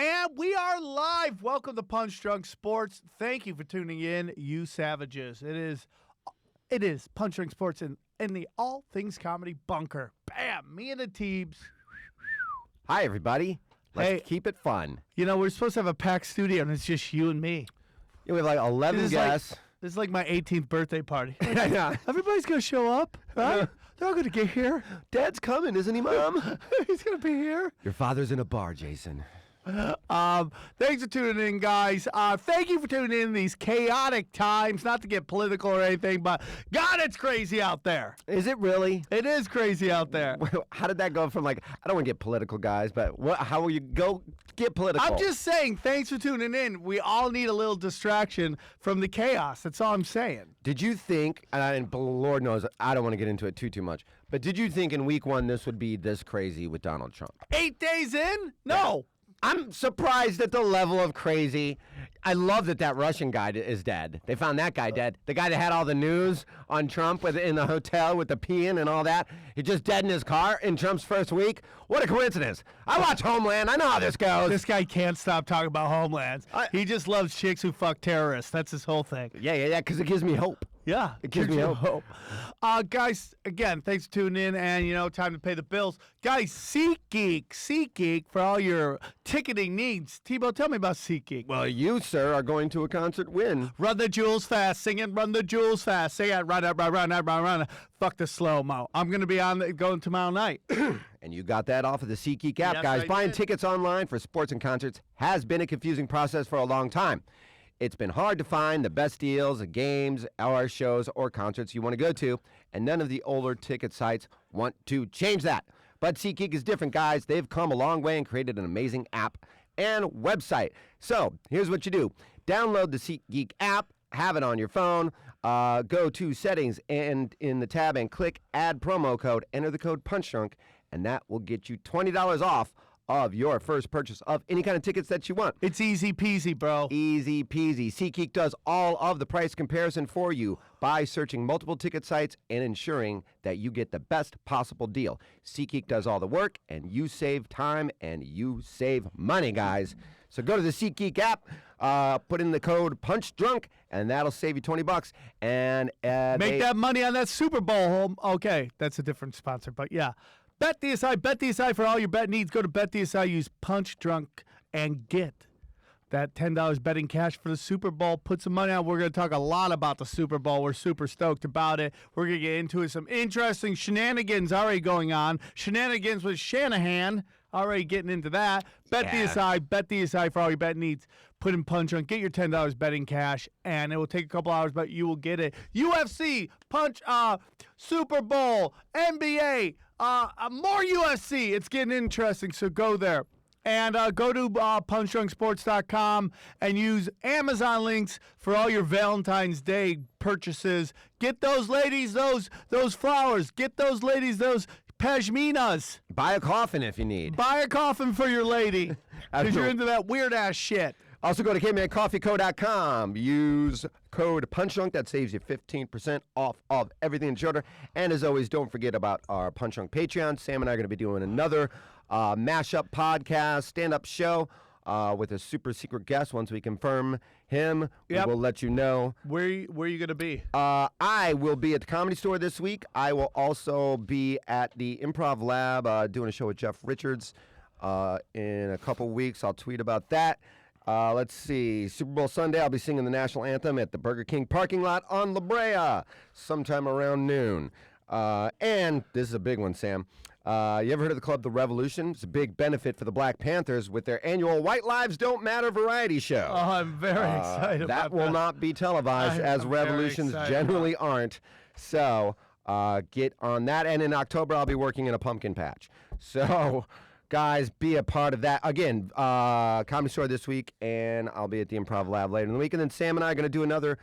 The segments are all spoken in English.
And we are live. Welcome to Punch Drunk Sports. Thank you for tuning in, you savages. It is Punch Drunk Sports in the all things comedy bunker. Bam! Me and the Teebs. Hi, everybody. Let's keep it fun. You know, we're supposed to have a packed studio, and it's just you and me. Yeah, we have like 11 guests. This is like my 18th birthday party. Yeah. Everybody's going to show up, right? Yeah. They're all going to get here. Dad's coming, isn't he, Mom? He's going to be here. Your father's in a bar, Jason. Thanks for tuning in, guys. Thank you for tuning in these chaotic times. Not to get political or anything, but God, it's crazy out there. Is it really? It is crazy out there. How did that go from I don't want to get political, guys, but how will you go get political? I'm just saying, thanks for tuning in. We all need a little distraction from the chaos. That's all I'm saying. Did you think, and Lord knows, I don't want to get into it too much, but did you think in week one this would be this crazy with Donald Trump? 8 days in? No. I'm surprised at the level of crazy. I love that Russian guy is dead. They found that guy dead. The guy that had all the news on Trump in the hotel with the peeing and all that. He's just dead in his car in Trump's first week. What a coincidence. I watch Homeland. I know how this goes. This guy can't stop talking about Homelands. He just loves chicks who fuck terrorists. That's his whole thing. Yeah, because it gives me hope. Yeah, it gives me hope. Guys, again, thanks for tuning in, and, time to pay the bills. Guys, SeatGeek, for all your ticketing needs. Thibault, tell me about SeatGeek. Well, you, sir, are going to a concert win. Run the jewels fast, sing it, run the jewels fast, sing it, run. Fuck the slow-mo. I'm going to be going tomorrow night. And you got that off of the SeatGeek app, yes, guys. I Buying did. tickets online for sports and concerts has been a confusing process for a long time. It's been hard to find the best deals, games, or shows, or concerts you want to go to, and none of the older ticket sites want to change that. But SeatGeek is different, guys. They've come a long way and created an amazing app and website. So here's what you do. Download the SeatGeek app, have it on your phone, go to settings and in the tab and click add promo code, enter the code PUNCHDRUNK, and that will get you $20 off of your first purchase of any kind of tickets that you want. It's easy peasy, bro. Easy peasy. SeatGeek does all of the price comparison for you by searching multiple ticket sites and ensuring that you get the best possible deal. SeatGeek does all the work, and you save time and you save money, guys. So go to the SeatGeek app, put in the code PUNCHDRUNK, and that'll save you $20. And make that money on that Super Bowl home. Okay, that's a different sponsor, but yeah. BetDSI for all your bet needs. Go to BetDSI, use Punch Drunk, and get that $10 betting cash for the Super Bowl. Put some money on. We're going to talk a lot about the Super Bowl. We're super stoked about it. We're going to get into it. Some interesting shenanigans already going on. Shenanigans with Shanahan. Already getting into that. BetDSI for all your bet needs. Put in Punch Drunk. Get your $10 betting cash, and it will take a couple hours, but you will get it. UFC, Punch, Super Bowl, NBA, more UFC. It's getting interesting, so go there. And go to punchdrunksports.com and use Amazon links for all your Valentine's Day purchases. Get those ladies those flowers. Get those ladies those pashminas. Buy a coffin if you need. Buy a coffin for your lady because you're into that weird-ass shit. Also go to cavemancoffeeco.com. Use code PUNCHDRUNK. That saves you 15% off of everything in Shorter. And as always, don't forget about our Punch Drunk Patreon. Sam and I are going to be doing another mashup podcast, stand-up show with a super secret guest. Once we confirm him, we will let you know. Where are you going to be? I will be at the Comedy Store this week. I will also be at the Improv Lab doing a show with Jeff Richards in a couple weeks. I'll tweet about that. Let's see. Super Bowl Sunday, I'll be singing the national anthem at the Burger King parking lot on La Brea sometime around noon. And this is a big one, Sam. You ever heard of the club The Revolution? It's a big benefit for the Black Panthers with their annual White Lives Don't Matter variety show. Oh, I'm very excited about that. That will not be televised, as revolutions generally aren't. So get on that. And in October, I'll be working in a pumpkin patch. So, guys, be a part of that. Again, Comedy Store this week, and I'll be at the Improv Lab later in the week. And then Sam and I are going to do another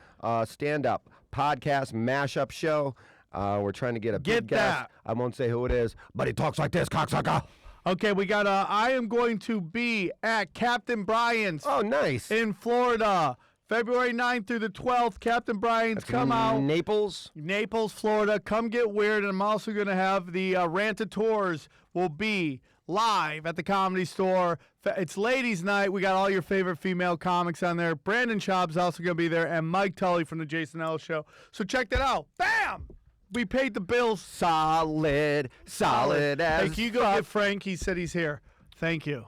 stand-up podcast mashup show. We're trying to get a big guest. I won't say who it is, but he talks like this, cocksucker. Okay, we got I am going to be at Captain Brian's. Oh, nice. In Florida February 9th through the 12th, Captain Brian's come out. Naples. Naples, Florida. Come get weird. And I'm also going to have the Rantators will be live at the Comedy Store. It's ladies' night. We got all your favorite female comics on there. Brandon Schaub's also going to be there, and Mike Tully from the Jason Ellis Show. So check that out. Bam! We paid the bills. Solid as Hey, can you go get Frank? He said he's here. Thank you.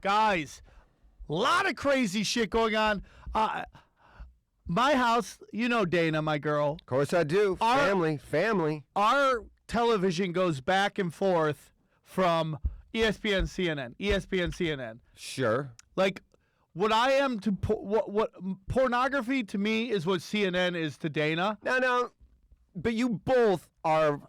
Guys, a lot of crazy shit going on. My house, you know Dana, my girl. Of course I do. Family. Our television goes back and forth from ESPN, CNN. Sure. Like, what I am to what pornography to me is what CNN is to Dana. No. But you both are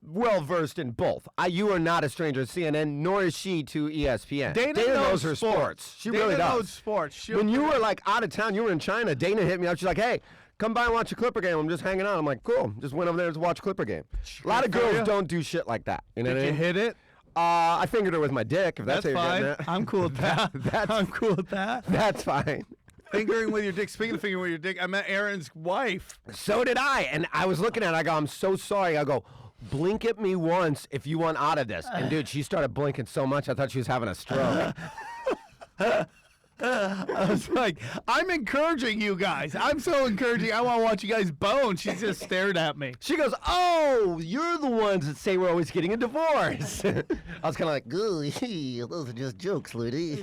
well versed in both. You are not a stranger to CNN, nor is she to ESPN. Dana knows her sports. She really Dana does. knows sports. When you were like out of town, you were in China. Dana hit me up. She's like, "Hey, come by and watch a Clipper game. I'm just hanging out." I'm like, "Cool." Just went over there to watch a Clipper game. A lot of girls don't do shit like that. You know what I Did mean? you hit it? I fingered her with my dick. If that's, That's how you're fine. getting it. I'm cool with that. I'm cool with that. That's fine. Fingering with your dick. Speaking of fingering with your dick, I met Aaron's wife. So did I. And I was looking at it. I go, "I'm so sorry." I go, "Blink at me once if you want out of this." And dude, she started blinking so much I thought she was having a stroke. I was like, I'm encouraging you guys. I'm so encouraging. I want to watch you guys bone. She just stared at me. She goes, "Oh, you're the ones that say we're always getting a divorce." I was kind of like, "Ooh, those are just jokes, lady."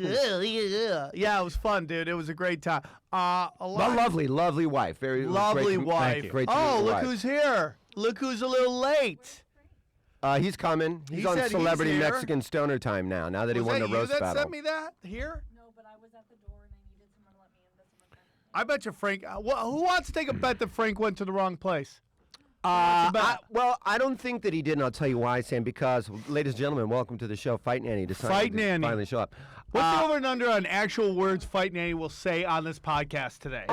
Yeah, it was fun, dude. It was a great time. But lovely wife. Very lovely great, wife. Great to meet your Look wife. who's here. Look who's a little late. He's coming. He's on said he's Celebrity here. Mexican Stoner Time now that he won the roast that battle. sent me that here? No, but I was at the door and I needed someone to let me in. But someone couldn't. I bet you Frank. Who wants to take a bet that Frank went to the wrong place? I don't think that he did, and I'll tell you why, Sam. Because, ladies and gentlemen, welcome to the show, Fight Nanny. Fight Nanny. Finally show up. What's the over and under on actual words Fight Nanny will say on this podcast today?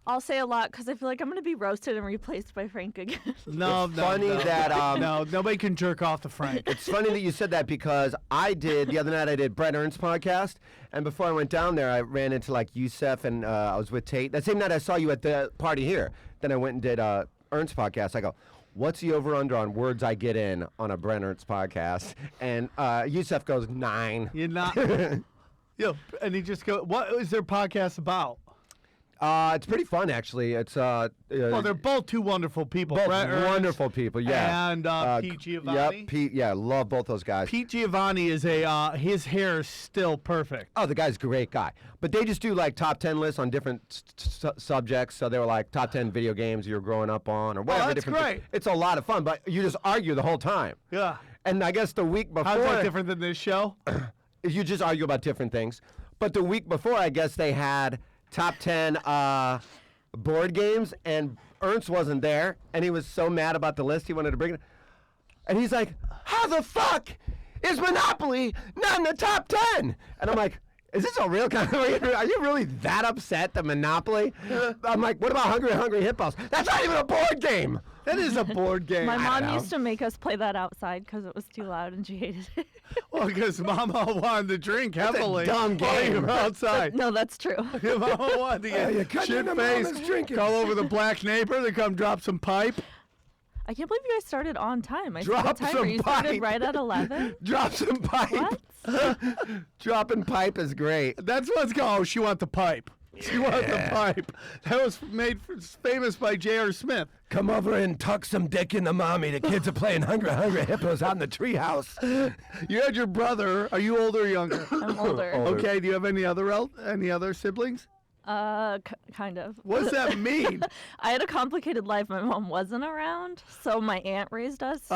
I'll say a lot because I feel like I'm going to be roasted and replaced by Frank again. No, no, nobody can jerk off to Frank. It's funny that you said that because the other night I did Brett Ernst's podcast, and before I went down there, I ran into like Youssef, and I was with Tate. That same night I saw you at the party here. Then I went and did Ernst's podcast. I go, "What's the over-under on words I get in on a Brett Ernst podcast?" And Youssef goes, 9. You're not. Yo, and he just go. What is their podcast about? It's pretty fun, actually. It's Well, they're both two wonderful people. both Brett Ernst wonderful people, yeah. And Pete Giovanni. Yep, Pete. Yeah, love both those guys. Pete Giovanni is his hair is still perfect. Oh, the guy's a great guy. But they just do like top 10 lists on different subjects. So they were like top 10 video games you're growing up on or whatever. that's different great. It's a lot of fun, but you just argue the whole time. Yeah. And I guess the week before, How's that different than this show? you just argue about different things. But the week before, I guess they had top 10 board games, and Ernst wasn't there, and he was so mad about the list he wanted to bring it. And he's like, "How the fuck is Monopoly not in the top 10?" And I'm like, "Is this a real conversation? Are you really that upset that Monopoly?" I'm like, "What about Hungry Hippos? That's not even a board game." That is a board game. My I mom don't know. used to make us play that outside because it was too loud and she hated it. Well, because Mama wanted to drink heavily. dumb while you game. were outside. No, that's true. Your Mama wanted to you get cut shit into Mama's faced, drinking. call over the black neighbor to come drop some pipe. I can't believe you guys started on time. I Drop set a timer. some You started pipe. right at 11? Drop some pipe. What? Dropping pipe is great. That's what's called. Oh, she want the pipe. She want the pipe. That was made famous by J.R. Smith. Come over and tuck some dick in the mommy. The kids are playing Hungry Hippos out in the treehouse. You had your brother. Are you older or younger? I'm older. Okay. Do you have any other siblings? Kind of. What does that mean? I had a complicated life. My mom wasn't around, so my aunt raised us. So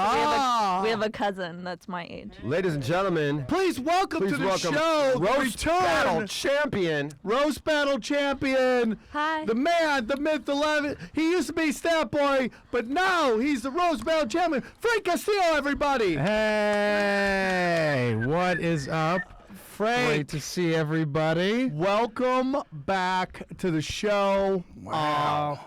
we have a cousin that's my age. Ladies and gentlemen, Please welcome to the welcome show. Roast the Battle return. Champion. Roast Battle Champion. Hi. The man, the myth, the legend. He used to be Stat Boy, but now he's the Roast Battle Champion. Frank Castillo, everybody. Hey, what is up? Frank, Great to see everybody. welcome back to the show. Wow.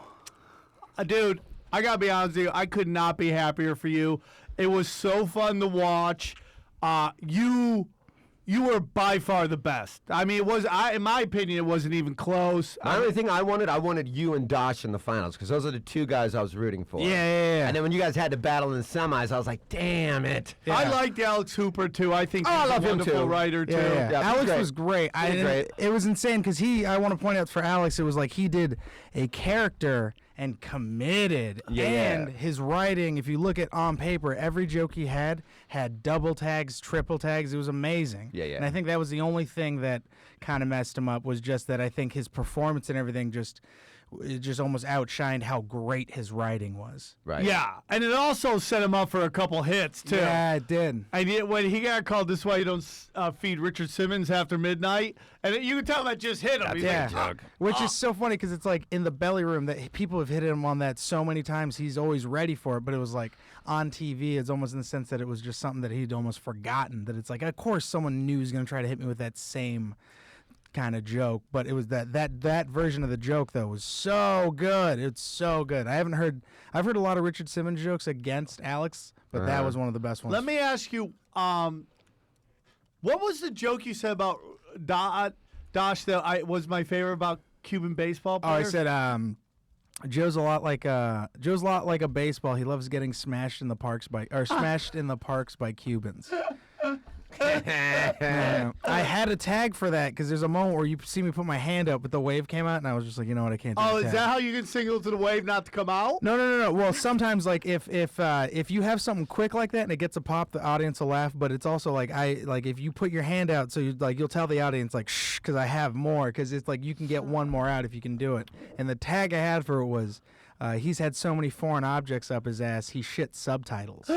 Dude, I gotta be honest with you. I could not be happier for you. It was so fun to watch. You you were by far the best. I mean, in my opinion, it wasn't even close. The only thing I wanted you and Dosh in the finals because those are the two guys I was rooting for. Yeah. And then when you guys had to battle in the semis, I was like, damn it. I liked Alex Hooper too. I think he's I love a him wonderful too. writer too. Yeah. Yeah, Alex great. was great. Great. It was insane because I want to point out for Alex, it was like he did a character and committed. Yeah. And his writing, if you look at on paper, every joke he had double tags, triple tags. It was amazing. Yeah. And I think that was the only thing that kind of messed him up was just that I think his performance and everything just almost outshined how great his writing was. Right. Yeah, and it also set him up for a couple hits too. Yeah, it did. And yet when he got called, "This is why you don't feed Richard Simmons after midnight," and you can tell that just hit him. He's Yeah, like, which is so funny because it's like in the belly room that people have hit him on that so many times. He's always ready for it, but it was like on TV. It's almost in the sense that it was just something that he'd almost forgotten. That it's like, of course, someone new is going to try to hit me with that same kind of joke, but it was that version of the joke though was so good. It's so good. I've heard a lot of Richard Simmons jokes against Alex, but that was one of the best ones. Let me ask you, what was the joke you said about Dosh that was my favorite about Cuban baseball Oh, I players? said Joe's a lot like a baseball. He loves getting smashed in the parks by Cubans. Yeah. I had a tag for that because there's a moment where you see me put my hand up, but the wave came out, and I was just like, you know what, I can't do Oh, the is tag. that how you can signal to the wave not to come out? No. Well, sometimes like if you have something quick like that and it gets a pop, the audience will laugh. But it's also like if you put your hand out, so you'll tell the audience like shh, because I have more, because it's like you can get one more out if you can do it. And the tag I had for it was, he's had so many foreign objects up his ass, he shit subtitles,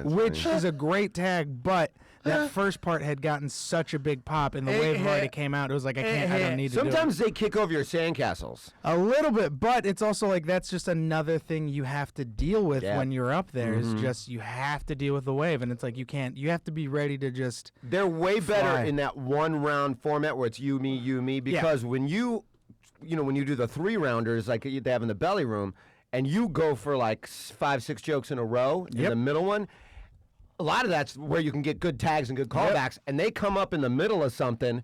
which is a great tag, but. That first part had gotten such a big pop, and the wave already came out. It was like, I don't need to do it. Sometimes they kick over your sandcastles. A little bit, but it's also like that's just another thing you have to deal with Yeah. when you're up there. Is just you have to deal with the wave, and it's like you have to be ready to just. They're way better Fly. in that one round format where it's you, me, because when you do the 3-rounders like they have in the belly room, and you go for like 5-6 jokes in a row in Yep. the middle one. A lot of that's where you can get good tags and good callbacks, and they come up in the middle of something,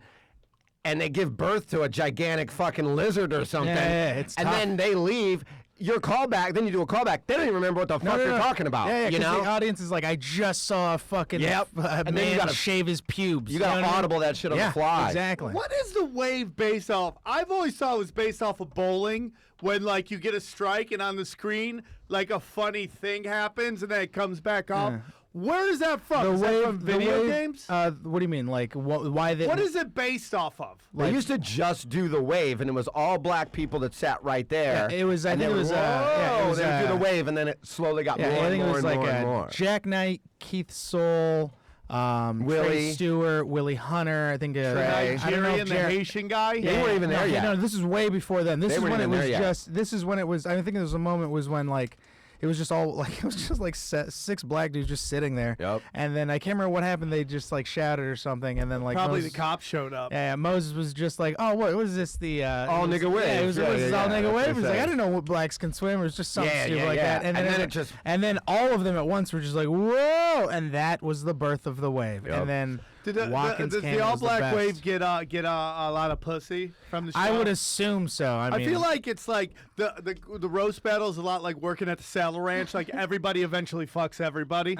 and they give birth to a gigantic fucking lizard or something, it's and tough. then they leave. Your callback, then you do a callback. They don't even remember what the fuck you're talking about. Yeah, you 'cause know, the audience is like, I just saw a fucking Yep. And then you man gotta- shave his pubes. you got know to what I mean? audible that shit on Yeah, the fly. exactly. What is the wave based off? I've always thought it was based off of bowling, when like you get a strike and on the screen like a funny thing happens and then it comes back up. Where is that from? Is that from video games? What do you mean? Like why they? What is it based off of? They used to just do the wave, and it was all black people that sat right there. Yeah, it was- I and think they it was, would, yeah, it was, they would do the wave, and then it slowly got Yeah, more I and think more it was and like more and more. Jack Knight, Keith Soul, Trey Willie. Stewart, Willie Hunter. I think Trey. I don't know Nigerian, if the Jerry- Haitian guy? They weren't even there yet. No, this is way before then. This They is weren't when it even was there yet. just. This is when it was. I think there was a moment was when like. It was just all like it was just like 6 black dudes just sitting there. Yep. And then I can't remember what happened. They just like shouted or something, and then like Probably Moses, the cops showed up. Yeah, Moses was just like, oh, what was this? The All it was- nigga wave. Yeah, it was, Yeah, it was yeah, all yeah, nigga that's wave. what It was they like say. I didn't know what blacks can swim. It was just something Yeah, stupid yeah, like yeah. that. And then it just- and then all of them at once were just like, whoa! And that was the birth of the wave. Yep. And then Watkins Does came the and all was the black best. wave get a lot of pussy from the show? I would assume so. I mean, I feel like it's like the roast battle is a lot like working at the Saddle Ranch. Like everybody eventually fucks everybody.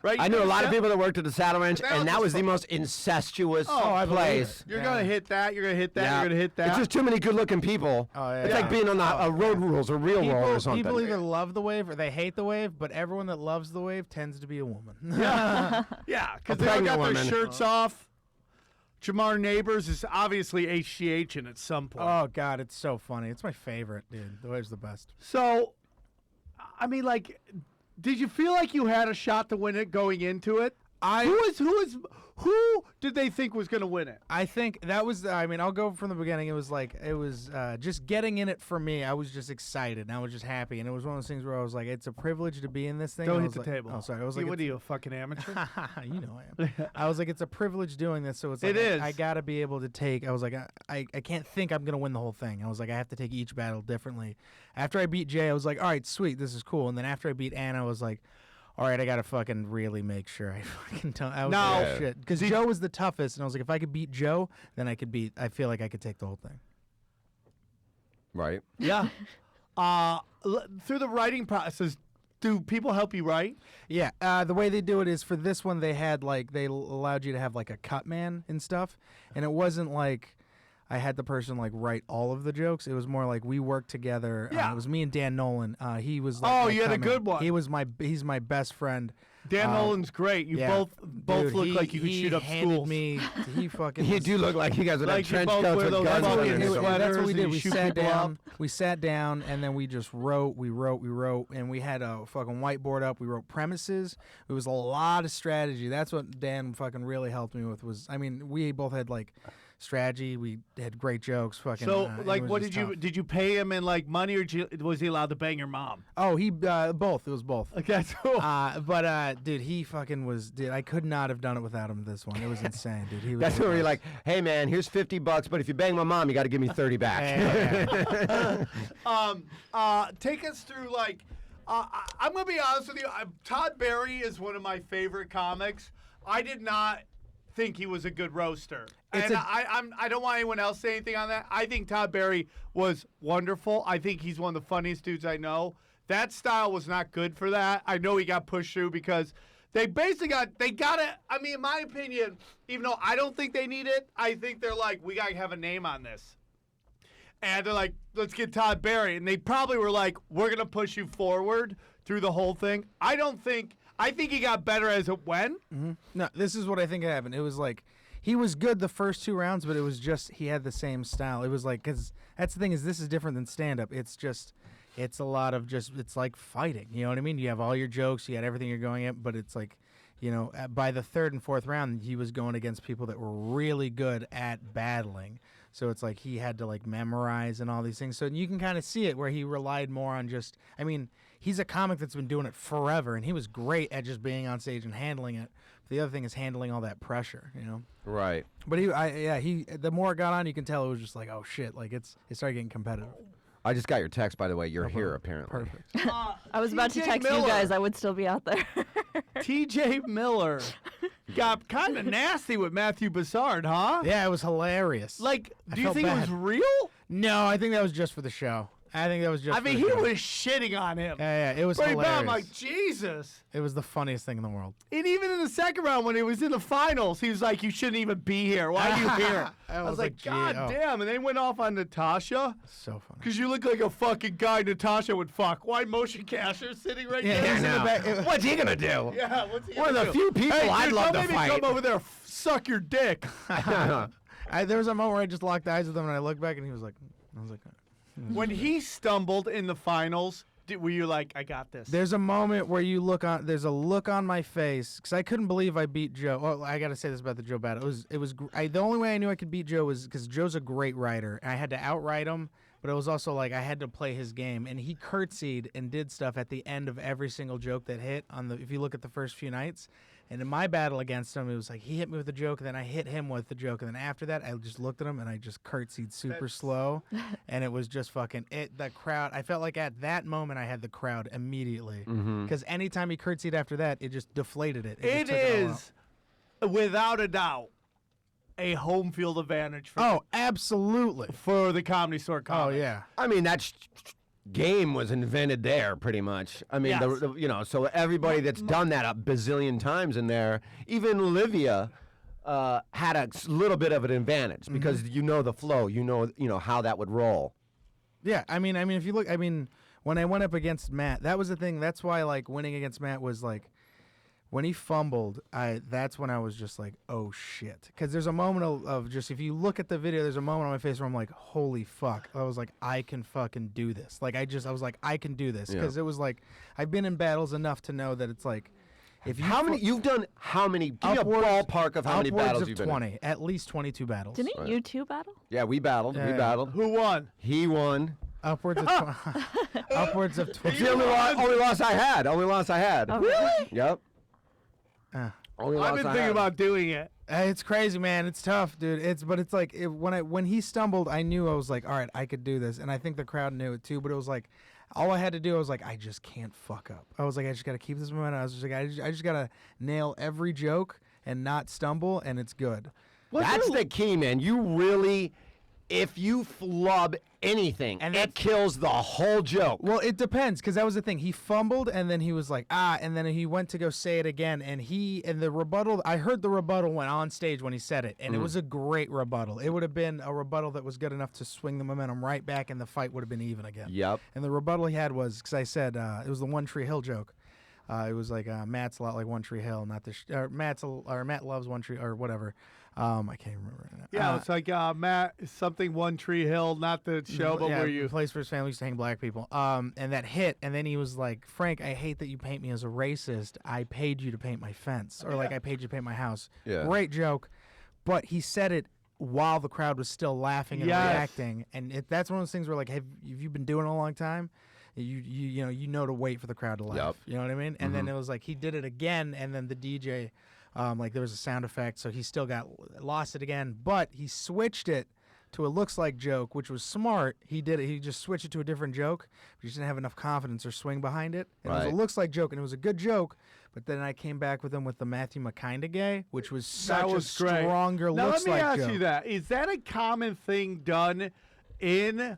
Right? I knew a lot of people that worked at the Saddle Ranch, That and was that the was the fu- most incestuous I believe place. it. You're Yeah. gonna hit that. You're gonna hit that. Yeah. You're gonna hit that. It's just too many good-looking people. Oh, yeah. It's like being on the Road Rules or Real World or something. people either love the wave or they hate the wave, but everyone that loves the wave tends to be a woman. yeah, because they all got pregnant their woman. shirts off. Jamar Neighbors is obviously HGH in at some point. Oh God, it's so funny. It's my favorite, dude. The wave's the best. So, I mean, like, did you feel like you had a shot to win it going into it? Who did they think was going to win it? I think that was. I mean, I'll go from the beginning. It was just getting in it for me. I was just excited. And I was just happy, and it was one of those things where I was like, it's a privilege to be in this thing. Don't And I hit was the like- table. Oh, sorry. I was like, What are you, a fucking amateur? you know I am. I was like, it's a privilege doing this, so it's like It is. I gotta be able to take. I was like, I can't think I'm gonna win the whole thing. I was like, I have to take each battle differently. After I beat Jay, I was like, all right, sweet, this is cool. And then after I beat Anna, I was like, all right, I gotta fucking really make sure I fucking don't. I was No. like, Yeah. shit, because Joe was the toughest, and I was like, if I could beat Joe, then I feel like I could take the whole thing. Right. Yeah. Through the writing process, do people help you write? Yeah, the way they do it is for this one they had like they allowed you to have like a cut man and stuff, and it wasn't like I had the person like write all of the jokes. It was more like we worked together. Yeah. It was me and Dan Nolan. He was like, Oh, my you had a cut man. good one. He's my best friend. Dan Nolan's great. You Yeah. both Dude, look like you could shoot up handed schools. Me, he fucking. You was- do look like you guys would have Like you trench both coats wear with those guns fucking on sweaters. them. that's what we and did. you We shoot sat people down. up. We sat down, and then we just wrote. We wrote, and we had a fucking whiteboard up. We wrote premises. It was a lot of strategy. That's what Dan fucking really helped me with. We both had like strategy. We had great jokes. Fucking. So, it like, was what just did you tough. did you pay him in like money, or was he allowed to bang your mom? Oh, he both. It was both. Okay, cool. But dude, he fucking was. Dude, I could not have done it without him. This one, it was insane, dude. He was. That's the where you're best. like, hey man, here's $50, but if you bang my mom, you got to give me 30 back. Take us through like. I'm gonna be honest with you. Todd Barry is one of my favorite comics. I did not think he was a good roaster, It's and a- I don't want anyone else to say anything on that. I think Todd Barry was wonderful. I think he's one of the funniest dudes I know. That style was not good for that. I know he got pushed through because they basically got it. I mean, in my opinion, even though I don't think they need it, I think they're like, we gotta have a name on this. And they're like, let's get Todd Barry. And they probably were like, we're going to push you forward through the whole thing. I think he got better as it went. No, this is what I think happened. It was like he was good the first 2 rounds, but it was just he had the same style. It was like because that's the thing is this is different than stand up. It's a lot of it's like fighting. You know what I mean? You have all your jokes, you had everything you're going at, but it's like. By the 3rd and 4th round, he was going against people that were really good at battling. So it's like he had to like memorize and all these things. So you can kind of see it where he relied more on he's a comic that's been doing it forever, and he was great at just being on stage and handling it. But the other thing is handling all that pressure, Right. But the more it got on, you can tell it was just like, oh shit, like it started getting competitive. I just got your text, by the way. You're here, apparently. Perfect. I was about to TJ text you Miller. guys. I would still be out there. TJ Miller got kind of nasty with Matthew Bassard, huh? Yeah, it was hilarious. Like, I do you felt think it bad. was real? No, I think that was just for the show. I think that was just. I mean, for he the show. was shitting on him. Yeah, it was Pretty bad. hilarious. I'm like, Jesus. It was the funniest thing in the world. And even in the second round, when he was in the finals, he was like, you shouldn't even be here. Why are you here? I I was was like, like, gee, God oh. damn. And they went off on Natasha. So funny. Because you look like a fucking guy Natasha would fuck. Why motion capture sitting right Yeah, there? he's in the back. What's he going to do? Yeah, what's he One of gonna the do? few people Hey, I'd dude, love don't to make me fight. come over there, suck your dick. There was a moment where I just locked eyes with him, and I looked back, and he was like, I was like. When he stumbled in the finals, were you like, I got this? There's a moment where there's a look on my face because I couldn't believe I beat Joe. Oh, I got to say this about the Joe battle. The only way I knew I could beat Joe was because Joe's a great writer. And I had to outright him, but it was also like I had to play his game. And he curtsied and did stuff at the end of every single joke that hit if you look at the first few nights. And in my battle against him, it was like he hit me with a joke, and then I hit him with the joke, and then after that, I just looked at him and I just curtsied super slow, and it was just fucking it. The crowd, I felt like at that moment I had the crowd immediately because anytime he curtsied after that, it just deflated it. It just took all out. is, without a doubt, a home field advantage Oh, absolutely. for the Comedy Store Oh comics. yeah. I mean, that game was invented there, pretty much. I mean, Yes. so everybody that's done that a bazillion times in there, even Olivia had a little bit of an advantage because you know the flow, you know how that would roll. Yeah, I mean, if you look, when I went up against Matt, that was the thing. That's why, like, winning against Matt was like, when he fumbled, that's when I was just like, oh shit. Because there's a moment of just, if you look at the video, there's a moment on my face where I'm like, holy fuck. I was like, I can fucking do this. Like, I was like, I can do this. Because it was like, I've been in battles enough to know that it's like, if you You've done how many? Give me a ballpark of how many upwards battles of you've been 20, at least 22 battles. Didn't you two battle? in. Yeah, we battled. Yeah, We yeah. battled. Who won? He won. Upwards of upwards of 20. It's the only loss I had. Only loss I had. Oh, really? Yep. Uh, Only I've loss been I thinking had. about doing it. It's crazy, man. It's tough, dude. It's like when he stumbled, I knew I was like, all right, I could do this, and I think the crowd knew it too. But it was like, all I had to do, I was like, I just can't fuck up. I was like, I just got to keep this momentum. I was just like, I just got to nail every joke and not stumble, and it's good. That's the key, man. You really, if you flub anything, And it kills the whole joke. Well, it depends, because that was the thing. He fumbled, and then he was like, and then he went to go say it again, and the rebuttal, I heard the rebuttal went on stage when he said it, and it was a great rebuttal. It would have been a rebuttal that was good enough to swing the momentum right back, and the fight would have been even again. Yep. And the rebuttal he had was, because I said, it was the One Tree Hill joke. It was like, Matt's a lot like One Tree Hill, not the, Matt loves One Tree, or whatever. I can't remember right now. Yeah, it's like Matt something One Tree Hill, not the show, but yeah, where you the place where his family used to hang black people. And that hit, and then he was like, Frank, I hate that you paint me as a racist. I paid you to paint my fence, or like I paid you to paint my house. Yeah. Great joke, but he said it while the crowd was still laughing and reacting, and that's one of those things where like, have you been doing it a long time? You know to wait for the crowd to laugh. Yep. You know what I mean? And then it was like he did it again, and then the DJ, like there was a sound effect, so he still lost it again, but he switched it to a looks like joke, which was smart. He did it. He just switched it to a different joke, but he just didn't have enough confidence or swing behind it. And it was a looks like joke, and it was a good joke. But then I came back with him with the Matthew McConaughey, which was such a stronger now, looks like joke. Now let me ask you that: is that a common thing done in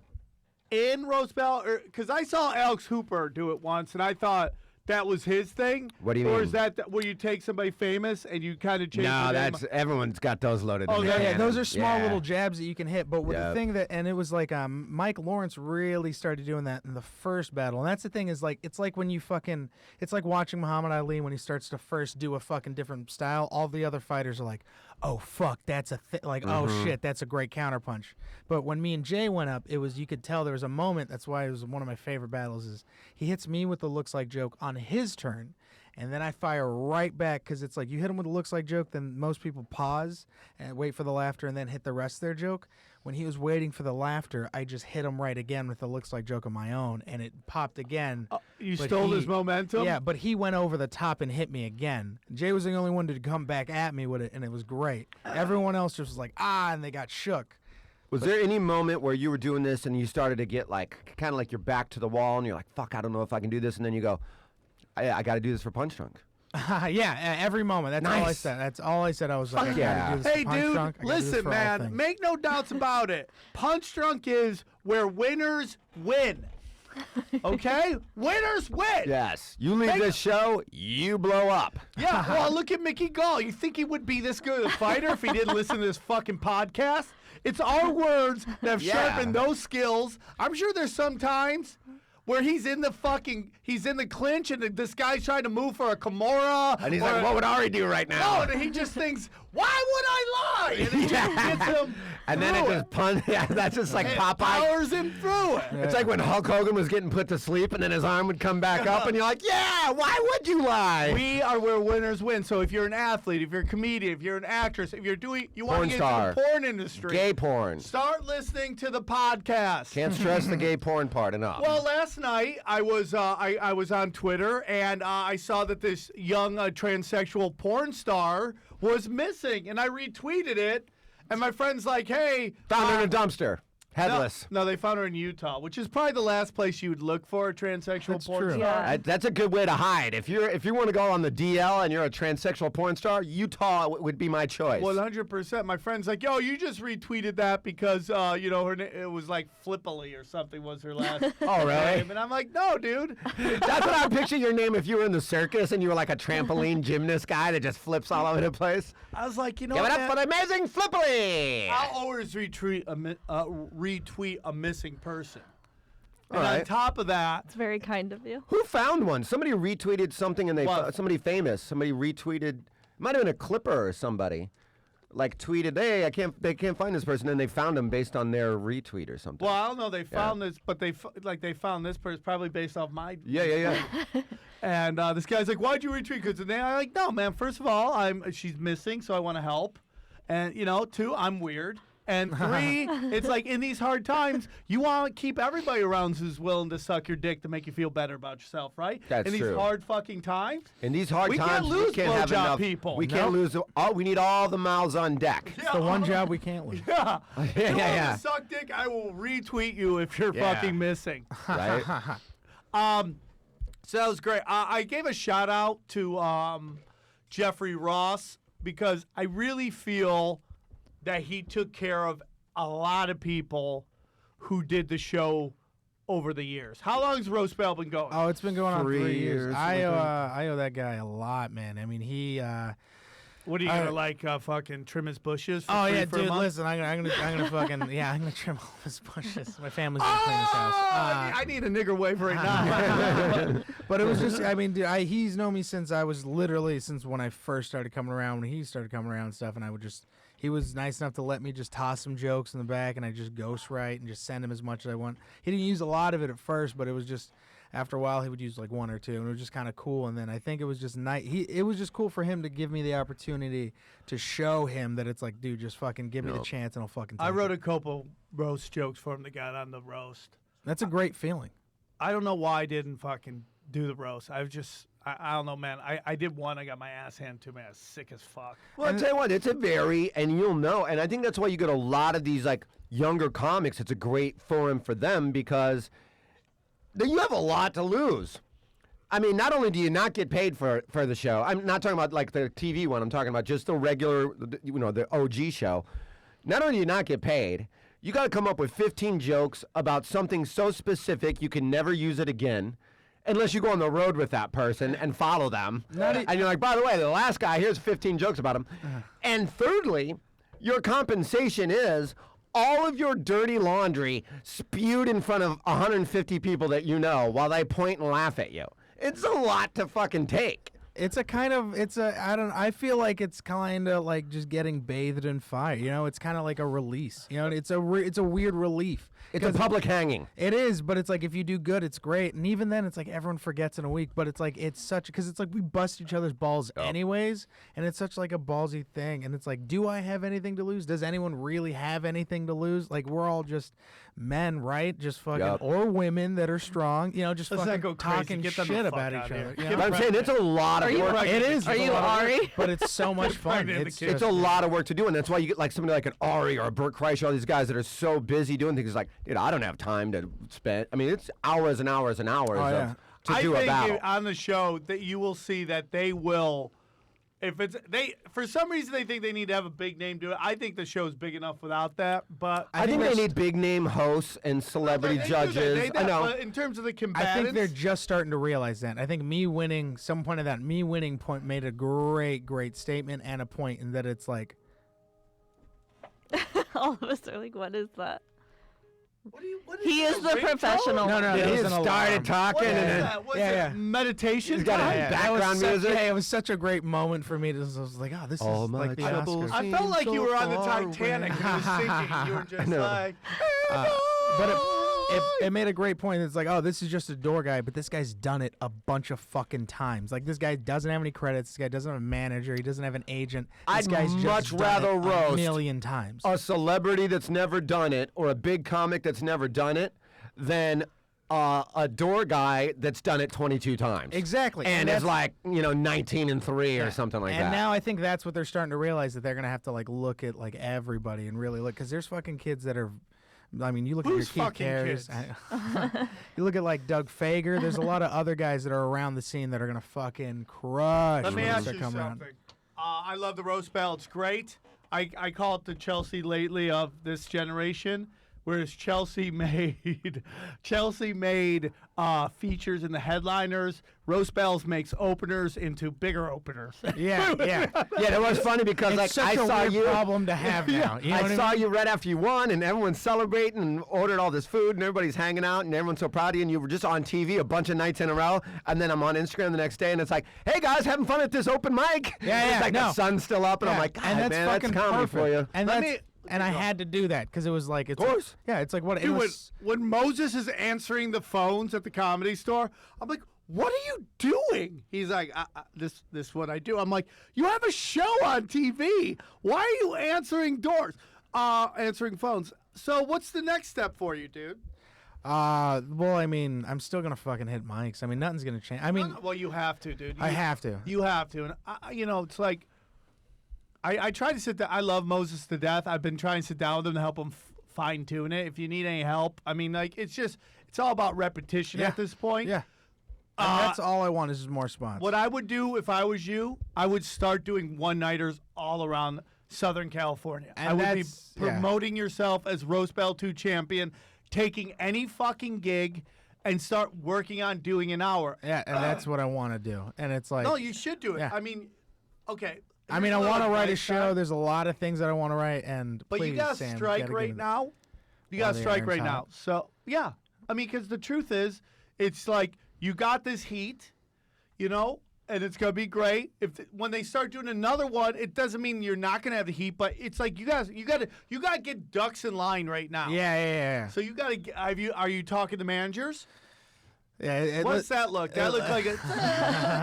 Roast Battle? Because I saw Alex Hooper do it once, and I thought that was his thing. What do you or mean? Is that where you take somebody famous and you kind of change? No, the name? everyone's got those loaded. Oh, in yeah, their Yeah, cannon. those are small Yeah. little jabs that you can hit. But Yep. the thing and it was like Mike Lawrence really started doing that in the first battle. And that's the thing is like, it's like when it's like watching Muhammad Ali when he starts to first do a fucking different style. All the other fighters are like, oh, fuck, that's a oh, shit, that's a great counterpunch. But when me and Jay went up, you could tell there was a moment. That's why it was one of my favorite battles is he hits me with the looks like joke on his turn. And then I fire right back because it's like you hit him with a looks like joke, then most people pause and wait for the laughter and then hit the rest of their joke. When he was waiting for the laughter, I just hit him right again with the looks like joke of my own, and it popped again. You But stole his momentum? Yeah, but he went over the top and hit me again. Jay was the only one to come back at me with it, and it was great. Everyone else just was like, and they got shook. Was there any moment where you were doing this and you started to get like kind of like your back to the wall and you're like, fuck, I don't know if I can do this, and then you go, I got to do this for Punch Drunk? Yeah, every moment. That's all I Nice. said. That's all I said. I was like, Fuck I gotta yeah. do this Hey, for Punch dude, Drunk. I gotta do this listen, for all man, things. make no doubts about it. Punch Drunk is where winners win. Okay? Winners win. Yes. You leave this show, you blow up. Yeah, well, look at Mickey Gall. You think he would be this good a fighter if he didn't listen to this fucking podcast? It's our words that have Yeah. sharpened those skills. I'm sure there's some times where he's in the clinch and this guy's trying to move for a Kimura. And he's or like, what would Ari do right now? No, and he just thinks, why would I lie? And it just gets him And then it through just punch. Yeah, that's just like It Popeye. powers him through it. It's like when Hulk Hogan was getting put to sleep and then his arm would come back up and you're like, yeah, why would you lie? We are where winners win. So if you're an athlete, if you're a comedian, if you're an actress, if you want to Porn get star. into the porn industry, Gay porn. start listening to the podcast. Can't stress the gay porn part enough. Well, last night I was on Twitter and I saw that this young transsexual porn star was missing, and I retweeted it. And my friend's like, "Hey, Found her in a dumpster. no, Headless. no, they found her in Utah, which is probably the last place you would look for a transsexual That's porn true. star." Yeah. That's a good way to hide. If you want to go on the DL and you're a transsexual porn star, Utah would be my choice. 100%. My friend's like, "Yo, you just retweeted that because her it was like Flippily or something was her last Oh, really? name." And I'm like, "No, dude." That's what I would picture your name if you were in the circus and you were like a trampoline gymnast guy that just flips all over the place. I was like, Give it up for the amazing Flippily! I'll always retweet a missing person. And All on right. top of that, It's very kind of you. Who found one? Somebody retweeted something and What? somebody famous. Somebody retweeted. Might have been a Clipper or somebody. Like tweeted, hey, they can't find this person, and they found him based on their retweet or something. well, I don't know. They found this, but they found this person probably based off my. Yeah. And this guy's like, "Why'd you retweet?" Because then I'm like, "No, man. First of all, she's missing, so I want to help. And 2, I'm weird. And 3, it's like in these hard times, you want to keep everybody around who's willing to suck your dick to make you feel better about yourself, right? That's in these true. hard fucking times. In these hard We can't times, lose we can't have blowjob enough people. We can't lose. We need all the mouths on deck. It's the one job we can't lose. Yeah. Yeah, You want yeah. to suck dick? I will retweet you if you're Yeah. fucking missing. Right? So that was great. I gave a shout out to Jeffrey Ross because I really feel that he took care of a lot of people who did the show over the years. How long has Roast Battle been going? Oh, it's been going on 3 years. I something. owe that guy a lot, man. I mean, he. What are you gonna fucking trim his bushes? For Oh free yeah, for a dude. month? Listen, I'm gonna fucking I'm gonna trim all his bushes. My family's gonna clean his house. I need a nigger wave right now. But it was just, I mean, dude, he's known me since I was literally since when I first started coming around. When he started coming around and stuff, and I would just. He was nice enough to let me just toss some jokes in the back, and I just ghostwrite and just send him as much as I want. He didn't use a lot of it at first, but it was just after a while he would use like one or two, and it was just kind of cool. And then I think it was just nice. It was just cool for him to give me the opportunity to show him that it's like, dude, just fucking give me the chance, and I'll fucking. I take wrote it. a couple roast jokes for him that got on the roast. That's a great feeling. I don't know why I didn't fucking do the roast. I don't know, man. I did one. I got my ass handed to me. I was sick as fuck. Well, I'll tell you what, it's a very, and you'll know, and I think that's why you get a lot of these like younger comics. It's a great forum for them because you have a lot to lose. I mean, not only do you not get paid for the show, I'm not talking about like the TV one, I'm talking about just the regular, the OG show. Not only do you not get paid, you got to come up with 15 jokes about something so specific you can never use it again. Unless you go on the road with that person and follow them. And you're like, by the way, the last guy, here's 15 jokes about him. And thirdly, your compensation is all of your dirty laundry spewed in front of 150 people that you know while they point and laugh at you. It's a lot to fucking take. I feel like it's kind of like just getting bathed in fire. You know, it's kind of like a release. You know, it's a weird relief. It's a public hanging. It is, but it's like if you do good, it's great. And even then, it's like everyone forgets in a week. But it's like because it's like we bust each other's balls anyways, and it's such like a ballsy thing. And it's like, do I have anything to lose? Does anyone really have anything to lose? Like we're all just men, right? Just fucking or women that are strong. You know, just Let's not fucking go crazy. talking Get them the shit fuck about out each of other. here. You know? But I'm saying it's a lot of work. It is. Are It's a you lot of work, Ari? but it's so much fun. Right in the It's kitchen. It's a lot of work to do, and that's why you get like somebody like an Ari or a Burt Kreischer, all these guys that are so busy doing things. Like, dude, I don't have time to spend. I mean, it's hours and hours and hours to do a battle. On the show that you will see that they will, if it's for some reason they think they need to have a big name do it. I think the show's big enough without that, but I think they need big name hosts and celebrity They do that. judges. I know. But in terms of the I combatants, think they're just starting to realize that. I think someone pointed that, me winning point made a great statement and a point in that it's like, All of us are like, what is that? What He is the ringtone? professional. No, He it was just an started alarm. talking, What is and that? What's Yeah, it? yeah. Meditation. He's got a time? background music. Yeah, it was such a great moment for me. I was like, oh, this All is my like the troubles. Oscars. I felt like you were on the So far Titanic and you were sinking. And you were just know. like, But it made a great point. It's like, oh, this is just a door guy, but this guy's done it a bunch of fucking times. Like, this guy doesn't have any credits. This guy doesn't have a manager. He doesn't have an agent. This I'd guy's much just done rather it roast a million times. a celebrity that's never done it or a big comic that's never done it than a door guy that's done it 22 times. Exactly. And that's- is like, 19 and 3 or something like and that. now I think that's what they're starting to realize, that they're gonna have to like look at like everybody and really look, because there's fucking kids that are. I mean, you look Who's at your Keith fucking Carries. kids? You look at like Doug Fager. There's a lot of other guys that are around the scene that are gonna fucking crush. let me when they ask start you coming something. around. I love the roast battle. It's great. I call it the Chelsea lately of this generation. Whereas Chelsea made features in the headliners, Roast Bells makes openers into bigger openers. Yeah, yeah. Yeah, it was funny because It's like such I a saw weird you. problem to have now. You know what I I saw mean? you right after you won, and everyone's celebrating and ordered all this food, and everybody's hanging out, and everyone's so proud of you. And you were just on TV a bunch of nights in a row, and then I'm on Instagram the next day, and it's like, "Hey guys, having fun at this open mic?" Yeah, It's yeah, like no. the sun's still up, and I'm Yeah, like, "God, and that's man, fucking that's comedy perfect. for you." And Let that's me- and I had to do that because it was like, it's Of course. Like, yeah, it's like what it Dude, was. when Moses is answering the phones at the Comedy Store, I'm like, "What are you doing?" He's like, "This is what I do." I'm like, "You have a show on TV. Why are you answering doors, answering phones?" So what's the next step for you, dude? Well, I mean, I'm still gonna fucking hit mics. I mean, nothing's gonna change. I mean, Well, you have to, dude. I have to. You have to, and it's like I try to sit down. I love Moses to death. I've been trying to sit down with him to help him fine tune it. If you need any help, I mean, like it's It's all about repetition at this point. Yeah. And that's all I want is just more spots. What I would do if I was you, I would start doing one-nighters all around Southern California. And I would be that's- yeah. promoting yourself as Roast Battle 2 champion, taking any fucking gig, and start working on doing an hour. Yeah, and that's what I want to do. And it's like, No, you should do it. Yeah. I mean, okay. I mean, I want to write a show. There's a lot of things that I want to write, and But please, you got to Sam, strike gotta right give it- now. You While got to the strike iron's right hot. now. So, yeah. I mean, because the truth is, it's like you got this heat, you know, and it's going to be great. When they start doing another one, it doesn't mean you're not going to have the heat, but it's like you got to get ducks in line right now. Yeah. So you got to are you talking to managers? Yeah. What's that look? That looked like a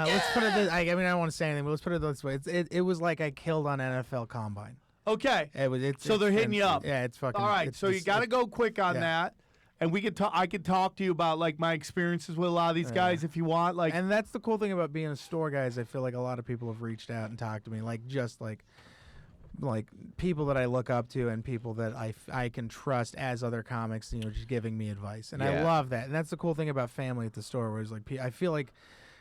Let's put it this. I mean, I don't want to say anything, but let's put it this way. It was like I killed on NFL Combine. Okay. So they're hitting you up. Yeah, it's fucking. All right, it's so you just- got to go quick on yeah. that, and we could. I could talk to you about like my experiences with a lot of these guys if you want. Like, And that's the cool thing about being a store guy is I feel like a lot of people have reached out and talked to me, like just like people that I look up to and people that I can trust as other comics, you know, just giving me advice, and I Yeah. love that. And that's the cool thing about family at the store, where it's like I feel like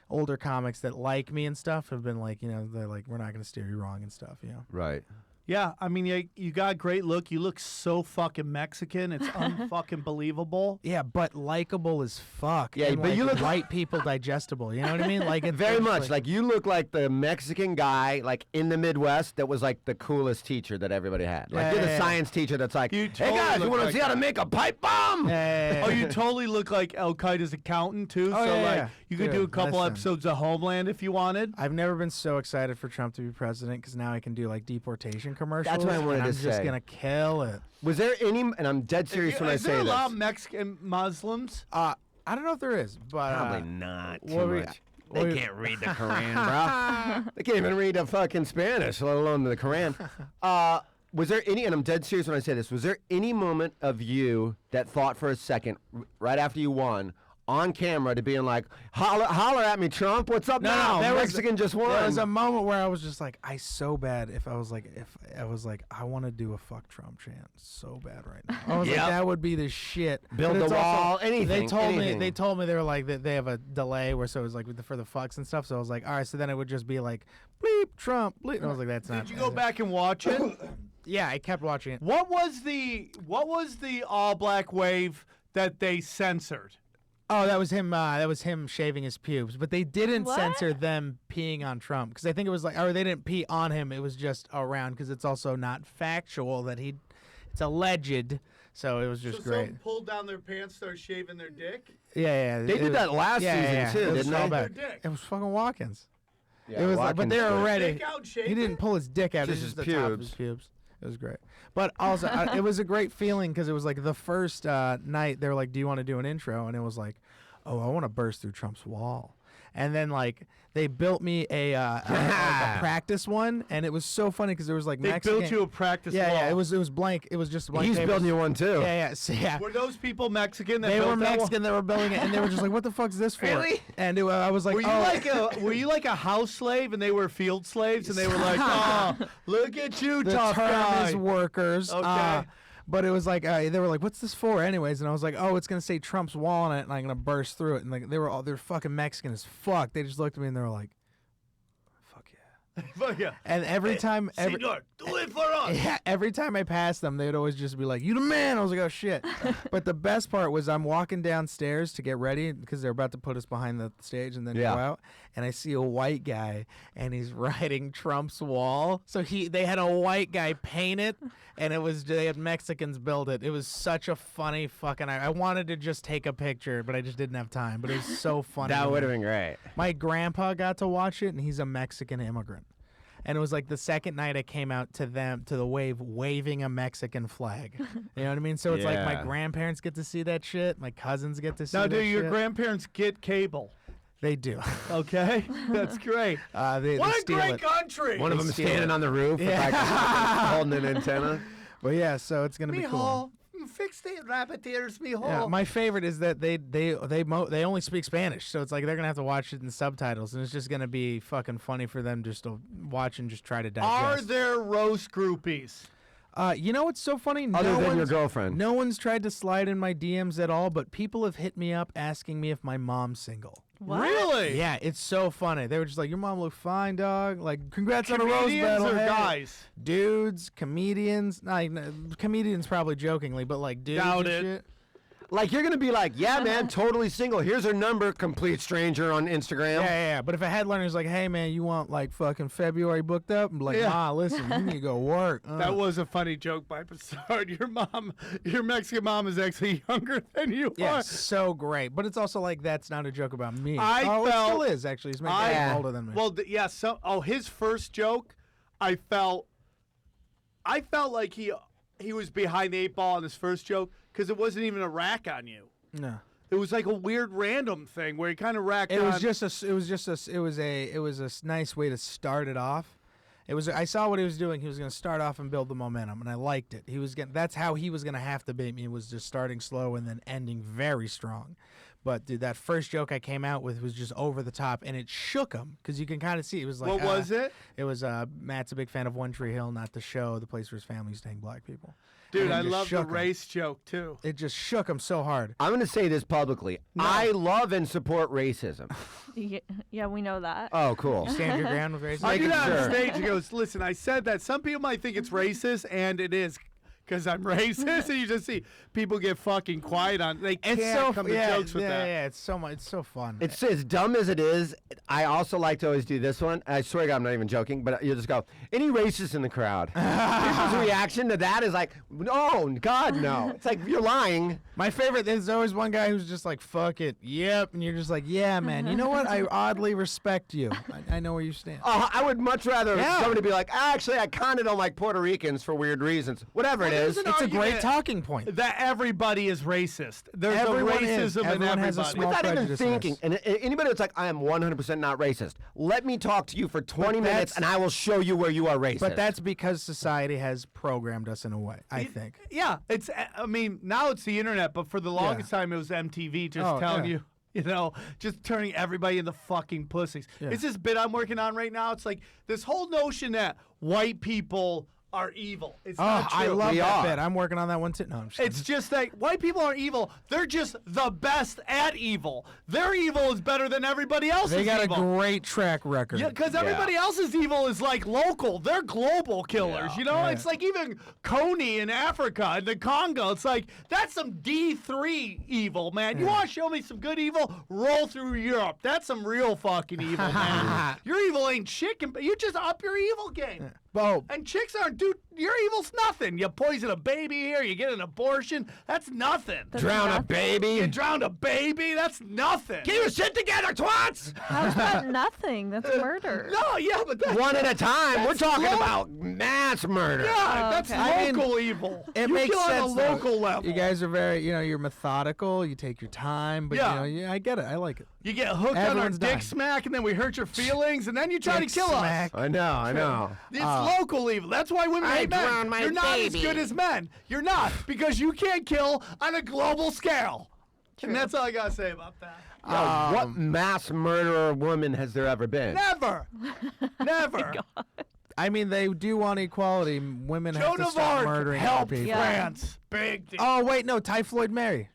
older comics that like me and stuff have been like, you know, they're like, we're not going to steer you wrong and stuff, you know. Right. yeah, I mean, you got a great look. You look so fucking Mexican. It's unfucking believable. Yeah, but likable as fuck. Yeah, and but like you look- white people digestible. You know what I mean? Like it's Very it's much. Like you look like the Mexican guy, like in the Midwest, that was like the coolest teacher that everybody had. Like you're the Yeah. science teacher that's like, You hey totally guys, you look want to like see how to that. make a pipe bomb? Oh, you totally look like Al Qaeda's accountant too. Oh, so yeah, like, yeah. you could Dude, do a couple listen. episodes of Homeland if you wanted. I've never been so excited for Trump to be president because now I can do like deportation commercials. what I wanted and to I'm just say. gonna kill it. Was there any? And I'm dead serious when I Is there say a this. lot of Mexican Muslims? I don't know if there is, but Probably not what too were- much. what They were- can't read the Quran, bro. They can't even read the fucking Spanish, let alone the Quran. Was there any? And I'm dead serious when I say this. Was there any moment of you that thought for a second, right after you won, on camera, to being like, holler at me, Trump? What's up now? there was- Mexican just won. There was a moment where I was just like, I was like, I want to do a fuck Trump chant so bad right now. I was Yep. like, that would be the shit. Build But the it's wall, anything, They told anything. me they were like that they have a delay where so it was like for the fucks and stuff. So I was like, all right. So then it would just be like, bleep Trump, bleep. And I was like, that's not. Did you go back and watch it? Yeah, I kept watching it. What was the all black wave that they censored? Oh, that was him. That was him shaving his pubes. But they didn't What? censor them peeing on Trump because I think it was like, or they didn't pee on him. It was just around because it's also not factual that it's alleged. So it was just great. Someone pulled down their pants, started shaving their dick. Yeah. They did that last season, too, It was didn't they? callback. Their dick. It was fucking Watkins. Yeah, It was like, but Watkins they were did. already. Dick out, shave He didn't it? pull his dick out. It was Just just his the top of his pubes. It was great. But also, it was a great feeling because it was like the first night they were like, "Do you want to do an intro?" And it was like, "Oh, I want to burst through Trump's wall." And then like they built me a practice one, and it was so funny because there was like They Mexican. built you a practice yeah, wall. yeah. It was blank. It was just blank. He's papers. building you one, too. Yeah, yeah. So, yeah. Were those people Mexican? That They built were that wall? Mexican. They were building it, and they were just like, "What the fuck is this for?" Really? And I was like, Were you "Oh." were you like a house slave and they were field slaves and they were like, oh, look at you, the tough term guy. is workers. Okay. But it was like they were like, "What's this for?" Anyways, and I was like, "Oh, it's gonna say Trump's wall on it, and I'm gonna burst through it." And like they're fucking Mexican as fuck. They just looked at me and they were like, "Fuck yeah!" Fuck yeah. And every time, Senor, do it for us. yeah, every time I passed them, they'd always just be like, "You the man." I was like, "Oh shit!" But the best part was I'm walking downstairs to get ready because they're about to put us behind the stage and then Yeah. go out, and I see a white guy and he's writing Trump's wall. So they had a white guy paint it, and they had Mexicans build it. It was such a funny fucking. I wanted to just take a picture, but I just didn't have time. But it was so funny. That to would me. have been great. My grandpa got to watch it, and he's a Mexican immigrant. And it was like the second night I came out to the wave waving a Mexican flag. You know what I mean? So it's like my Yeah. grandparents get to see that shit. My cousins get to see Now, that do your shit. grandparents get cable? They do. Okay, that's great. They What a steal great it. country. One of They them steal standing it. on the roof with Yeah. like holding an antenna. But yeah, so it's gonna be cool. Mijo, fix the rabbit ears, mijo. Yeah, my favorite is that they only speak Spanish, so it's like they're gonna have to watch it in subtitles, and it's just gonna be fucking funny for them just to watch and just try to digest. Are there roast groupies? You know what's so funny? Other than your one's- girlfriend. No one's tried to slide in my DMs at all, but people have hit me up asking me if my mom's single. What? Really? Yeah, it's so funny. They were just like, "Your mom look fine, dog. Like, congrats on a rose Comedians medal." or hey." guys? Dudes, comedians. Comedians probably jokingly, but like dudes Doubt and it. shit. Like, you're going to be like, yeah, man, totally single. Here's her number, complete stranger on Instagram. Yeah. But if a headliner's like, "Hey, man, you want like fucking February booked up?" I'm like, Yeah. "Ma, listen, you need to go work." That was a funny joke by Passard. Your Mexican mom is actually younger than you Yeah, are. so great. But it's also like that's not a joke about me. I it felt- still is actually. He's my dad older than me. Well, yeah. So, his first joke, I felt like he was behind the 8 ball on his first joke because it wasn't even a rack on you. no. It was like a weird random thing where he kind of racked It on. was a nice way to start it off. I saw what he was doing. He was going to start off and build the momentum, and I liked it. That's how he was going to have to bait me, was just starting slow and then ending very strong. But dude, that first joke I came out with was just over the top, and it shook him because you can kind of see it was like. What was it? It was Matt's a big fan of One Tree Hill, not the show, the place where his family used to hang black people. Dude, And it I just love the shook him. race joke too. It just shook him so hard. I'm going to say this publicly. I love and support racism. Yeah, we know that. Oh, cool. Stand your ground with racism. I do Making that on sure. stage. He goes, "Listen, I said that. Some people might think it's racist, and it is." Because I'm racist, and you just see people get fucking quiet on. They can't come to jokes with that. Yeah, it's so much. It's so fun. It's as dumb as it is. I also like to always do this one. I swear to God, I'm not even joking, but you just go, any racists in the crowd? People's reaction to that is like, no, God, no. It's like, you're lying. My favorite, there's always one guy who's just like, fuck it, yep. And you're just like, yeah, man. You know what? I oddly respect you. I know where you stand. I would much rather Yeah. somebody be like, actually, I kind of don't like Puerto Ricans for weird reasons. Whatever it is. there's an It's a great argument talking point. That everybody is racist. There's Everyone a is. racism in Everyone has a everybody. small Without even prejudice in thinking. us. And anybody that's like, I am 100% not racist, let me talk to you for 20 minutes that's- and I will show you where you are racist. But that's because society has programmed us in a way, I think. Yeah, it's. I mean, now it's the internet, but for the longest time it was MTV just Oh, telling yeah. you. You know, just turning everybody into fucking pussies. Yeah. It's this bit I'm working on right now. It's like this whole notion that white people are evil. It's Oh, not true. I love We that are. bit. I'm working on that one too. No, I'm just It's just that white people aren't evil. They're just the best at evil. Their evil is better than everybody else's they got evil. a great track record. Yeah, because everybody else's evil is like local. They're global killers. You know, Yeah. it's like even Coney in Africa, in the Congo. It's like that's some D3 evil, man. You want to show me some good evil? Roll through Europe. That's some real fucking evil, man. Your evil ain't shit. You just up your evil game. Oh, And chicks aren't, dude, your evil's nothing. You poison a baby here, you get an abortion. That's nothing. Drown a nothing. baby. You drowned a baby. That's nothing. Get your shit together, twats! How's that nothing? That's murder. No, yeah, but that's One at a time. We're That's talking low. about mass murder. Yeah, that's okay. I mean, local evil. it you makes kill sense. on a local though. level. You guys are very, you're methodical. You take your time, but Yeah. I get it. I like it. You get hooked Everyone's on our dick dying. smack, and then we hurt your feelings, and then you try Dick to kill smack. us. I know. It's local evil. That's why women I hate men. drowned my You're not as baby. good as men. You're not, because you can't kill on a global scale. True. And that's all I gotta say about that. Yo, what mass murderer woman has there ever been? Never, never. I mean, they do want equality. Women have Joan to of stop Arc murdering other helped people. Yeah. France. Big deal. Oh wait, no, Typhoid Mary.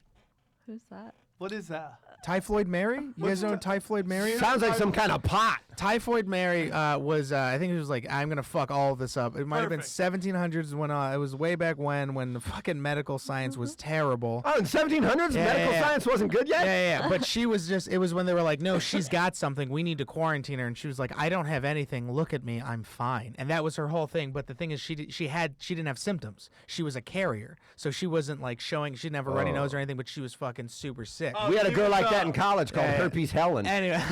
Who's that? What is that? Typhoid Mary? You guys know what Typhoid Mary is? Sounds like some kind of pot. Typhoid Mary was, I think it was like, I'm going to fuck all of this up. It might have been Perfect. 1700s when, it was way back when the fucking medical science was terrible. Oh, in 1700s, Yeah, medical yeah. science wasn't good yet? Yeah. But she was just, it was when they were like, no, she's got something. We need to quarantine her. And she was like, I don't have anything. Look at me. I'm fine. And that was her whole thing. But the thing is, she didn't have symptoms. She was a carrier. So she wasn't like showing, she didn't have a runny nose or anything, but she was fucking super sick. We had a She girl was, like that in college called yeah. Herpes Helen. Anyway,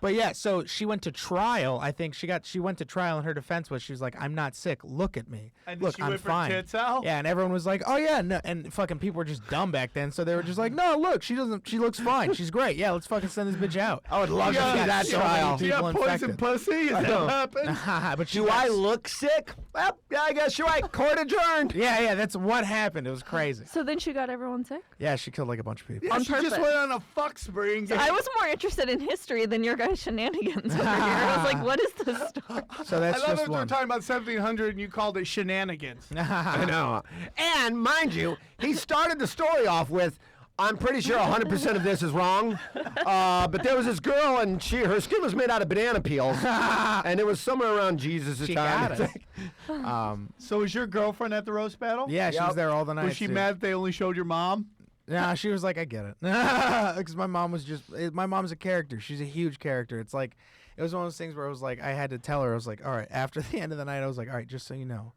but yeah, so she went to trial. I think she went to trial, and her defense was she was like, "I'm not sick. Look at me. And did Look, she I'm whip her fine." tits out? Yeah, and everyone was like, "Oh yeah," no, and fucking people were just dumb back then, so they were just like, "No, look, she looks fine. She's great. Yeah, let's fucking send this bitch out." I would love to Yeah, see that so many trial. Do you have people poison infected. pussy? Is that know. what happened? But she Do got I s- look sick? Well, yeah, I guess you're right. Court adjourned. Yeah, that's what happened. It was crazy. So then she got everyone sick? Yeah, she killed like a bunch of people. Yeah, On she just purpose. went on a fuck spree and I was more interested in history than your guys' shenanigans. shenanigans over here. I was like, what is this story? So that's I love just that we're one. talking about 1700 and you called it shenanigans. I know. And mind you, he started the story off with, I'm pretty sure 100% of this is wrong, but there was this girl and her skin was made out of banana peels, and it was somewhere around Jesus' She time. got it. So was your girlfriend at the roast battle? Yeah, she was there all the night. Was she mad that they only showed your mom? Nah, she was like, I get it. Because my mom was my mom's a character. She's a huge character. It's like, it was one of those things where it was like, I had to tell her, I was like, all right, after the end of the night, I was like, all right, just so you know,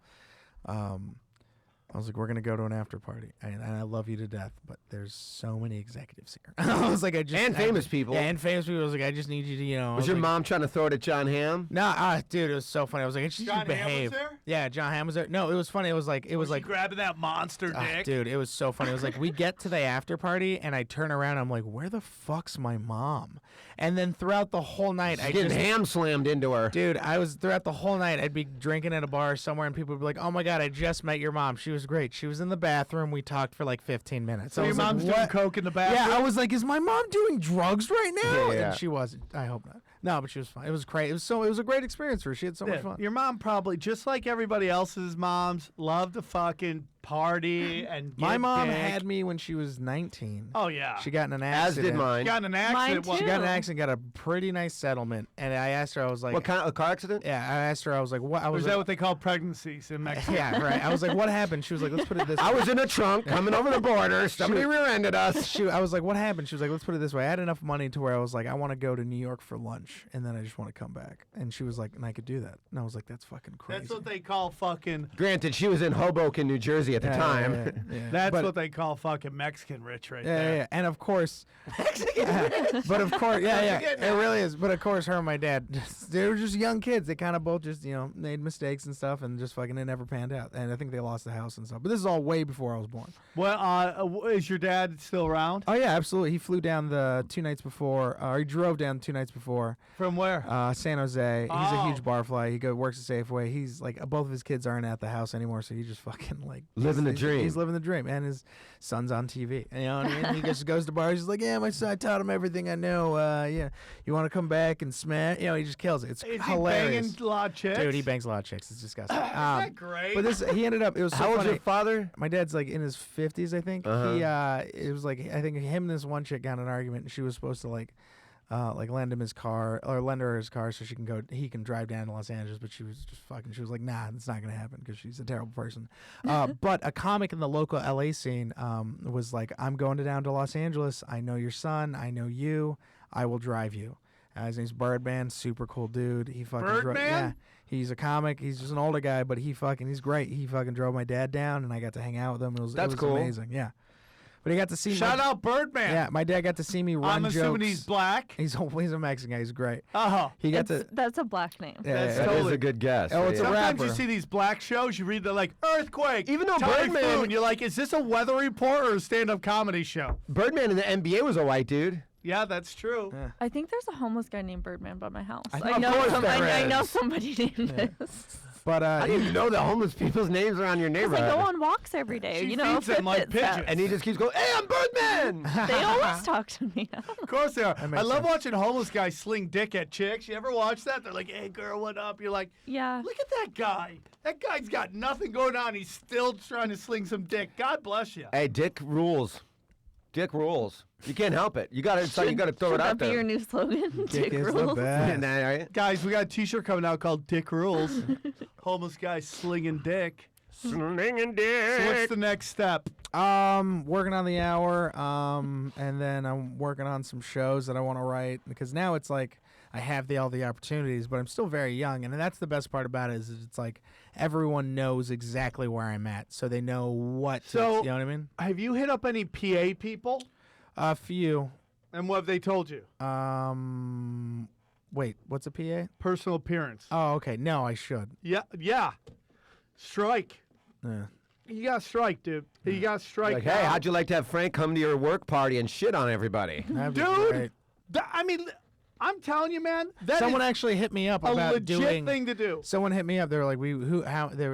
I was like, we're going to go to an after party. And I love you to death, but there's so many executives here. I was like, And famous people. Yeah, and famous people. I was like, I just need you to, you know. Was your mom trying to throw it at John Hamm? Nah, dude, it was so funny. I was like, I just need you to John Hamm was behave. there? Yeah, John Hamm was there. No, it was funny. It was like, Was she grabbing that monster dick? dude, it was so funny. It was like, we get to the after party, and I turn around, I'm like, where the fuck's my mom? And then throughout the whole night, I Getting just... ham slammed into her. Dude, throughout the whole night, I'd be drinking at a bar somewhere, and people would be like, oh my God, I just met your mom. She was great. She was in the bathroom. We talked for like 15 minutes. So I your was like, mom's doing what? coke in the bathroom? Yeah, I was like, is my mom doing drugs right now? Yeah. And she wasn't. I hope not. No, but she was fine. It was great. It was a great experience for her. She had so much fun. Your mom probably, just like everybody else's moms, loved to fucking party and My get mom dick. had me when she was 19. Oh, yeah. She got in an As accident. did mine. got in an accident. Mine She too. got in an accident, got a pretty nice settlement, and I asked her, I was like, What kind of a car accident? yeah, I asked her, I was like, what? I Or was is that like, what they call pregnancies in Mexico? yeah, right. I was like, what happened? She was like, let's put it this way. I was in a trunk coming over the border. Somebody rear-ended us. I was like, what happened? She was like, let's put it this way. I had enough money to where I was like, I want to go to New York for lunch, and then I just want to come back. And she was like, and I could do that. And I was like, that's fucking crazy. That's what they call fucking. Granted, she was in Hoboken, New Jersey at the time. Yeah, yeah. That's But- what they call fucking Mexican rich right Yeah, there. yeah, and of course, but of course, yeah, it really is. But of course, her and my dad, they were just young kids. They kind of both just, you know, made mistakes and stuff, and just fucking it never panned out. And I think they lost the house and stuff. But this is all way before I was born. Well, is your dad still around? Oh yeah, absolutely. He flew down the 2 nights before, or he drove down 2 nights before. From where? San Jose. He's a Oh. huge barfly. He works at Safeway. He's like, both of his kids aren't at the house anymore, so he just fucking like Living the he's- dream. He's living the dream, and his son's on TV. You know what I mean? He just goes to bars. He's like, yeah, my son, I taught him everything I know. Yeah, you want to come back and smash? You know, he just kills it. It's Is hilarious. he banging a lot of chicks? Dude, he bangs a lot of chicks. It's disgusting. Isn't that great? But he ended up. It was so How old's funny. your father? My dad's like in his 50s, I think. It was like I think him and this one chick got in an argument, and she was supposed to like lend him his car or lend her his car so he can drive down to Los Angeles. But she was just fucking. She was like, nah, it's not gonna happen because she's a terrible person. But a comic in the local LA scene was like, I'm going down to Los Angeles. I know your son. I know you. I will drive you. His name's Birdman, super cool dude. He fucking Birdman? yeah. He's a comic. He's just an older guy, but he's great. He fucking drove my dad down, and I got to hang out with him. It was cool. amazing. Yeah, but he got to see Shout out Birdman. Yeah, my dad got to see me run I'm assuming jokes. he's black. He's a Mexican guy. He's great. Oh. He got to. That's a black name. Yeah, That's yeah, That totally- is a good guess. Oh, it's a Sometimes you rapper. see these black shows, you read they're like earthquake. Even though typhoon. Birdman- You're like, is this a weather report or a stand-up comedy show? Birdman in the NBA was a white dude. Yeah, that's true. Yeah. I think there's a homeless guy named Birdman by my house. Of course there I know is. somebody named this. But I didn't even know that homeless people's names are on your Because neighborhood. I go on walks every day. She you know, feeds them like Fitbit's out. pigeons. And he just keeps going, hey, I'm Birdman! They always talk to me. Of course they are. That makes I love sense. watching homeless guys sling dick at chicks. You ever watch that? They're like, hey, girl, what up? You're like, Yeah. look at that guy. That guy's got nothing going on. He's still trying to sling some dick. God bless you. Hey, Dick rules. Dick rules. You can't help it. You gotta throw Should it that out be there. your new slogan? Dick is the rules. best. Nah, right? Guys, we got a T-shirt coming out called Dick Rules. Homeless guy slinging dick. Slinging So what's dick. the next step? Working on the hour, and then I'm working on some shows that I want to write because now it's like I have all the opportunities, but I'm still very young, and that's the best part about it is it's like everyone knows exactly where I'm at, so they know what. So- you know what I mean? Have you hit up any PA people? A few. And what have they told you? Wait, what's a PA? Personal appearance. Oh, okay. No, I should. Yeah. Strike. Yeah. You got strike, dude. You got strike. Like, hey, how'd you like to have Frank come to your work party and shit on everybody? That'd be Dude, great. I mean, I'm telling you, man, that Someone is actually hit me up a about legit doing. thing to do. Someone hit me up. They were like,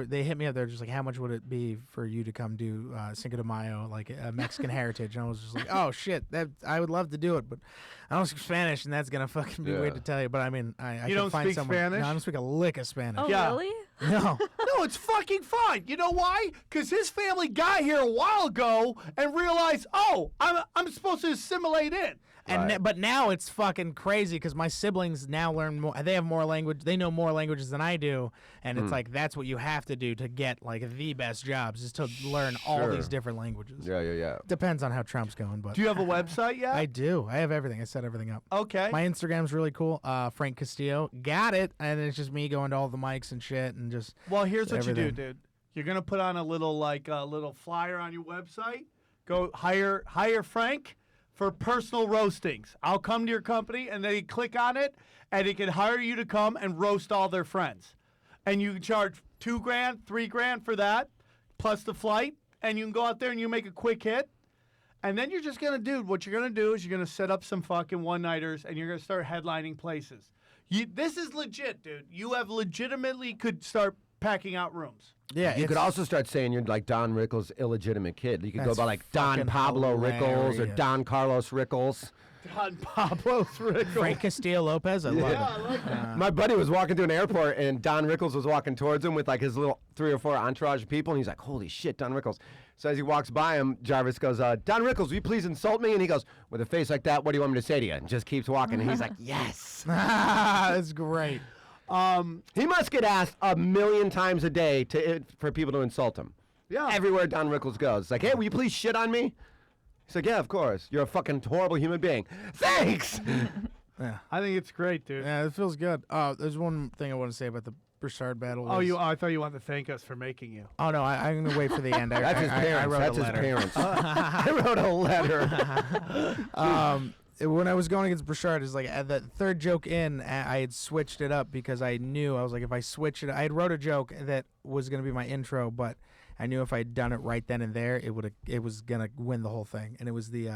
they hit me up. They're just like, how much would it be for you to come do Cinco de Mayo, like Mexican heritage? And I was just like, oh shit, that I would love to do it, but I don't speak Spanish, and that's gonna fucking be weird to tell you. But I mean, I You can don't find speak someone. Spanish? No, I don't speak a lick of Spanish. Oh, Yeah. really? No. No, it's fucking fine. You know why? Because his family got here a while ago and realized, oh, I'm supposed to assimilate in. And but now it's fucking crazy because my siblings now learn more. They have more language. They know more languages than I do, and it's like that's what you have to do to get like the best jobs is to learn all Sure. these different languages. Yeah. Depends on how Trump's going, but Do you have a website yet? I do. I have everything. I set everything up. Okay. My Instagram's really cool. Frank Castillo, got it, and it's just me going to all the mics and shit, and just Well, here's what you everything. do, dude. You're gonna put on a little flyer on your website. Go hire Frank for personal roastings. I'll come to your company, and then you click on it, and he can hire you to come and roast all their friends, and you can charge $2,000, $3,000 for that, plus the flight, and you can go out there and you make a quick hit. And then you're just gonna do what you're gonna do is you're gonna set up some fucking one-nighters, and you're gonna start headlining places. This is legit, dude. You have legitimately could start packing out rooms. yeah. You could it's- also start saying you're like Don Rickles' illegitimate kid. You could go That's by like Don fucking Pablo Rickles or hilarious. Don Carlos Rickles. Don Pablo Rickles. Frank Castillo Lopez. I love Yeah, I it. like that. My buddy was walking through an airport, and Don Rickles was walking towards him with like his little 3 or 4 entourage of people, and he's like, "Holy shit, Don Rickles!" So as he walks by him, Jarvis goes, "Don Rickles, will you please insult me?" And he goes, "With a face like that, what do you want me to say to you?" And just keeps walking, and he's like, "Yes." That's great. He must get asked 1,000,000 times a day for people to insult him. Yeah. Everywhere Don Rickles goes, it's like, "Hey, will you please shit on me?" He's like, "Yeah, of course. You're a fucking horrible human being." Thanks. I think it's great, dude. Yeah, it feels good. There's one thing I want to say about the Broussard battle. Oh, is- I thought you wanted to thank us for making you. Oh no, I'm gonna wait for the end. That's his I parents. wrote That's a his letter. parents. I wrote a letter. When I was going against Broussard, it's like at the third joke in, I had switched it up because I knew I was like, if I switch it, I had wrote a joke that was gonna be my intro, but I knew if I'd done it right then and there, it was gonna win the whole thing. And it was the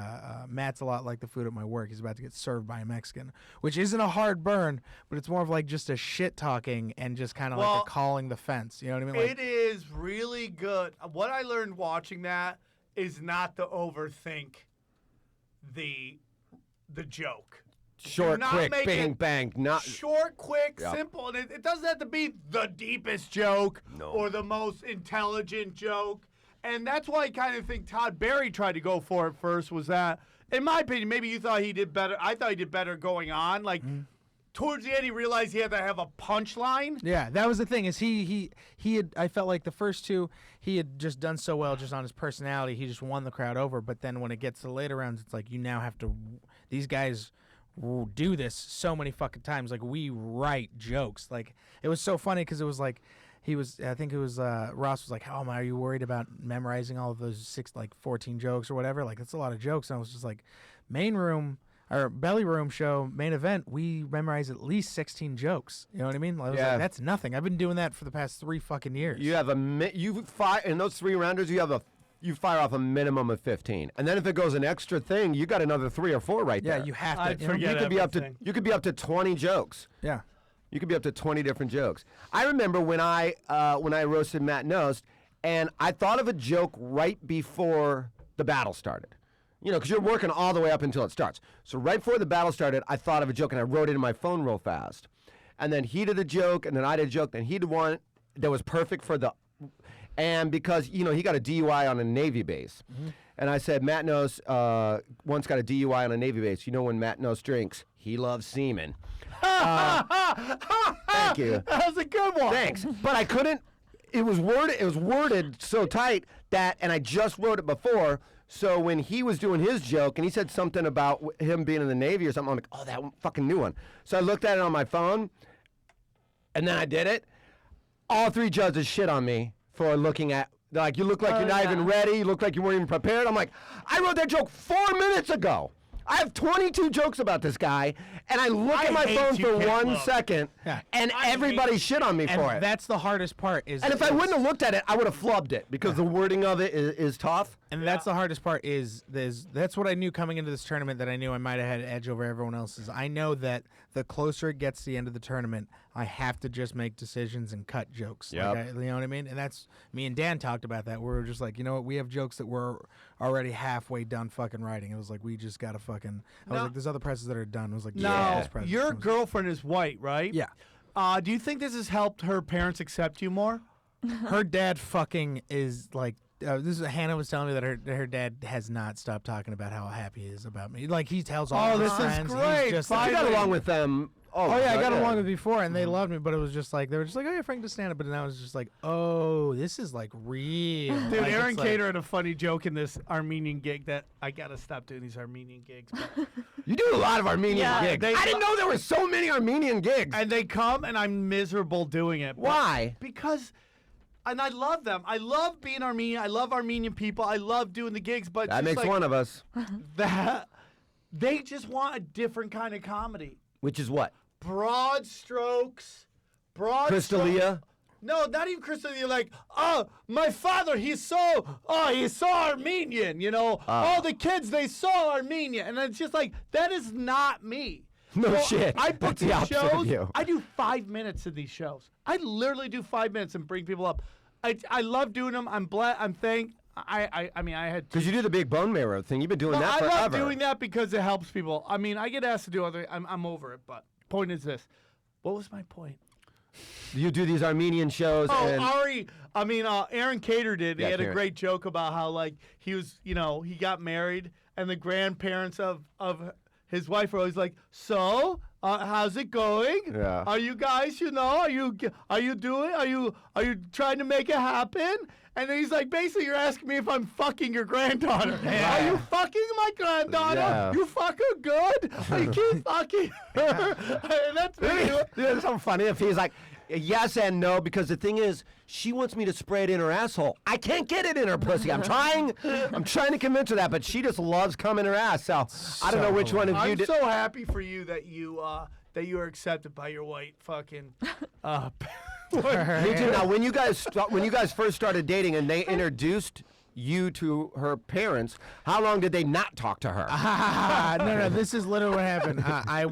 Matt's a lot like the food at my work. He's about to get served by a Mexican, which isn't a hard burn, but it's more of like just a shit talking and just kind of like Well, a calling the fence. You know what I mean? Like, It is really good. What I learned watching that is not to overthink the joke. Short, not quick, make bang, it bang. Not. Short, quick, Yep. simple, and it doesn't have to be the deepest joke No. or the most intelligent joke. And that's why I kind of think Todd Barry tried to go for it first. Was that, in my opinion, maybe you thought he did better. I thought he did better going on. Like towards the end, he realized he had to have a punchline. yeah, that was the thing. Is he had? I felt like the first two he had just done so well just on his personality. He just won the crowd over. But then when it gets to the later rounds, it's like you now have to. These guys do this so many fucking times. Like we write jokes. Like it was so funny because it was like he was. I think it was Ross was like, "Oh, are you worried about memorizing all of those 14 jokes or whatever? Like that's a lot of jokes." And I was just like, main room. Our belly room show main event, we memorize at least 16 jokes. You know what I mean? I was Yeah. like, that's nothing. I've been doing that for the past 3 fucking years. You have you fire in those 3 rounders. You fire off a minimum of 15, and then if it goes an extra thing, you got another 3 or 4 right yeah, there. you have to. I'd you know? forget You could be up to everything. you could be up to 20 jokes. Yeah. You could be up to 20 different jokes. I remember when I roasted Matt Nost, and I thought of a joke right before the battle started. You know, because you're working all the way up until it starts. So right before the battle started, I thought of a joke, and I wrote it in my phone real fast. And then he did a joke, and then I did a joke, then he did one that was perfect for the... And because, you know, he got a DUI on a Navy base. And I said, Matt Nost once got a DUI on a Navy base. You know when Matt Nost drinks, he loves semen. Thank you. That was a good one. Thanks. But I couldn't. It was worded so tight that, and I just wrote it before. So when he was doing his joke and he said something about him being in the Navy or something, I'm like, oh, that fucking new one. So I looked at it on my phone, and then I did it. All 3 judges shit on me for looking at. They're like, you look like you're not even ready. You look like you weren't even prepared. I'm like, I wrote that joke 4 minutes ago. I have 22 jokes about this guy, and I look I at my hate phone you, for Kid 1 Look. second, Yeah. and everybody shit on me And for it. that's the hardest part. Is And if I is- wouldn't have looked at it, I would have flubbed it because the wording of it is tough. And that's the hardest part is that's what I knew coming into this tournament that I knew I might have had an edge over everyone else is I know that the closer it gets to the end of the tournament, I have to just make decisions and cut jokes. Yep. Like you know what I mean? And that's me and Dan talked about that. We were just like, you know what? We have jokes that we're already halfway done fucking writing. It was like, we just got to fucking. I was No. like, there's other presses that are done. It was like, Now, this press. your I was- girlfriend is white, right? Yeah. Do you think this has helped her parents accept you more? Her dad fucking is like. Hannah was telling me that her dad has not stopped talking about how happy he is about me. Like he tells all Oh, his this is friends. he's great. just I like, got along with them. Oh yeah, I got yeah. along with before, and they loved me. But it was just like they were just like, "Oh yeah, Frank does stand up," but now it's just like, "Oh, this is like real." Dude, Like, Aaron it's like- Cater had a funny joke in this Armenian gig that I gotta stop doing these Armenian gigs. But, You do a lot of Armenian Yeah, gigs. they- I didn't know there were so many Armenian gigs. and they come, and I'm miserable doing it. But- Why? Because, and I love them. I love being Armenian. I love Armenian people. I love doing the gigs. But That just makes like one of us. that, they just want a different kind of comedy. Which is what? Broad strokes. Crystalia? No, not even Christian. You're like, oh, my father, he's so Armenian, you know. All the kids, they so Armenian. And it's just like, that is not me. No So shit. I book That's the these opposite of shows. you. I do 5 minutes of these shows. I literally do 5 minutes and bring people up. I love doing them. I'm glad. I'm thanked. I mean, I had. Because you do the big bone marrow thing. You've been doing that I forever. love doing that because it helps people. I mean, I get asked to do other. I'm over it. But point is this. What was my point? You do these Armenian shows. and Aaron Cater did. Yeah, He had a Karen. great joke about how like he was, he got married and the grandparents of his wife were always like, so how's it going? Yeah. Are you guys, are you trying to make it happen? And then he's like, basically, you're asking me if I'm fucking your granddaughter. Yeah. Are you fucking my granddaughter? Yeah. You fuck her good? You keep fucking her. And that's me. It's so funny if he's like, yes and no, because the thing is, she wants me to spray it in her asshole. I can't get it in her pussy. I'm trying to convince her that, but she just loves coming her ass. So I don't know which one of you I'm did. so happy for you that you are accepted by your white fucking. Me too. Now, when you guys first started dating and they introduced you to her parents, how long did they not talk to her? no, this is literally what happened. I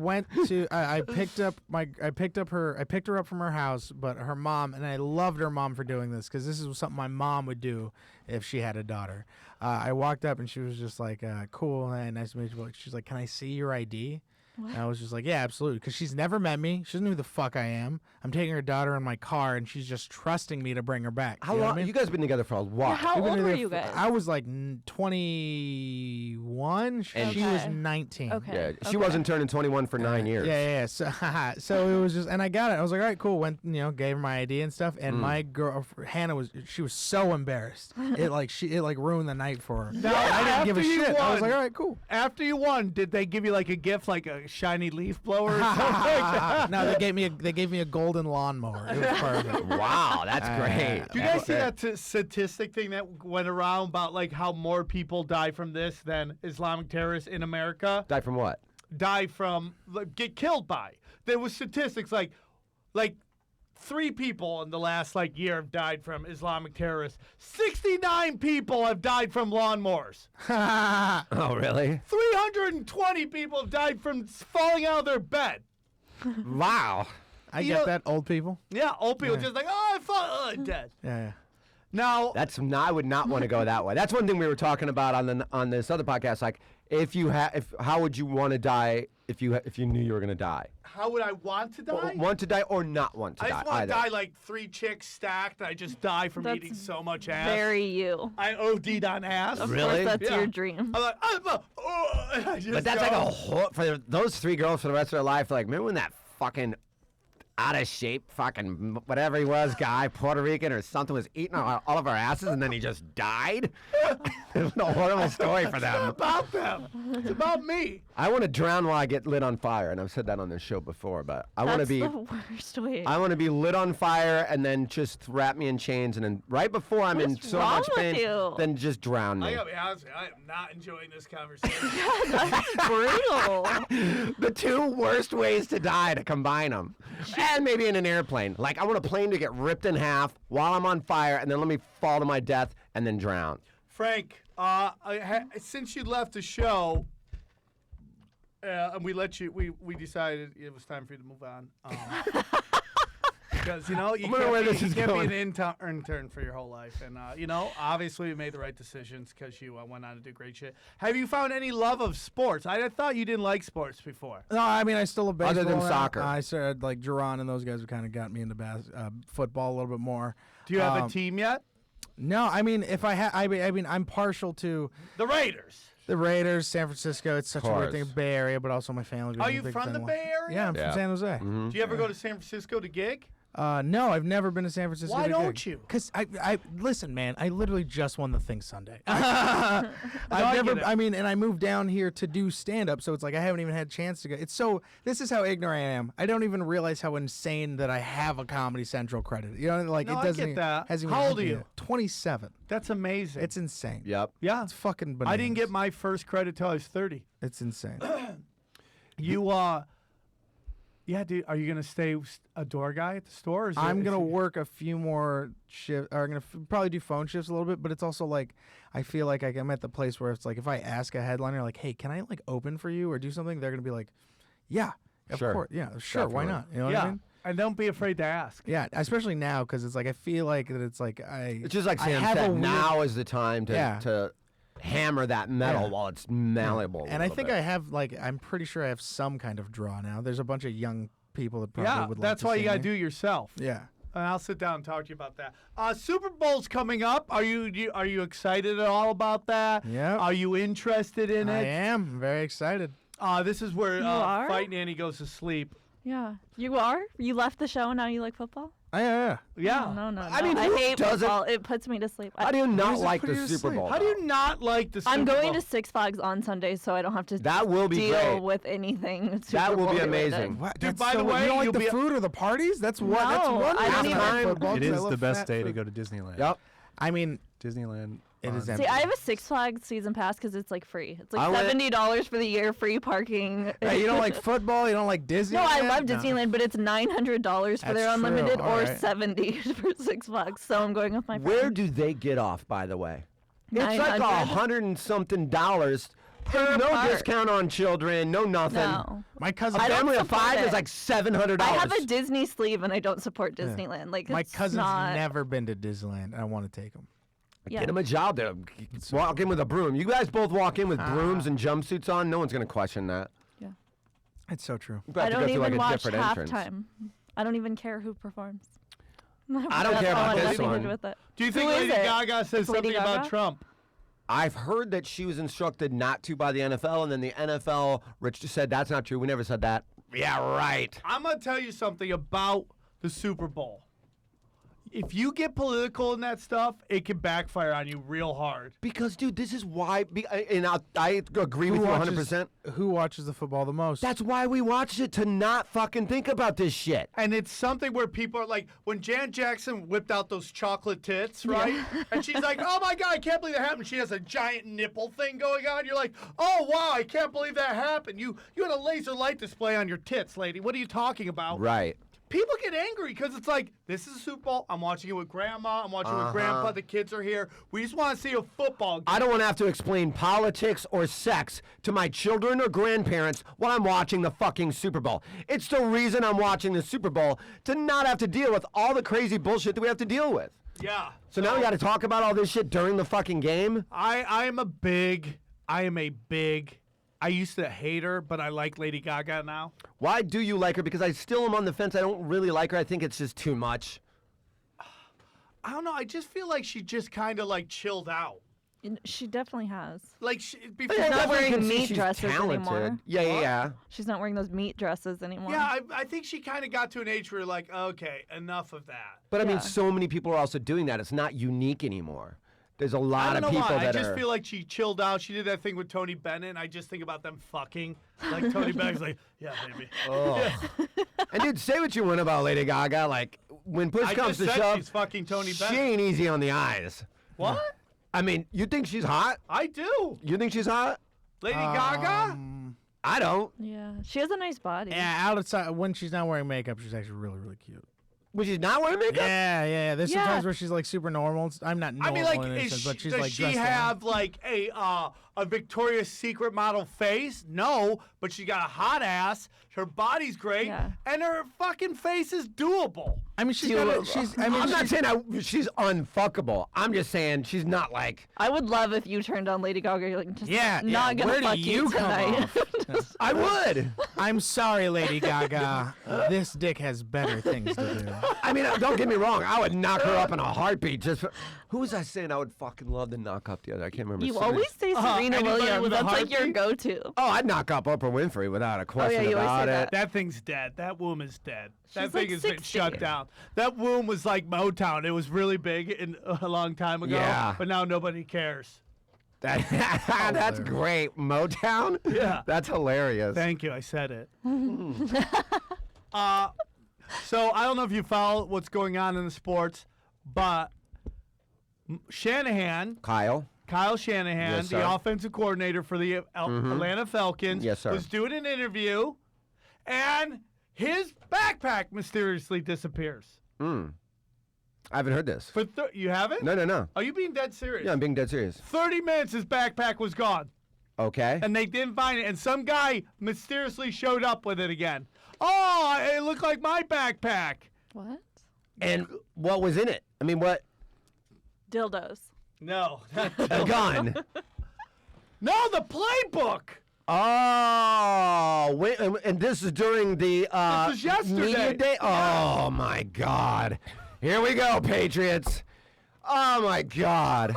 picked her up from her house, but her mom, and I loved her mom for doing this because this is something my mom would do if she had a daughter. I walked up and she was just like, cool, nice to meet you. She's like, can I see your ID? And I was just like, yeah, absolutely. Because she's never met me. She doesn't know who the fuck I am. I'm taking her daughter in my car, and she's just trusting me to bring her back. How You know long? what I mean? You guys been together for a while. Yeah, how We've been old were together you for- guys? I was like 21. She was Okay. 19. Okay. Yeah, she wasn't turning 21 for 9 years. Yeah. So it was just, and I got it. I was like, all right, cool. Went, gave her my ID and stuff. And my girl, Hannah, she was so embarrassed. It ruined the night for her. I didn't give a after you shit. I was won. like, all right, cool. After you won, did they give you like a gift, like a shiny leaf blower or something like that? No, they gave me a golden lawnmower. It was perfect. Wow, that's great. Do you guys see that statistic thing that went around about like how more people die from this than Islamic terrorists in America Die from what? get killed by? There was statistics like 3 people in the last year have died from Islamic terrorists. 69 people have died from lawnmowers. Oh, really? 320 people have died from falling out of their bed. Wow. I You get know- that, old people. Yeah, old people just like, oh, I'm dead. Yeah. Now, I would not want to go that way. That's one thing we were talking about on this other podcast. Like, how would you want to die if you knew you were gonna die? how would I want to die? Want to die or not want to I die? just want to either. die like 3 chicks stacked. I just die from That's eating so much ass. Very you. I OD'd on ass. Of Really? course, that's Yeah. your dream. I'm like, I just But that's go. like a whole for those 3 girls for the rest of their life. Like, remember when that fucking out of shape fucking whatever he was guy, Puerto Rican or something, was eating all of our asses and then he just died? It's a horrible story for them. About them. It's about me. I want to drown while I get lit on fire, and I've said that on this show before, but I want to be. That's the worst way. I want to be lit on fire and then just wrap me in chains, and then right before I'm in What's so wrong much with pain, you? then just drown me. I gotta be honest with you, I am not enjoying this conversation. That's brutal. The two worst ways to die, to combine them. And maybe in an airplane. Like, I want a plane to get ripped in half while I'm on fire, and then let me fall to my death and then drown. Frank, since you left the show, and we let you, we decided it was time for you to move on. Because, you know, you where this can't is be going. an intern for your whole life. And, you know, obviously you made the right decisions because you went on to do great shit. Have you found any love of sports? I thought you didn't like sports before. No, I mean I still love baseball. Other than now. soccer. I started like Jerron and those guys have kind of got me into football a little bit more. Do you have a team yet? No, I mean if I I mean I'm partial to The Raiders. the Raiders, San Francisco. It's such a weird thing, Course. Bay Area, but also my family. Are being a you big from fan the of- Bay Area? Yeah, I'm from San Jose. Mm-hmm. Do you ever go to San Francisco to gig? No, I've never been to San Francisco. Why to don't gig. you? Because I listen, man. I literally just won the thing Sunday. I I've get never. it. I mean, and I moved down here to do stand up, so it's like I haven't even had a chance to go. It's so. This is how ignorant I am. I don't even realize how insane that I have a Comedy Central credit. You know, like No, it I doesn't. get that. Hasn't How even old are hit me you? yet. 27. That's amazing. It's insane. Yep. yeah. It's fucking bananas. I didn't get my first credit till I was 30. It's insane. You yeah, dude. Are you gonna stay a door guy at the store? Or is I'm it- gonna is- work a few more shifts. I'm gonna probably do phone shifts a little bit, but it's also like I feel like I'm at the place where it's like if I ask a headliner like, "Hey, can I like open for you or do something?" They're gonna be like, "Yeah, of Sure. course, yeah, sure, why Definitely. not?" You know what Yeah, I mean? and don't be afraid to ask. Yeah, especially now because it's like I feel like that it's like It's just like I Sam have a said, weird- now is the time to, Yeah. to hammer that metal Yeah. while it's malleable. And I think I have like I'm pretty sure I have some kind of draw now. There's a bunch of young people that probably Yeah, would. that's like why to you see gotta me. do yourself. Yeah. And I'll sit down and talk to you about that. Super Bowl's coming up. Are you excited at all about that? Yep. Are you interested in I it? am I'm very excited. This is where You are? Fight Nanny goes to sleep. Yeah. You are? You left the show and now you like football? Yeah. Yeah. Oh, no. I mean, I who hate doesn't- football. It puts me to sleep. How do you not does it like put the you to Super sleep? Bowl? How do you not like the Super I'm going Bowl? to Six Flags on Sunday, so I don't have to That will be deal great. with anything. That Super will be Bowl related. amazing. What? Dude, That's by the so- way, you don't like you'll the be- food or the parties? That's what. That's No, one I don't reason even- like football, It 'cause I is love the best fat day to food. go to Disneyland. Yep. I mean, Disneyland. It is on- See, I have a Six Flags season pass because it's like free. It's I like went- $70 for the year, free parking. hey, you don't like football? You don't like Disney? No, I love Disneyland, but it's $900 for their That's true. unlimited All or right. $70 for Six Flags. So I'm going with my friend. Where do they get off, by the way? It's like 900. $100 and something dollars. Per no part. discount on children, no nothing. No. My cousin. A I don't family of support 5 is it. like $700. I have a Disney sleeve and I don't support Disneyland. Like My it's cousin's not. never been to Disneyland. I want to take him. Yeah. Get him a job there. Walk in with a broom. You guys both walk in with brooms and jumpsuits on. No one's going to question that. It's so true. You have I to don't go through, even like, a watch different entrance. halftime. I don't even care who performs. I don't care about this nothing to one. do with it. Do you think Who is Lady it? Gaga says It's Lady something about Gaga? Trump? I've heard that she was instructed not to by the NFL, and then the NFL, Rich just said, that's not true. We never said that. Yeah, right. I'm going to tell you something about the Super Bowl. If you get political in that stuff, it can backfire on you real hard. Because, dude, this is why, and I agree with you 100%. Who watches the football the most? That's why we watch it, to not fucking think about this shit. And it's something where people are like, when Janet Jackson whipped out those chocolate tits, right? And she's like, oh my God, I can't believe that happened. She has a giant nipple thing going on. You're like, oh wow, I can't believe that happened. You had a laser light display on your tits, lady. What are you talking about? Right. People get angry because it's like, this is a Super Bowl. I'm watching it with Grandma. I'm watching it with Grandpa. The kids are here. We just want to see a football game. I don't want to have to explain politics or sex to my children or grandparents while I'm watching the fucking Super Bowl. It's the reason I'm watching the Super Bowl, to not have to deal with all the crazy bullshit that we have to deal with. Yeah. So now we got to talk about all this shit during the fucking game? I am a big, I used to hate her, but I like Lady Gaga now. Why do you like her? Because I still am on the fence. I don't really like her. I think it's just too much. I don't know. I just feel like she just kind of like chilled out. She definitely has. Like before. She's not definitely wearing can see meat she's dresses talented. anymore. Yeah. She's not wearing those meat dresses anymore. Yeah, I think she kind of got to an age where you're like, okay, enough of that. But I mean, Yeah. so many people are also doing that. It's not unique anymore. There's a I lot don't of know people why. that I just are. feel like she chilled out. She did that thing with Tony Bennett. And I just think about them fucking. Like Tony Bennett's like, yeah, baby. Oh. And dude, say what you want about Lady Gaga. Like, when push I comes just to said shove, she's fucking Tony she Bennett. ain't easy on the eyes. What? I mean, you think she's hot? I do. You think she's hot? Lady Gaga? I don't. Yeah. She has a nice body. Yeah, outside when she's not wearing makeup, she's actually really, really cute. When she's not wearing makeup? Yeah. There's Yeah. sometimes where she's like super normal. I'm not I normal mean, like, in a sense, but she's does like she dressed have like a Victoria's Secret model face? No, but she got a hot ass. Her body's great, Yeah. and her fucking face is doable. I mean, she's You- got. She's. I mean, I'm not she's, saying she's unfuckable. I'm just saying she's not like. I would love if you turned on Lady Gaga. You're like, just Yeah, not yeah. gonna Where do fuck you come tonight. off? I would. I'm sorry, Lady Gaga. This dick has better things to do. I mean, don't get me wrong. I would knock her up in a heartbeat. Just for, who was I saying I would fucking love to knock up the other? I can't remember. You Serena- always say Serena anybody Williams. with a That's like your heartbeat? go-to. Oh, I'd knock up Oprah Winfrey without a question you always about say it. that. That thing's dead. That womb is dead. That She's thing like has been 60. shut down. That womb was like Motown. It was really big a long time ago. Yeah. But now nobody cares. That's great. Motown? Yeah. That's hilarious. Thank you. I said it. So I don't know if you follow what's going on in the sports, but Shanahan, Kyle? Kyle Shanahan, Yes, the sir. offensive coordinator for the Atlanta Falcons, Yes, sir. was doing an interview, and his backpack mysteriously disappears. I haven't heard this. You haven't? No. Are you being dead serious? Yeah, I'm being dead serious. 30 minutes his backpack was gone, Okay. and they didn't find it, and some guy mysteriously showed up with it again. Oh, it looked like my backpack. What? And what was in it? I mean, what? Dildos. No. A gun. No, the playbook. Oh, wait, and this is during the This was yesterday. media day? Oh, my God. Here we go, Patriots. Oh, my God.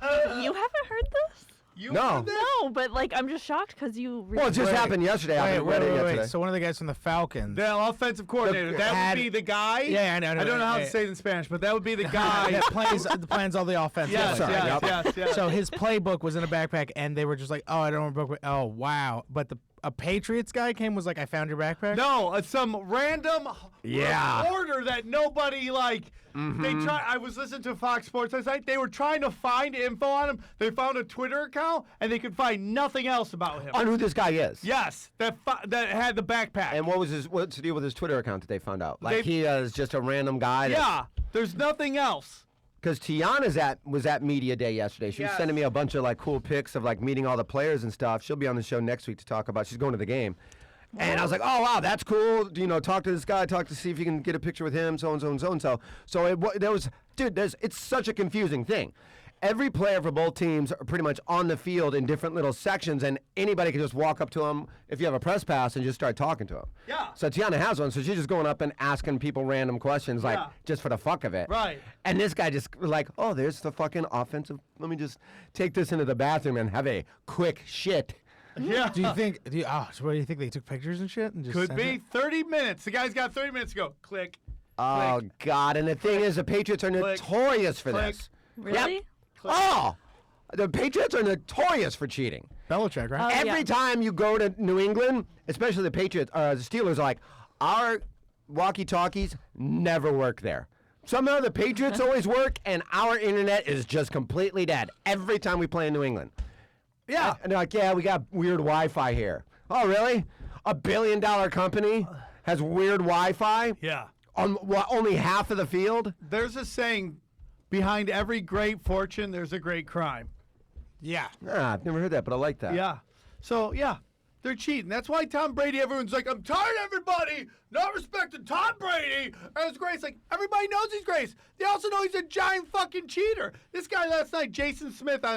You haven't heard this? You No. heard this? No, but like I'm just shocked because you. Well, it just Wait. happened yesterday. I haven't read it yesterday. So one of the guys from the Falcons. The offensive coordinator. The- That had- would be the guy. Yeah, I know. I don't know how to Yeah. say it in Spanish, but that would be the guy. that plans all the offense. Yes, Sorry, yes, yep. yes. So his playbook was in a backpack, and they were just like, "Oh, I don't remember." Oh, wow! But a Patriots guy came, was like, "I found your backpack." No, it's some random Yeah. reporter that nobody like. They try. I was listening to Fox Sports last night. They were trying to find info on him. They found a Twitter account, and they could find nothing else about him. On who this guy is. Yes, that had the backpack. And what's the deal with his Twitter account that they found out? Like They- he is just a random guy. yeah, there's nothing else. Because Tiana was at media day yesterday. She was Yes. sending me a bunch of like cool pics of like meeting all the players and stuff. She'll be on the show next week to talk about. She's going to the game. And I was like, oh wow, that's cool. You know, talk to this guy, talk to see if you can get a picture with him, so and so and so and so. So there was, dude. It's such a confusing thing. Every player for both teams are pretty much on the field in different little sections, and anybody can just walk up to them if you have a press pass and just start talking to them. Yeah. So Tiana has one, so she's just going up and asking people random questions, like Yeah. just for the fuck of it. Right. And this guy just like, oh, there's the fucking offensive. Let me just take this into the bathroom and have a quick shit. Yeah. Do you think? So what do you think? They took pictures and shit and just Could sent be it? 30 minutes. The guy's got 30 minutes to go. Click. Oh Click. God! And the thing is, the Patriots are Click. notorious for Click. this. Really? Oh, the Patriots are notorious for cheating. Belichick, right? Oh, Every yeah. time you go to New England, especially the Patriots, the Steelers, are like, our walkie-talkies never work there. Somehow the Patriots always work, and our internet is just completely dead every time we play in New England. Yeah. And they're like, yeah, we got weird Wi-Fi here. Oh, really? A $1 billion company has weird Wi-Fi Yeah. on what, only half of the field? There's a saying, behind every great fortune, there's a great crime. Yeah. Ah, I've never heard that, but I like that. Yeah. So, yeah, they're cheating. That's why Tom Brady, everyone's like, I'm tired of everybody not respecting Tom Brady. And it's great. It's like, everybody knows he's great. They also know he's a giant fucking cheater. This guy last night, Jason Smith, on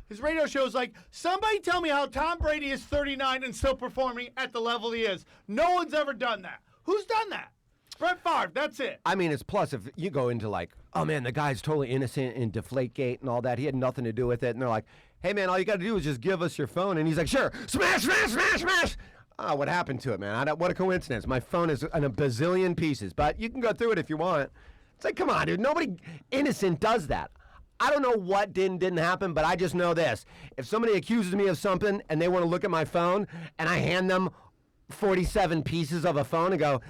his radio show is like, somebody tell me how Tom Brady is 39 and still performing at the level he is. No one's ever done that. Who's done that? Brett Favre, that's it. I mean, it's plus if you go into like, oh man, the guy's totally innocent in Deflategate and all that. He had nothing to do with it. And they're like, hey man, all you got to do is just give us your phone. And he's like, sure, smash, smash, smash, smash. Oh, what happened to it, man? What a coincidence. My phone is in a bazillion pieces, but you can go through it if you want. It's like, come on, dude. Nobody innocent does that. I don't know what didn't happen, but I just know this. If somebody accuses me of something and they want to look at my phone and I hand them 47 pieces of a phone and go,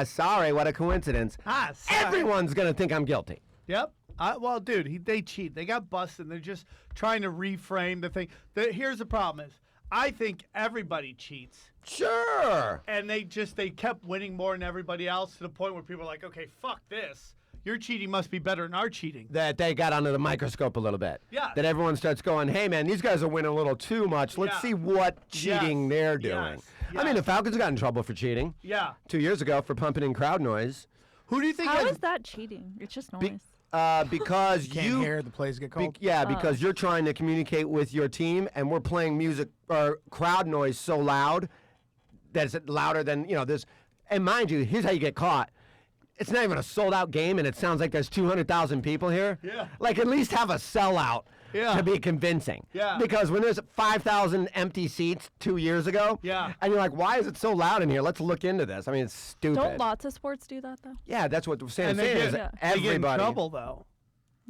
sorry, what a coincidence. Sorry. Everyone's going to think I'm guilty. Yep. Well, dude, they cheat. They got busted. They're just trying to reframe the thing. Here's the problem is, I think everybody cheats. Sure. And they kept winning more than everybody else to the point where people are like, okay, fuck this. Your cheating must be better than our cheating. That they got under the microscope a little bit. Yeah. That everyone starts going, hey, man, these guys are winning a little too much. Let's see what cheating they're doing. I mean, the Falcons got in trouble for cheating. Yeah. 2 years ago for pumping in crowd noise. Who do you think How is that cheating? It's just noise. Because Can't you hear the plays get called. because you're trying to communicate with your team, and we're playing music or crowd noise so loud that it's louder than this. And mind you, here's how you get caught. It's not even a sold-out game, and it sounds like there's 200,000 people here. Yeah. Like, at least have a sellout Yeah. to be convincing. Yeah. Because when there's 5,000 empty seats 2 years ago, Yeah. and you're like, why is it so loud in here? Let's look into this. I mean, it's stupid. Don't lots of sports do that though? Yeah, that's what Sam's And they saying. Is get, everybody. they get in trouble, though.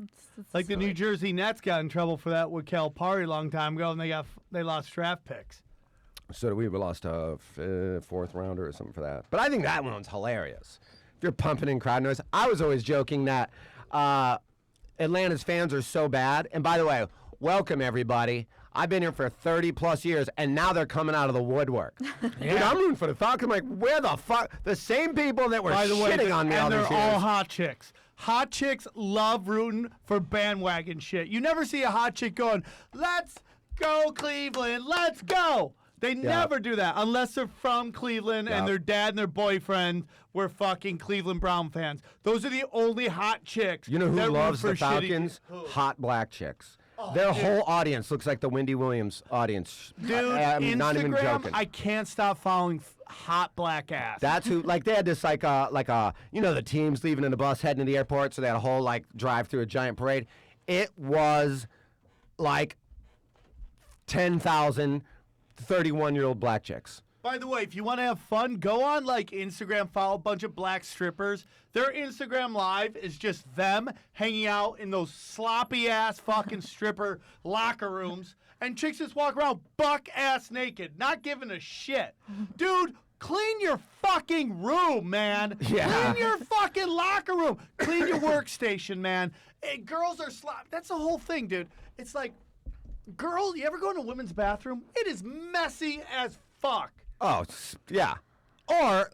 It's Like the silly. New Jersey Nets got in trouble for that with Calipari a long time ago, and they lost draft picks. So did we. We lost a fourth rounder or something for that. But I think that one's hilarious. If you're pumping in crowd noise. I was always joking that Atlanta's fans are so bad. And by the way, welcome everybody. I've been here for 30 plus years, and now they're coming out of the woodwork. Dude, I'm rooting for the Falcons. I'm like, where the fuck? The same people that were By the way, shitting on me all and these they're all years. hot chicks. Hot chicks love rooting for bandwagon shit. You never see a hot chick going, let's go Cleveland, let's go. They never do that unless they're from Cleveland and their dad and their boyfriend were fucking Cleveland Brown fans. Those are the only hot chicks. You know who that root loves for the shitty- Falcons? Who? Hot black chicks. Their whole audience looks like the Wendy Williams audience. Dude, I'm Instagram, not even joking. I can't stop following hot black ass. That's who, like, they had this, the teams leaving in the bus heading to the airport, so they had a whole, drive through a giant parade. It was, 10,000 31-year-old black chicks. By the way, if you want to have fun, go on Instagram, follow a bunch of black strippers. Their Instagram live is just them hanging out in those sloppy ass fucking stripper locker rooms, and chicks just walk around buck ass naked, not giving a shit. Dude, clean your fucking room, man. Yeah. Clean your fucking locker room. Clean your workstation, man. Hey, girls are sloppy. That's the whole thing, dude. It's like, girl, you ever go in a women's bathroom? It is messy as fuck. Oh, yeah. Or,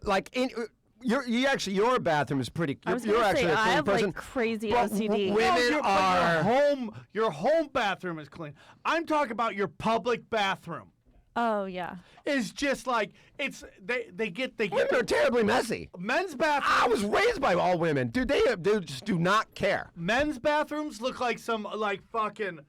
your bathroom is pretty. I was you're gonna say, actually a I clean have person. crazy but OCD. women are. Your home bathroom is clean. I'm talking about your public bathroom. Oh yeah. It's just they get Women are terribly messy. men's bathroom. I was raised by all women. Dude, they just do not care. Men's bathrooms look like some fucking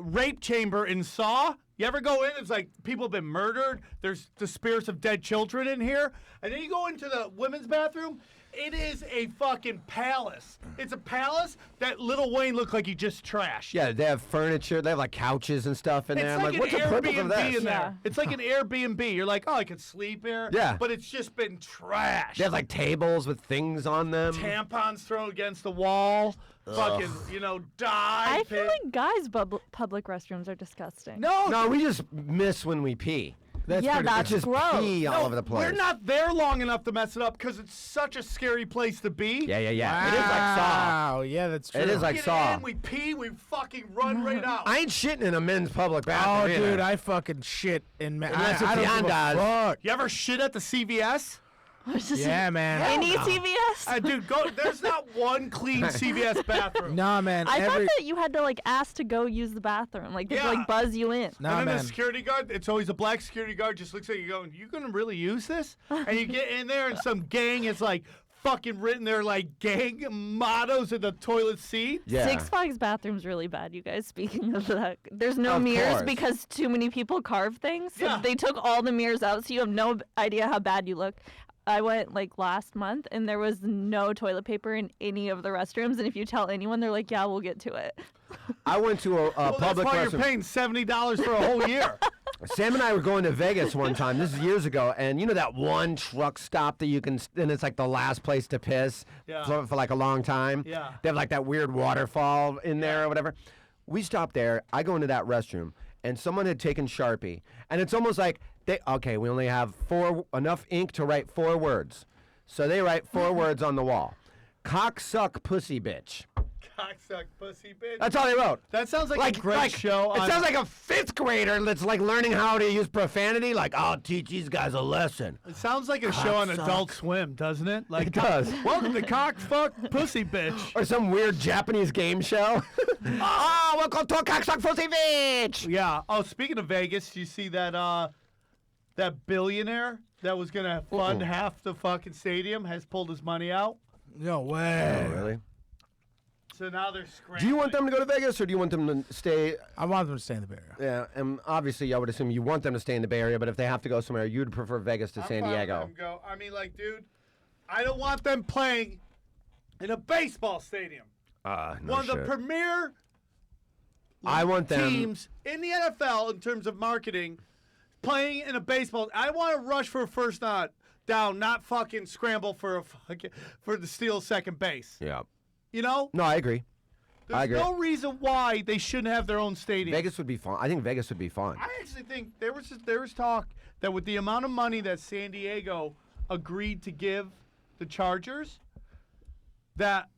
rape chamber in Saw. You ever go in? It's like people have been murdered. There's the spirits of dead children in here. And then you go into the women's bathroom. It is a fucking palace. It's a palace that Lil Wayne looked like he just trashed. Yeah, they have furniture. They have couches and stuff in It's there. I'm like like, what's an the purpose of Airbnb this? in there. Yeah. It's like an Airbnb. You're like, oh, I could sleep here. Yeah. But it's just been trashed. They have tables with things on them. Tampons thrown against the wall. Fucking, dye. I feel pit. like guys' public restrooms are disgusting. No, We just miss when we pee. That's Yeah, pretty that's It's just gross. pee all over the place. we're not there long enough to mess it up because it's such a scary place to be. Yeah. It is like Saw. Wow, yeah, that's true. It is like Get Saw. in, we pee, we fucking run right out. I ain't shitting in a men's public Oh, bathroom. either. dude, I fucking shit in Unless I it's don't give a Yandas. fuck. You ever shit at the CVS? Yeah, man. Any CVS? Dude, go. There's not one clean CVS bathroom. Nah, man. I thought every that you had to ask to go use the bathroom, they'd Yeah. buzz you in. nah, And then man. the security guard, it's always a black security guard, just looks at you going, you gonna really use this? And you get in there and some gang is fucking written their gang mottos in the toilet seat. Yeah. Six Flags bathroom's really bad, you guys. Speaking of that, there's no Of mirrors course. because too many people carve things. So Yeah. they took all the mirrors out, so you have no idea how bad you look. I went like last month, and there was no toilet paper in any of the restrooms. And if you tell anyone, they're like, "Yeah, we'll get to it." I went to a Well, public that's why restroom. you're paying $70 for a whole year. Sam and I were going to Vegas one time. This is years ago, and you know that one truck stop that you can, and it's like the last place to piss Yeah. for like a long time. Yeah. They have like that weird waterfall in there or whatever. We stopped there. I go into that restroom, and someone had taken Sharpie, and it's almost like we only have enough ink to write 4 words, so they write 4 words on the wall: cocksuck pussy bitch. Cocksuck pussy bitch. That's all they wrote. That sounds like a great show. It sounds like a 5th grader that's like learning how to use profanity. Like, I'll teach these guys a lesson. It sounds like a show on Cocksuck. Adult Swim, doesn't it? Like, It does. Welcome to Cockfuck Pussy Bitch. Or some weird Japanese game show. Oh, welcome to Cocksuck Pussy Bitch. Yeah. Oh, speaking of Vegas, you see that that billionaire that was gonna fund half the fucking stadium has pulled his money out. No way. Oh, really? So now they're scrambling. Do you want them to go to Vegas or do you want them to stay? I want them to stay in the Bay Area. Yeah, and obviously I would assume you want them to stay in the Bay Area, but if they have to go somewhere, you'd prefer Vegas to I'm San fine with Diego. them go. I mean, like, dude, I don't want them playing in a baseball stadium. No One of the premier I want them. teams in the NFL in terms of marketing playing in a baseball. I want to rush for a first down, not fucking scramble for the steal second base. Yeah. You know? No, I agree. I There's agree. no reason why they shouldn't have their own stadium. Vegas would be fun. I think Vegas would be fun. I actually think there was talk that with the amount of money that San Diego agreed to give the Chargers, that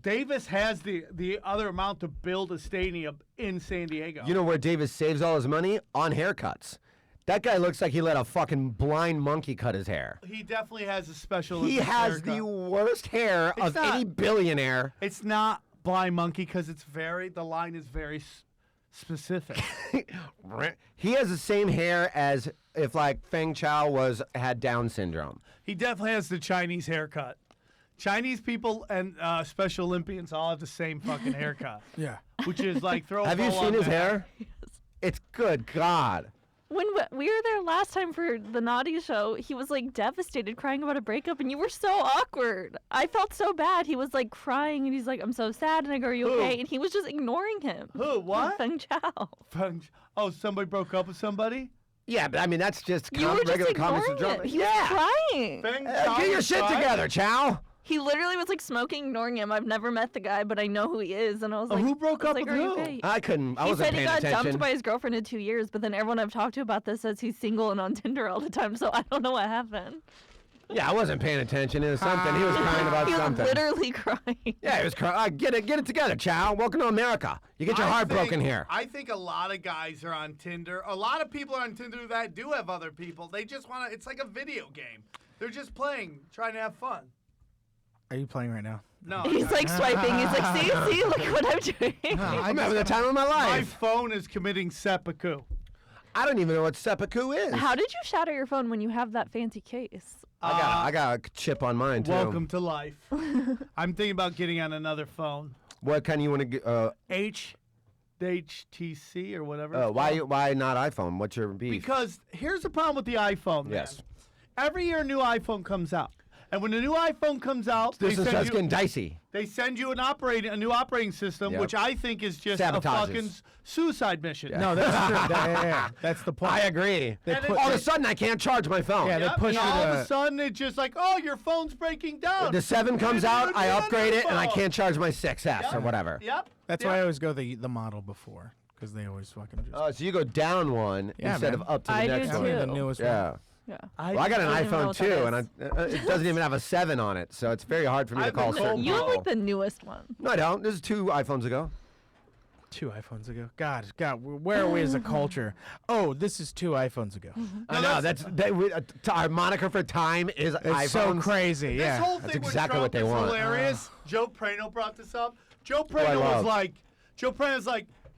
Davis has the other amount to build a stadium in San Diego. You know where Davis saves all his money? On haircuts. That guy looks like he let a fucking blind monkey cut his hair. He definitely has a special. He has haircut. the worst hair It's of not- any billionaire. It's not blind monkey because the line is very specific. He has the same hair as if like Feng Chao had Down syndrome. He definitely has the Chinese haircut. Chinese people and Special Olympians all have the same fucking haircut, Yeah. which is like throw. a Have you bow seen on his the hair? It's good God. When we were there last time for the Naughty Show, he was like devastated, crying about a breakup, and you were so awkward. I felt so bad. He was like crying, and he's like, "I'm so sad." And I go, "Are you Who? okay?" And he was just ignoring him. Who? What? Feng Chao. Oh, somebody broke up with somebody? Yeah, but I mean that's just You were just regular comics ignoring and drama. him. He Yeah. was crying. Feng Get Chao your was shit crying? together, Chow. He literally was like smoking, ignoring him. I've never met the guy, but I know who he is. And I was like, who broke I was up like, with "Are you who?" okay?" I He wasn't said he paying got attention. dumped by his girlfriend in 2 years, but then everyone I've talked to about this says he's single and on Tinder all the time, so I don't know what happened. Yeah, I wasn't paying attention. It was something. He was crying about He was something. literally crying. Yeah, he was crying. Get it together, Chow. Welcome to America. You get your heart broken here. I think a lot of guys are on Tinder. A lot of people are on Tinder that do have other people. They just want to. It's like a video game. They're just playing, trying to have fun. Are you playing right now? No, He's like swiping. He's like, see, look what I'm doing. I'm having the time of my my life. phone is committing seppuku. I don't even know what seppuku is. How did you shatter your phone when you have that fancy case? I got a chip on mine too. Welcome to life. I'm thinking about getting on another phone. What kind you want to get? HTC or whatever. it's Why called. why not iPhone? What's your beef? Because here's the problem with the iPhone. Man. Yes. Every year a new iPhone comes out. And when a new iPhone comes out, this is they just send getting you, dicey. they send you a new operating system, Yep. which I think is just Sabotages. a fucking suicide mission. No, that's true. Yeah. That's the point. I agree. They And put, All of a sudden, I can't charge my phone. Yeah, they Yep, push and you all of to- a sudden it's just like, oh, your phone's breaking down. The 7 comes You out, need I a new upgrade it, and I phone. can't charge my 6S or Yep. whatever. Yep. That's yep. why I always go the model before, because they always fucking just. Oh, so you go down one Yeah, instead man. of up to the I do next too. one. Give me the newest Yeah. one. Yeah. Well, I got an don't even know iPhone what too, that and it doesn't even have a 7 on it, so it's very hard for me I to have call a certain gold You have people. like the newest one. No, I don't. This is 2 iPhones ago. 2 iPhones ago. God, where are we as a culture? Oh, this is 2 iPhones ago. I know our moniker for time is It's so iPhones. crazy. This Yeah. whole That's thing exactly with what Trump they is want. hilarious. Joe Prano brought this up. Joe I Prano love. was like,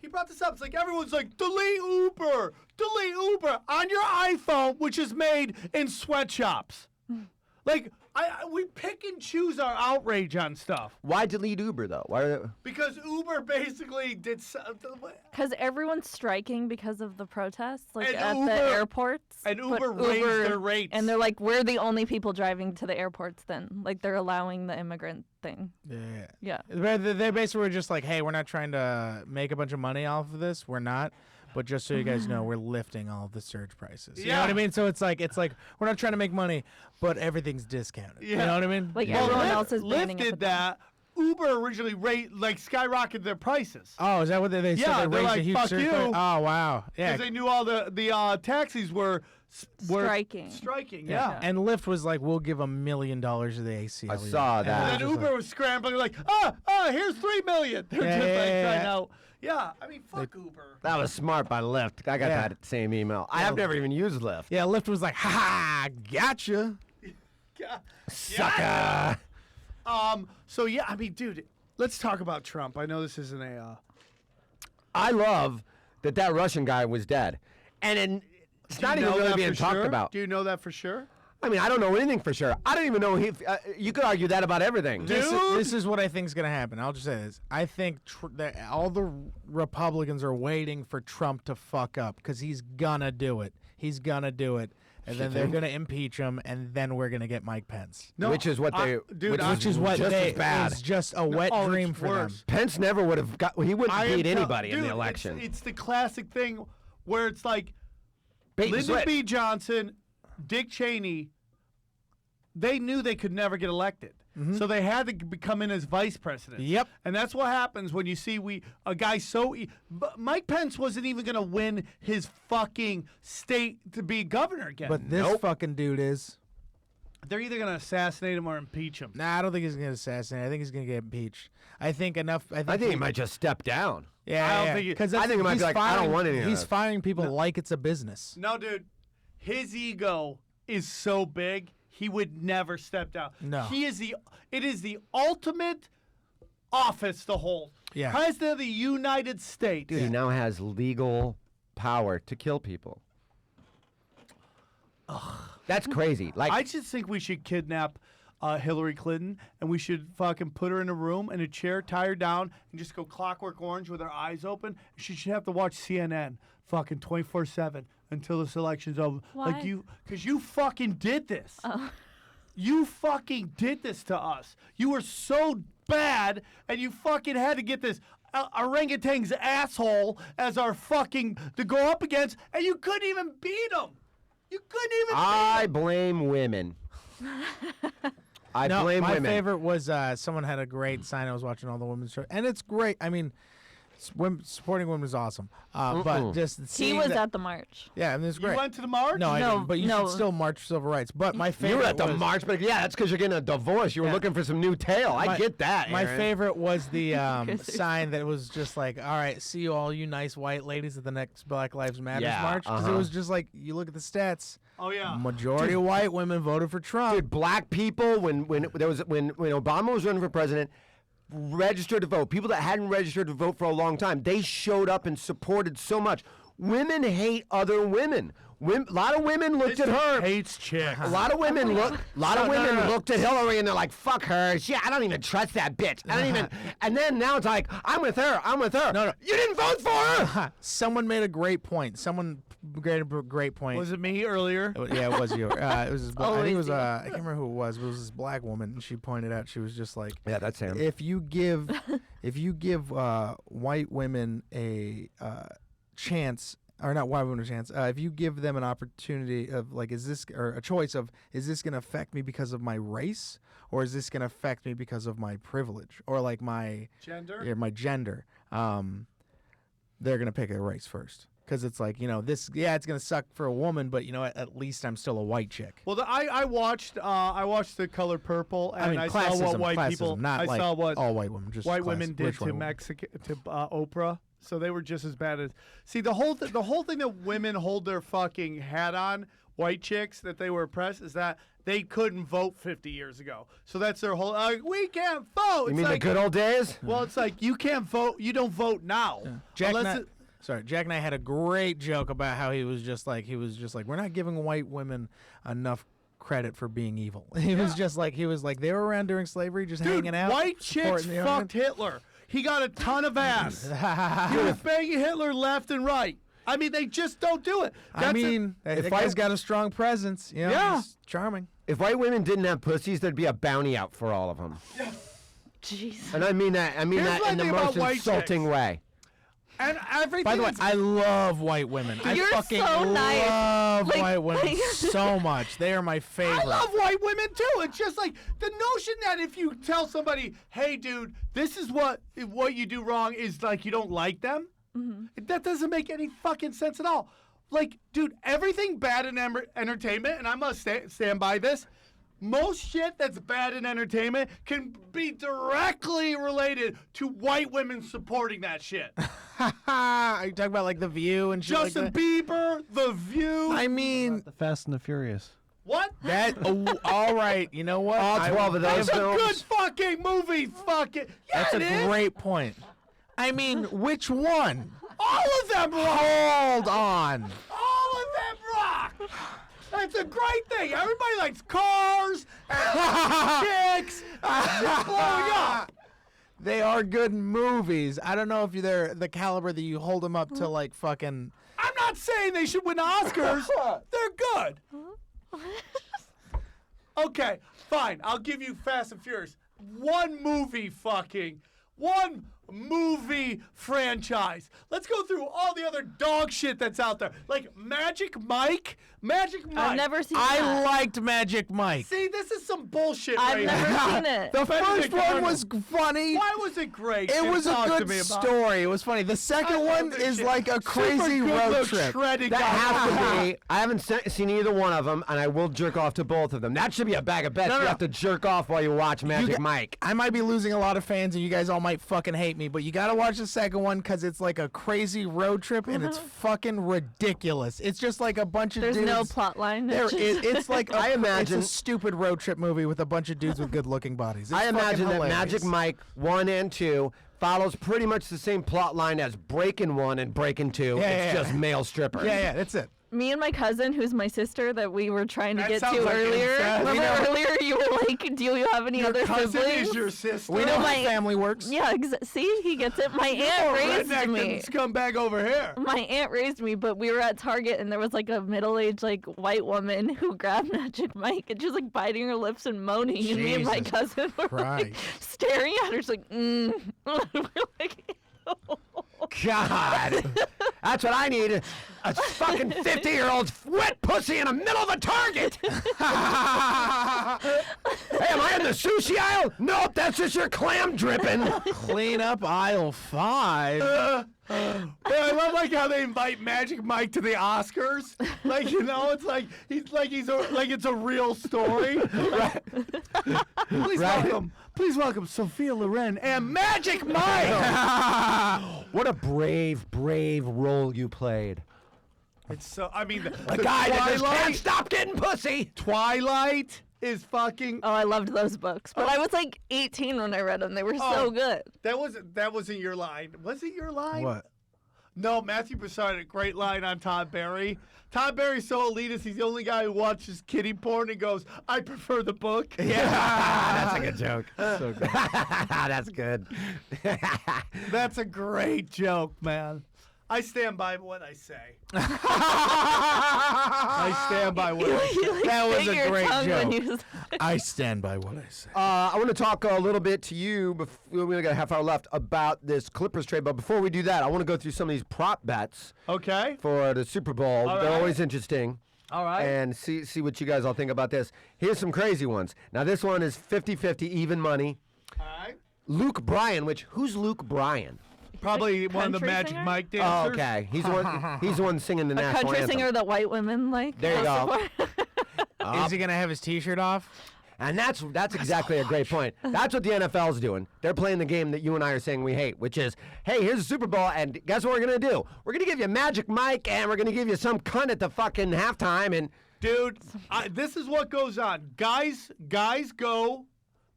he brought this up. It's like everyone's like, delete Uber on your iPhone, which is made in sweatshops. Like, we pick and choose our outrage on stuff Why delete Uber though? Why? because Uber basically did. Because everyone's striking because of the protests, like And at Uber- the airports. and but Uber raised their rates. And they're like, we're the only people driving to the airports then. Like, they're allowing the immigrant thing. Yeah. Yeah. They basically were just like, hey, we're not trying to make a bunch of money off of this. We're not. But just so you guys know, we're lifting all of the surge prices. You know what I Yeah. mean? So it's like we're not trying to make money, but everything's discounted. You Yeah. know what I mean? Like, Yeah. everyone Lyft, else is Lyft banning it, did but them. that. Uber originally skyrocketed their prices Oh, is that what they Yeah, said? They they're raised like, a huge "Fuck surge you." price? Oh, wow. Yeah. because they knew all the taxis were Striking. Striking, Yeah. yeah. And Lyft was like, we'll give $1 million to the ACLU. I saw And that. And it then was just Uber was scrambling like, here's $3 million. They're Yeah, just yeah, like yeah, trying yeah. out. Yeah, I mean, fuck Uber. That was smart by Lyft. I got Yeah. that same email. I have never even used Lyft. Yeah, Lyft was like, ha ha, gotcha. Yeah. Sucker. So yeah, I mean, dude, let's talk about Trump. I know this isn't a. I love that Russian guy was dead, and it's not even really being talked about. Do you know that for sure? I mean, I don't know anything for sure. I don't even know if you could argue that about everything. This is what I think is going to happen. I'll just say this. I think that all the Republicans are waiting for Trump to fuck up because he's going to do it. He's going to do it. And then they're going to impeach him, and then we're going to get Mike Pence. No, Which is what they, Which is what just they, as bad. is just a wet oh, dream it's for them. worse. Pence never would have got. He wouldn't I am beat tell- anybody in dude, the election. It's the classic thing where it's like Bait and Lyndon switch. B. Johnson, Dick Cheney. They knew they could never get elected, so they had to come in as vice president. Yep. And that's what happens when you see a guy so. But Mike Pence wasn't even going to win his fucking state to be governor again. But this fucking dude is. They're either going to assassinate him or impeach him. Nah, I don't think he's going to assassinate. I think he's going to get impeached. I think enough. I think he might just step down. Yeah, I don't yeah. think he- 'Cause I think it might be like, I don't want any of He's this. firing people like it's a business. No, dude, his ego is so big. He would never step down. No. It is the ultimate office to hold. Yeah. President of the United States. Dude, he now has legal power to kill people. That's crazy. Like, I just think we should kidnap Hillary Clinton and we should fucking put her in a room in a chair, tie her down, and just go Clockwork Orange with her eyes open. She should have to watch CNN fucking 24/7 until this election's over. Why? Because you fucking did this. You fucking did this to us. You were so bad, and you fucking had to get this orangutan's asshole as our fucking to go up against, and you couldn't even beat him. You couldn't even I beat him. blame women. I No, blame my women. favorite was someone had a great sign. I was watching all the women's show, and it's great. I mean, supporting women is awesome. But just He seeing was that, at the march. yeah, I mean, it's You great. went to the march? No, I No, didn't, but you no. should still march for civil rights. But my favorite You were at the was, march, but yeah, that's because you're getting a divorce. You were Yeah. looking for some new tail. I My- get that. My Aaron. favorite was the sign that was just like, "All right, see you all, you nice white ladies at the next Black Lives Matter Yeah, march." Because it was just like, you look at the stats. Oh, yeah. Majority of white women voted for Trump. Dude, black people when Obama was running for president registered to vote. People that hadn't registered to vote for a long time, they showed up and supported so much. Women hate other women. A lot of women looked at her. Hates chicks. A lot of women looked at Hillary and they're like, "Fuck her. I don't even trust that bitch. I don't even." And then now it's like, "I'm with her. I'm with her." No. You didn't vote for her. Someone made a great point. Someone made a great point. Was it me earlier? Yeah, it was you. It was this I think it was Always I can't remember who it was. But it was this black woman, and she pointed out she was just like, Yeah, that's him. if you give white women a chance, or not white women a chance, if you give them an opportunity of like, is this, or a choice of, is this going to affect me because of my race, or is this going to affect me because of my privilege, or like my Gender? my gender, they're going to pick a race first. Because it's like, this, it's going to suck for a woman, but, at least I'm still a white chick. Well, I watched The Color Purple, and I saw what white people. Not I like saw what all white women, just white women did rich white to women. Oprah. So they were just as bad as. See, the whole thing that women hold their fucking hat on, white chicks, that they were oppressed, is that they couldn't vote 50 years ago. So that's their whole. We can't vote. You It's mean like, the good old days? Well, it's like you can't vote. You don't vote now. Jack Unless and Jack and I had a great joke about how he was just like, we're not giving white women enough credit for being evil. He was just like they were around during slavery, just Dude, hanging out. white chicks supporting the fucked Hitler. He got a ton of ass. He was banging Hitler left and right. I mean, they just don't do it. That guy's got a strong presence. You know, Yeah. he's charming. If white women didn't have pussies, there'd be a bounty out for all of them. Jeez. And I mean that. I mean Here's that one in the thing about most white insulting chicks. way. And everything. By the way, is- I love white women. You're I fucking so nice. love Like- white women like- so much. They are my favorite. I love white women too. It's just like the notion that if you tell somebody, "Hey, dude, this is what you do wrong," is like you don't like them. That doesn't make any fucking sense at all. Like, dude, everything bad in entertainment, and I must stand by this. Most shit that's bad in entertainment can be directly related to white women supporting that shit. Are you talking about like The View and shit Justin like that? Bieber, The View. I mean, The Fast and the Furious. What? that. All right, you know what? All 12 of those That's a films. good fucking movie. Fucking yeah, That's it a is. great point. I mean, which one? All of them rock. Hold on. All of them rock. That's a great thing. Everybody likes cars and chicks and blowing up. They are good movies. I don't know if they're the caliber that you hold them up to, like fucking. I'm not saying they should win Oscars. They're good. Okay, fine. I'll give you Fast and Furious. One movie franchise. Let's go through all the other dog shit that's out there. Like Magic Mike. I've never seen I that. liked Magic Mike. See, this is some bullshit I've right never here. seen it. The Benedict first one Arnold. was funny. Why was it great? It Tim, was a talk to good me about it. story. It was funny. The second I love one this is shit. like a crazy Super good road look trip. shredded That guy. has to be. I haven't seen either one of them, and I will jerk off to both of them. That should be a bag of bets. No, You no. have to jerk off while you watch Magic Mike. I might be losing a lot of fans, and you guys all might fucking hate me, but you gotta watch the second one because it's like a crazy road trip, and it's fucking ridiculous. It's just like a bunch of There's dudes. no plot line. There It's is. just- It's like I imagine- it's a stupid road trip movie with a bunch of dudes with good-looking bodies. It's I imagine fucking that hilarious. Magic Mike 1 and 2 follows pretty much the same plot line as Breakin' 1 and Breakin' 2. Yeah, it's yeah, just male strippers. Yeah, that's it. Me and my cousin, who's my sister, that we were trying to That get sounds to like earlier. incest. Remember earlier you were like, "Do you have any Your other cousin siblings?" is your sister. We know how my- family works. Yeah, see, he gets it. My You're aunt more raised redneck me. than scumbag over here. My aunt raised me, but we were at Target and there was like a middle-aged like white woman who grabbed Magic Mike and she was like biting her lips and moaning, and me and my Jesus cousin were like Christ. staring at her, just like, we're like, ew. God. That's what I need. A fucking 50-year-old wet pussy in the middle of a Target. Hey, am I in the sushi aisle? Nope, that's just your clam dripping. Clean up aisle 5. But I love like how they invite Magic Mike to the Oscars. Like, you know, it's like it's a real story. Please welcome Sophia Loren and Magic Mike. What a brave role you played. It's so. I mean, A guy that just can't stop getting pussy. Twilight is fucking. Oh, I loved those books, but I was like 18 when I read them. They were so good. That wasn't your line. Was it your line? What? No, Matthew Broussard had a great line on Todd Barry. Todd Barry's so elitist, he's the only guy who watches kiddie porn and goes, "I prefer the book." Yeah, that's a good joke. So good. That's good. That's a great joke, man. I stand by what I say. I stand by what I say. You, like, That was bit a your great tongue when joke. you I stand by what I say. I want to talk a little bit to you, we only got a half hour left, about this Clippers trade. But before we do that, I want to go through some of these prop bets Okay. for the Super Bowl. All They're right. always interesting. All right. And see what you guys all think about this. Here's some crazy ones. Now, this one is 50-50 even money. All right. Luke Bryan, who's Luke Bryan? Probably one of the country Magic singer? Mike Oh, dancers. okay. He's the one singing the a national country anthem. singer that white women like. There you go. Is he gonna have his T-shirt off? And that's exactly a great point. That's what the NFL's doing. They're playing the game that you and I are saying we hate, which is, hey, here's the Super Bowl, and guess what we're going to do? We're going to give you Magic Mike, and we're going to give you some cunt at the fucking halftime, and Dude, this is what goes on. Guys go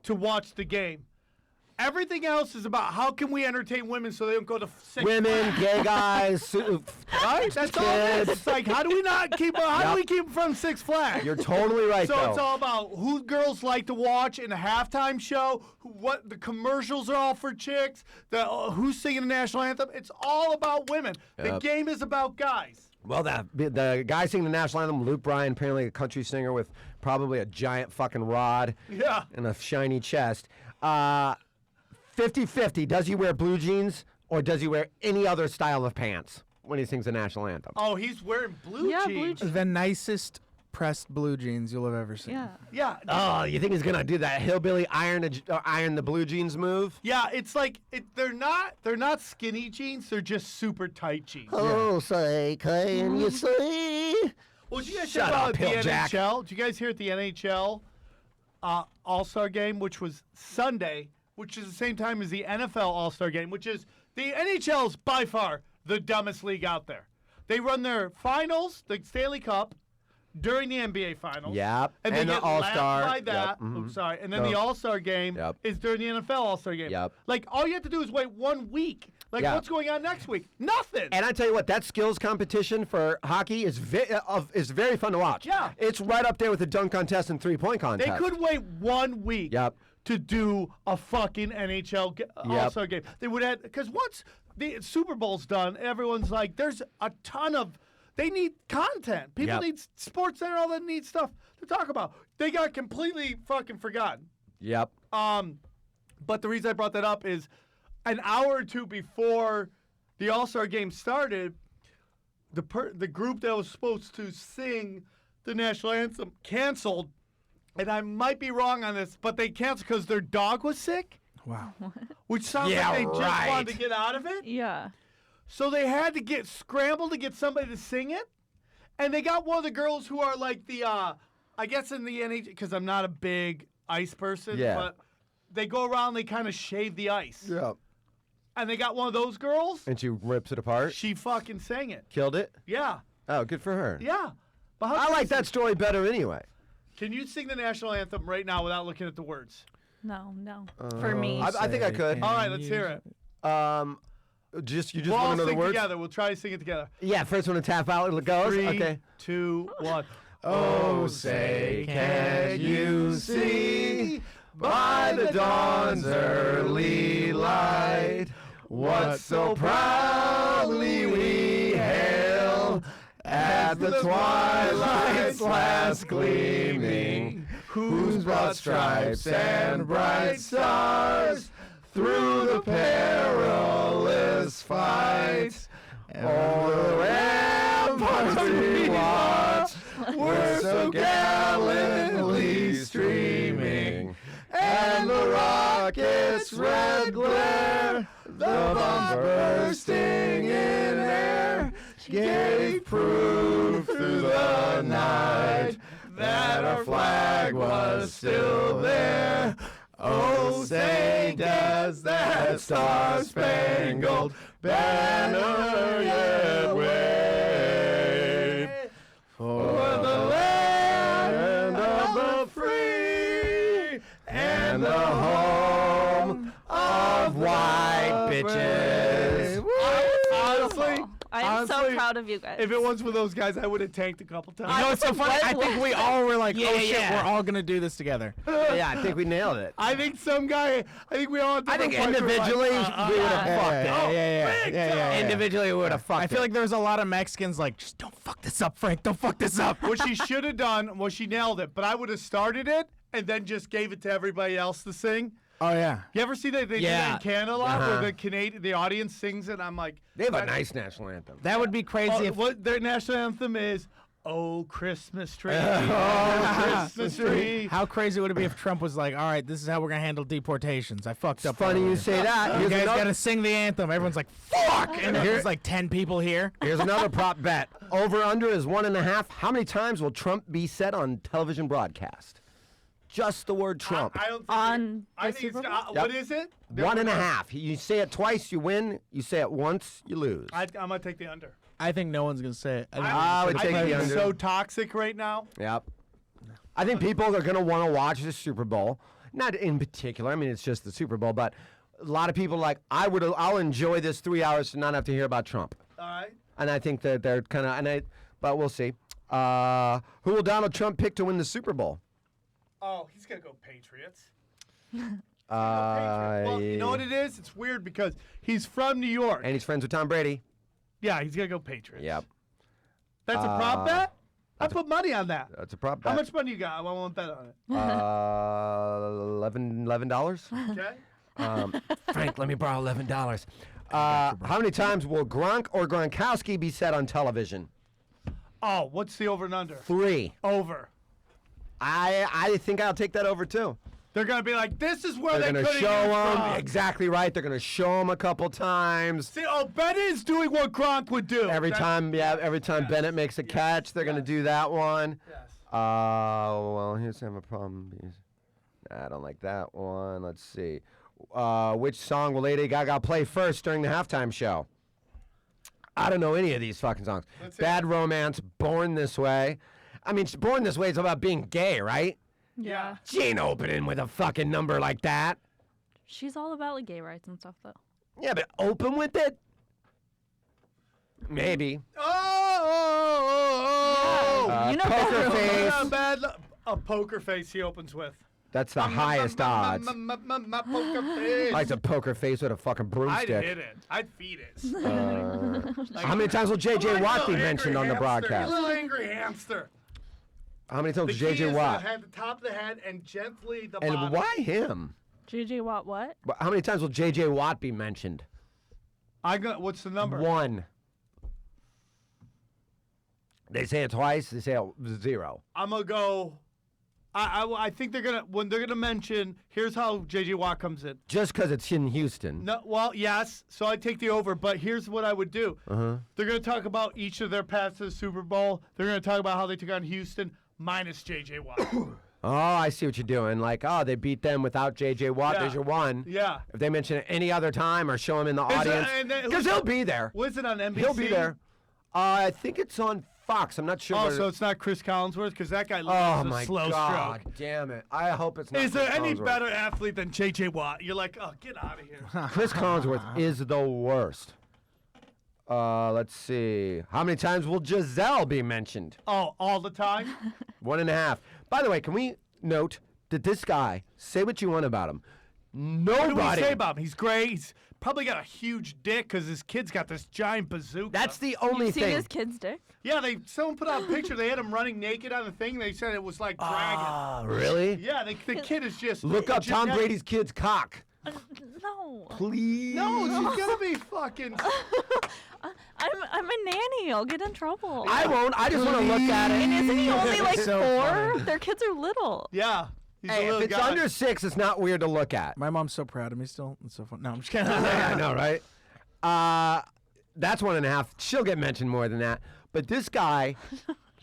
to watch the game. Everything else is about how can we entertain women so they don't go to Six Women, gay guys, Right? That's all it is. kids. It's like, how do we not keep? How do we keep them from Six Flags? You're totally right, So though. it's all about who girls like to watch in a halftime show, what the commercials are all for chicks, who's singing the national anthem. It's all about women. The Yep. game is about guys. Well, the guy singing the national anthem, Luke Bryan, apparently a country singer with probably a giant fucking rod Yeah. and a shiny chest. 50-50, does he wear blue jeans or does he wear any other style of pants when he sings the national anthem? Oh, he's wearing blue Yeah, blue jeans. jeans. The nicest pressed blue jeans you'll have ever seen. Yeah. Yeah. Oh, you think he's going to do that hillbilly iron the blue jeans move? Yeah, it's like they're not skinny jeans, they're just super tight jeans. Oh, say, can you see? Well, did you guys Shut hear about up, the Hill Jack. NHL? Did you guys hear at the NHL All-Star game, which was Sunday, which is the same time as the NFL All-Star game, which is the NHL is by far the dumbest league out there. They run their finals, the Stanley Cup, during the NBA finals. Yep. And they And the get All-Star. lapped by that. Yep. Mhm. Oops, sorry. And then No. the All-Star game Yep. is during the NFL All-Star game. Yep. Like, all you have to do is wait 1 week. Like, Yeah. what's going on next week? Nothing. And I tell you what, that skills competition for hockey is very fun to watch. Yeah. It's right up there with the dunk contest and three-point They contest. could wait 1 week Yep. to do a fucking NHL All-Star game. They would have, because once the Super Bowl's done, everyone's like, there's a ton of, they need content. People Yep. need sports center, all that neat stuff to talk about. They got completely fucking forgotten. Yep. But the reason I brought that up is an hour or two before the All-Star game started, the group that was supposed to sing the national anthem canceled. And I might be wrong on this, but they canceled because their dog was sick, Wow. which sounds Yeah, like they just right. wanted to get out of it. Yeah. So they had to scramble to get somebody to sing it. And they got one of the girls who are like the, I guess in the NHL, because I'm not a big ice person, Yeah. but they go around, they kind of shave the ice. Yep. And they got one of those girls. And she rips it apart. She fucking sang it. Killed it. Yeah. Oh, good for her. Yeah. But how I like crazy- that story better anyway. Can you sing the national anthem right now without looking at the words? No. For me. I think I could. All right, let's hear it. You just We'll want all to know the sing words. together. We'll try to sing it together. Yeah, first one to tap out it goes. 3, Okay. 2, 1. Oh, say, can you see by the dawn's early light what so proudly we hail at the twilight's last gleaming, whose broad stripes and bright stars through the perilous fight o'er the ramparts we watch were so gallantly streaming, and the rocket's red glare, the bombs bursting in air, gave proof through the night that our flag was still there. Oh, say, does that star-spangled banner yet wave for the land of the free and the home of white bitches? Honestly, I am so honestly, proud of you guys. if it was for those guys, I would have tanked a couple times. You know what's so funny? I think we all were like, Yeah, oh shit, yeah. we're all gonna do this together. Yeah, I think we nailed it. I think we all. I think individually we would have fucked it. Yeah. Individually we would have fucked I it. feel like there was a lot of Mexicans like, just don't fuck this up, Frank. Don't fuck this up. What she should have done was she nailed it, but I would have started it and then just gave it to everybody else to sing. Oh yeah. You ever see that they do that Yeah. in Canada a lot, Uh-huh. where the audience sings it? I'm like, They have a that- nice national anthem. That would be crazy if what their national anthem is? Oh, Christmas tree, oh, Christmas tree. How crazy would it be if Trump was like, all right, this is how we're going to handle deportations. I fucked up. Funny earlier. you say that. You Here's guys another- got to sing the anthem. Everyone's like, fuck. And there's like 10 people here. Here's another prop bet. Over under is 1.5. How many times will Trump be said on television broadcast? Just the word Trump. I don't think On I the think it's, Super Bowl? what is it? 1.5. You say it twice, you win. You say it once, you lose. I'm gonna take the under. I think no one's going to say it. I would I take think the it's under. so toxic right now. Yep. I think people are going to want to watch the Super Bowl. not in particular. I mean, it's just the Super Bowl, but a lot of people are like, I'll enjoy this 3 hours to not have to hear about Trump. All right. And I think that they're kind of, but we'll see. Who will Donald Trump pick to win the Super Bowl? Oh, he's gonna go Patriots. Well, you know what it is? It's weird because he's from New York. And he's friends with Tom Brady. Yeah, he's gonna go Patriots. Yep. That's a prop bet? I put money on that. That's a prop bet. How much money you got? I want to bet on it. $11. Okay. Frank, let me borrow $11. How many times will Gronk or Gronkowski be said on television? Oh, what's the over and under? 3. Over. I think I'll take that over too. They're gonna be like, this is where They're they going to could show have him. Exactly right. They're going to show him a couple times. See, Bennett is doing what Gronk would do. Every time Bennett makes a catch, they're going to do that one. Yes. Well, here's a problem. I don't like that one. Let's see. Which song will Lady Gaga play first during the halftime show? I don't know any of these fucking songs. Bad Romance, Born This Way. I mean, Born This Way is about being gay, right? Yeah. She ain't opening with a fucking number like that. She's all about like gay rights and stuff though. Yeah, but open with it? Maybe. You know Poker better. Face. A poker face he opens with. That's the highest odds. Poker face. I like to poker face with a fucking I'd broomstick. hit it. I'd feed it. How many times will J.J. Watt be mentioned on the broadcast? A little angry hamster. How many times The will key J.J. is Watt? to have the top of the head and gently the And bottom. why him? JJ Watt what? How many times will J.J. Watt be mentioned? What's the number? 1. They say it twice. They say it 0. I'm gonna go. I think when they're gonna mention. Here's how J.J. Watt comes in. Just because it's in Houston. No, well, yes. So I take the over, but here's what I would do. They're gonna talk about each of their paths to the Super Bowl. They're gonna talk about how they took on Houston minus J.J. Watt. Oh, I see what you're doing. Like, they beat them without J.J. Watt. Yeah. There's your 1. Yeah. If they mention it any other time or show him in the audience, because he'll be there. Was it on NBC? He'll be there. I think it's on Fox. I'm not sure. Oh, so it's not Chris Collinsworth because that guy Oh loves my a slow God! stroke. Damn it! I hope it's not. Is there Chris any Collinsworth. better athlete than J.J. Watt? You're like, oh, get out of here. Chris Collinsworth is the worst. Let's see. How many times will Giselle be mentioned? Oh, all the time? 1.5. By the way, can we note that this guy, say what you want about him, What do we nobody. say about him? He's great. He's probably got a huge dick because his kid's got this giant bazooka. That's the only You seen thing. his kid's dick? Yeah, someone put out a picture. They had him running naked on the thing. They said it was like dragon. Really? Yeah, the kid is just. Look up Tom genetic- Brady's kid's cock. No. Please. No, she's gonna be fucking. I'm a nanny. I'll get in trouble. I won't. I just want to look at it. And isn't he only like So 4? funny. Their kids are little. Yeah. He's a Hey, little if it's guy. under 6, it's not weird to look at. My mom's so proud of me still. It's so fun. No, I'm just kidding. Yeah, I know, right? That's 1.5. She'll get mentioned more than that. But this guy,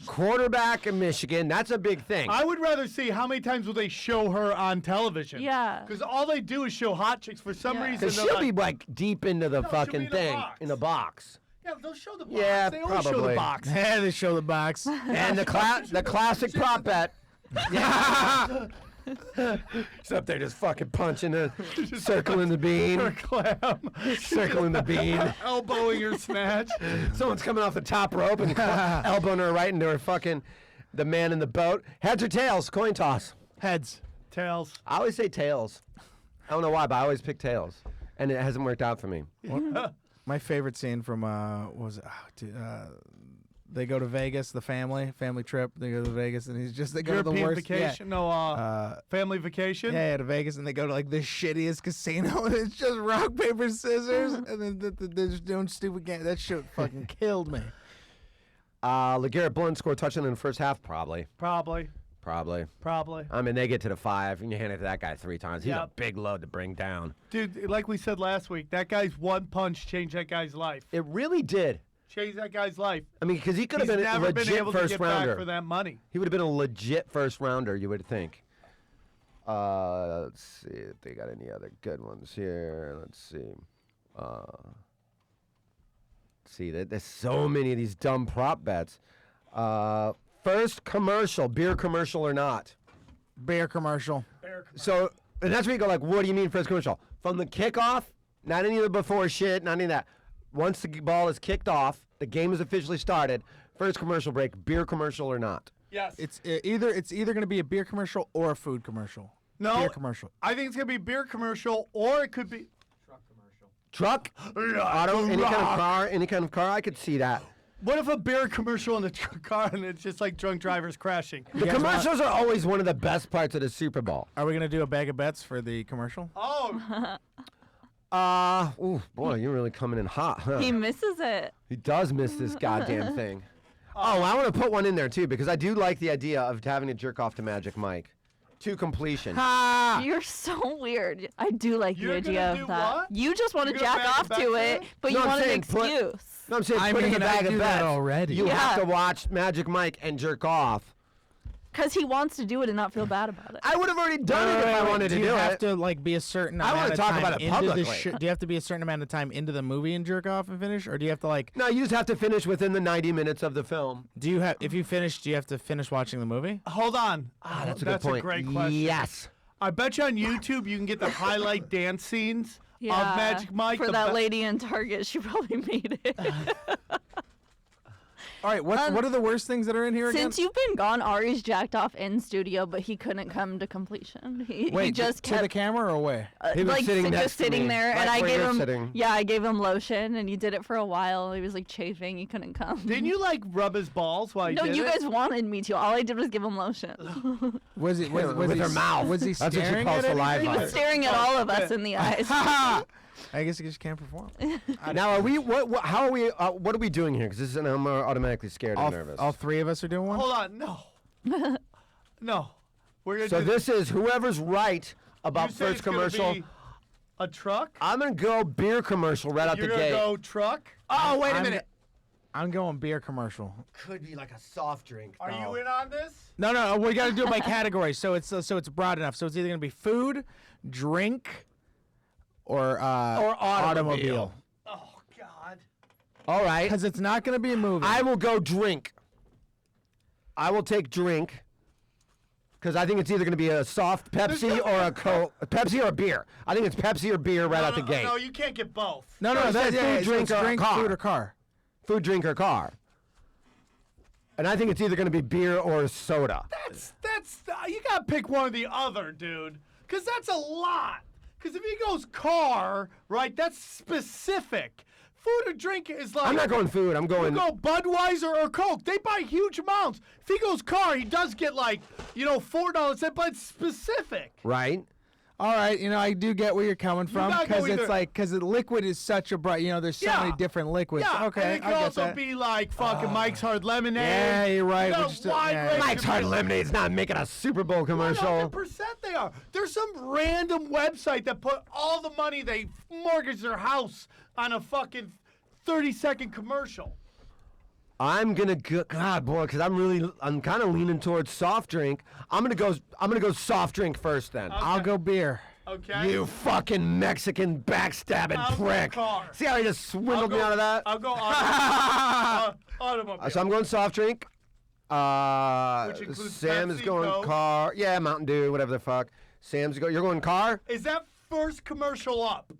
quarterback in Michigan, that's a big thing. I would rather see how many times will they show her on television. Yeah. Because all they do is show hot chicks for some Yeah. reason. Because they're she'll like, be like deep into the No, she'll be fucking in a thing, box. in the box. Yeah, they'll show the box. Yeah, they always show the probably. box. Yeah, they show the box. And the classic prop bet. Yeah. He's up there just fucking punching the circling the Her bean, clam. circling the bean. Elbowing her snatch. Someone's coming off the top rope and elbowing her right into her fucking the man in the boat. Heads or tails? Coin toss. Heads. Tails. I always say tails. I don't know why, but I always pick tails, and it hasn't worked out for me. My favorite scene from they go to Vegas, the family trip. They go to Vegas, and they go to the European worst vacation. No, family vacation. Yeah, to Vegas, and they go to like the shittiest casino, and it's just rock paper scissors, and then they're just doing stupid games. That shit fucking killed me. LeGarrette Blount scored a touchdown in the first half, probably. Probably. I mean, they get to the 5, and you hand it to that guy 3 times. He's a Yep. big load to bring down. Dude, like we said last week, that guy's one punch changed that guy's life. It really did. Changed that guy's life. I mean, because he could have He's been a never been legit able to first get rounder. back for that money. He would have been a legit first rounder, you would think. Let's see if they got any other good ones here. Let's see. There's so many of these dumb prop bets. First commercial, beer commercial or not. Bear commercial. So And that's where you go like, what do you mean first commercial? From the kickoff, not any of the before shit, not any of that. Once the ball is kicked off, the game is officially started. First commercial break, beer commercial or not? Yes. It's either going to be a beer commercial or a food commercial. No. Beer commercial. I think it's going to be beer commercial, or it could be Truck, auto, any kind of car. I could see that. What if a beer commercial in the car and it's just like drunk drivers crashing? The commercials are always one of the best parts of the Super Bowl. Are we going to do a bag of bets for the commercial? Oh, Ooh, boy, you're really coming in hot, huh? He misses it. He does miss this goddamn thing. Oh, I want to put one in there too because I do like the idea of having to jerk off to Magic Mike to completion. You're so weird. I do like You're the gonna idea do of that. what? You just want to You're gonna jack bag off it to back it, there? but No, you I'm want an saying put- excuse. No, I'm saying I put in mean, the I bag do of that bets. already. You have Yeah. to watch Magic Mike and jerk off. Because he wants to do it and not feel bad about it. I would have already done it if I wanted to do you do have it. to like be a certain I amount wanna of talk time about it into the publicly. do you have to be a certain amount of time into the movie and jerk off and finish, or do you have to like No, you just have to finish within the 90 minutes of the film. do you have if you finish do you have to finish watching the movie? hold on. That's a good point. That's a great question. Yes. I bet you on YouTube you can get the highlight dance scenes of Magic Mike. For the that be- lady in Target, she probably made it. All right, what are the worst things that are in here again? Since you've been gone, Ari's jacked off in studio, but he couldn't come to completion. He Wait, just to kept the camera or away? He was like sitting next just to sitting me, there, like and I where gave you're him sitting. I gave him lotion, and he did it for a while. He was like chafing, he couldn't come. Didn't you like rub his balls while you No, did you it? guys wanted me to. All I did was give him lotion. Was it was With he, her mouth. Was he That's what she staring calls at saliva. He anything? was staring at all of us in the eyes. I guess he just can't perform. Now, are we? How are we? What are we doing here? Because this is I'm automatically scared and nervous. All three of us are doing one? Hold on, no. No. We're gonna So do this is whoever's right you about say first it's gonna commercial. be a truck? I'm gonna go beer commercial right out You're the gonna gate. go truck? Oh, wait a I'm minute. I'm going beer commercial. Could be like a soft drink. Are you in on this? No, we got to do it by category. So it's broad enough. So it's either going to be food, drink, or automobile. Oh, God. All right. Because it's not going to be a movie. I will go drink. I will take drink. Because I think it's either going to be a soft Pepsi or a Coke. Pepsi or beer. I think it's Pepsi or beer right out the gate. No, you can't get both. no, it that's says food, drink, or drink, car. food, or car. Food, drink, or car. And I think it's either going to be beer or soda. That's you gotta pick one or the other, dude. Cause that's a lot. Cause if he goes car, right, that's specific. Food or drink is like I'm not going food. I'm you going. go Budweiser or Coke. They buy huge amounts. If he goes car, he does get like, $4, but it's specific. Right? All right, I do get where you're coming from gotta go because it's either- like the liquid is such a bright. There's so many Yeah. different liquids. Yeah, Okay, and it I could get also that. be like fucking Mike's Hard Lemonade. Yeah, you're right. You got We're a just- wide yeah. range Mike's of Hard Lemonade's not making a Super Bowl commercial. 100% they are. There's some random website that put all the money they mortgage their house on a fucking 30-second commercial. I'm gonna go. God, boy, because I'm kind of leaning towards soft drink. I'm gonna go soft drink first then. I'll go beer. Okay. You fucking Mexican backstabbing I'll go prick. car. See how he just swindled me out of that? I'll go automobile. So I'm going soft drink. Which includes Sam is Pepsi, going Coke. car. Yeah, Mountain Dew, whatever the fuck. You're going car? Is that first commercial up?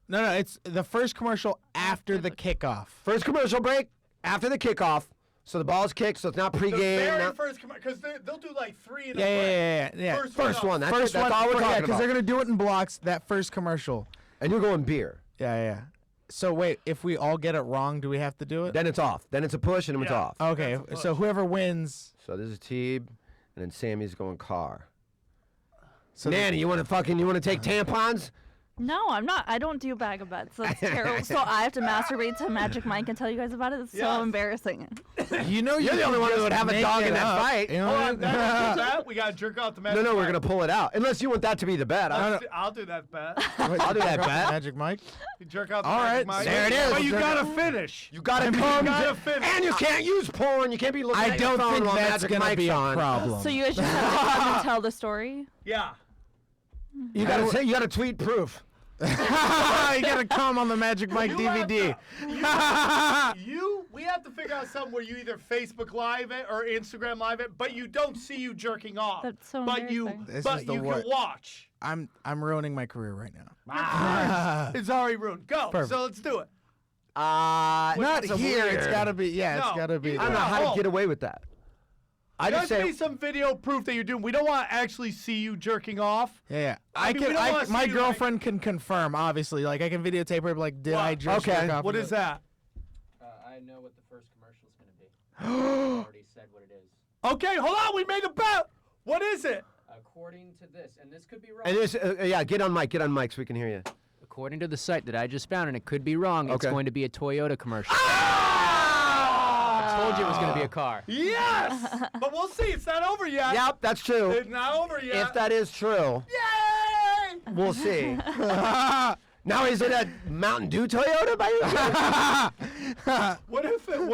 No, it's the first commercial after the kickoff. First commercial break after the kickoff. So the ball's kicked, so it's not The pregame. very not- first commercial, because they'll do like 3 in a Yeah. break. First one. That's, First that's one, all we're yeah, talking because about. they're gonna do it in blocks. That first commercial. And you're going beer. Yeah. So wait, if we all get it wrong, do we have to do it? Then it's off. Then it's a push, and then it's Yeah. off. Okay, That's a so push. whoever wins. So this is Teeb, and then Sammy's going car. So Nanny, you want to take tampons? No, I'm not. I don't do bag of bets. That's terrible. So I have to masturbate to Magic Mike and tell you guys about it. It's Yes. so embarrassing. you know You're the only one that would have a dog in that fight. You know Hold what I on, mean? that, we got to jerk off the Magic No, we're Mike. gonna pull it out. Unless you want that to be the bet. I'll do that bet. I'll do that bet. Magic Mike. You jerk out the All Magic right, Mike. there it is. But you Jerk got to off. finish. You gotta You come. gotta finish. And you can't use porn. You can't be looking I at your don't phone think while that's Magic gonna Mike's be a on. problem. So you guys just have to come and tell the story. Yeah. You gotta tweet proof. you gotta come on the Magic Mike You have DVD. we have to figure out something where you either Facebook Live it or Instagram Live it, but you don't see you jerking off. That's so But you, embarrassing. This but is the you wor- can watch. I'm ruining my career right now. It's already ruined. Go. Perfect. So let's do it. Not so here. It's weird. got to be. Yeah, No, it's got to be. either I don't know at how to home. get away with that. I There just has to say be some video proof that you're doing. We don't want to actually see you jerking off. Yeah. I mean, we don't wanna My see, like- girlfriend can confirm. Obviously, like I can videotape her. Like, did I What? just Okay. jerk off? What is that? I know what the first commercial is going to be. I already said what it is. Okay, hold on. We made a bet. What is it? According to this, and this could be wrong. and this, yeah, get on mic so we can hear you. According to the site that I just found, and it could be wrong, it's Okay. going to be a Toyota commercial. Ah! I told you it was going to be a car. Yes, but we'll see. It's not over yet. Yep, that's true. It's not over yet. If that is true, Yay! we'll see. Now, is it a Mountain Dew Toyota by any chance? What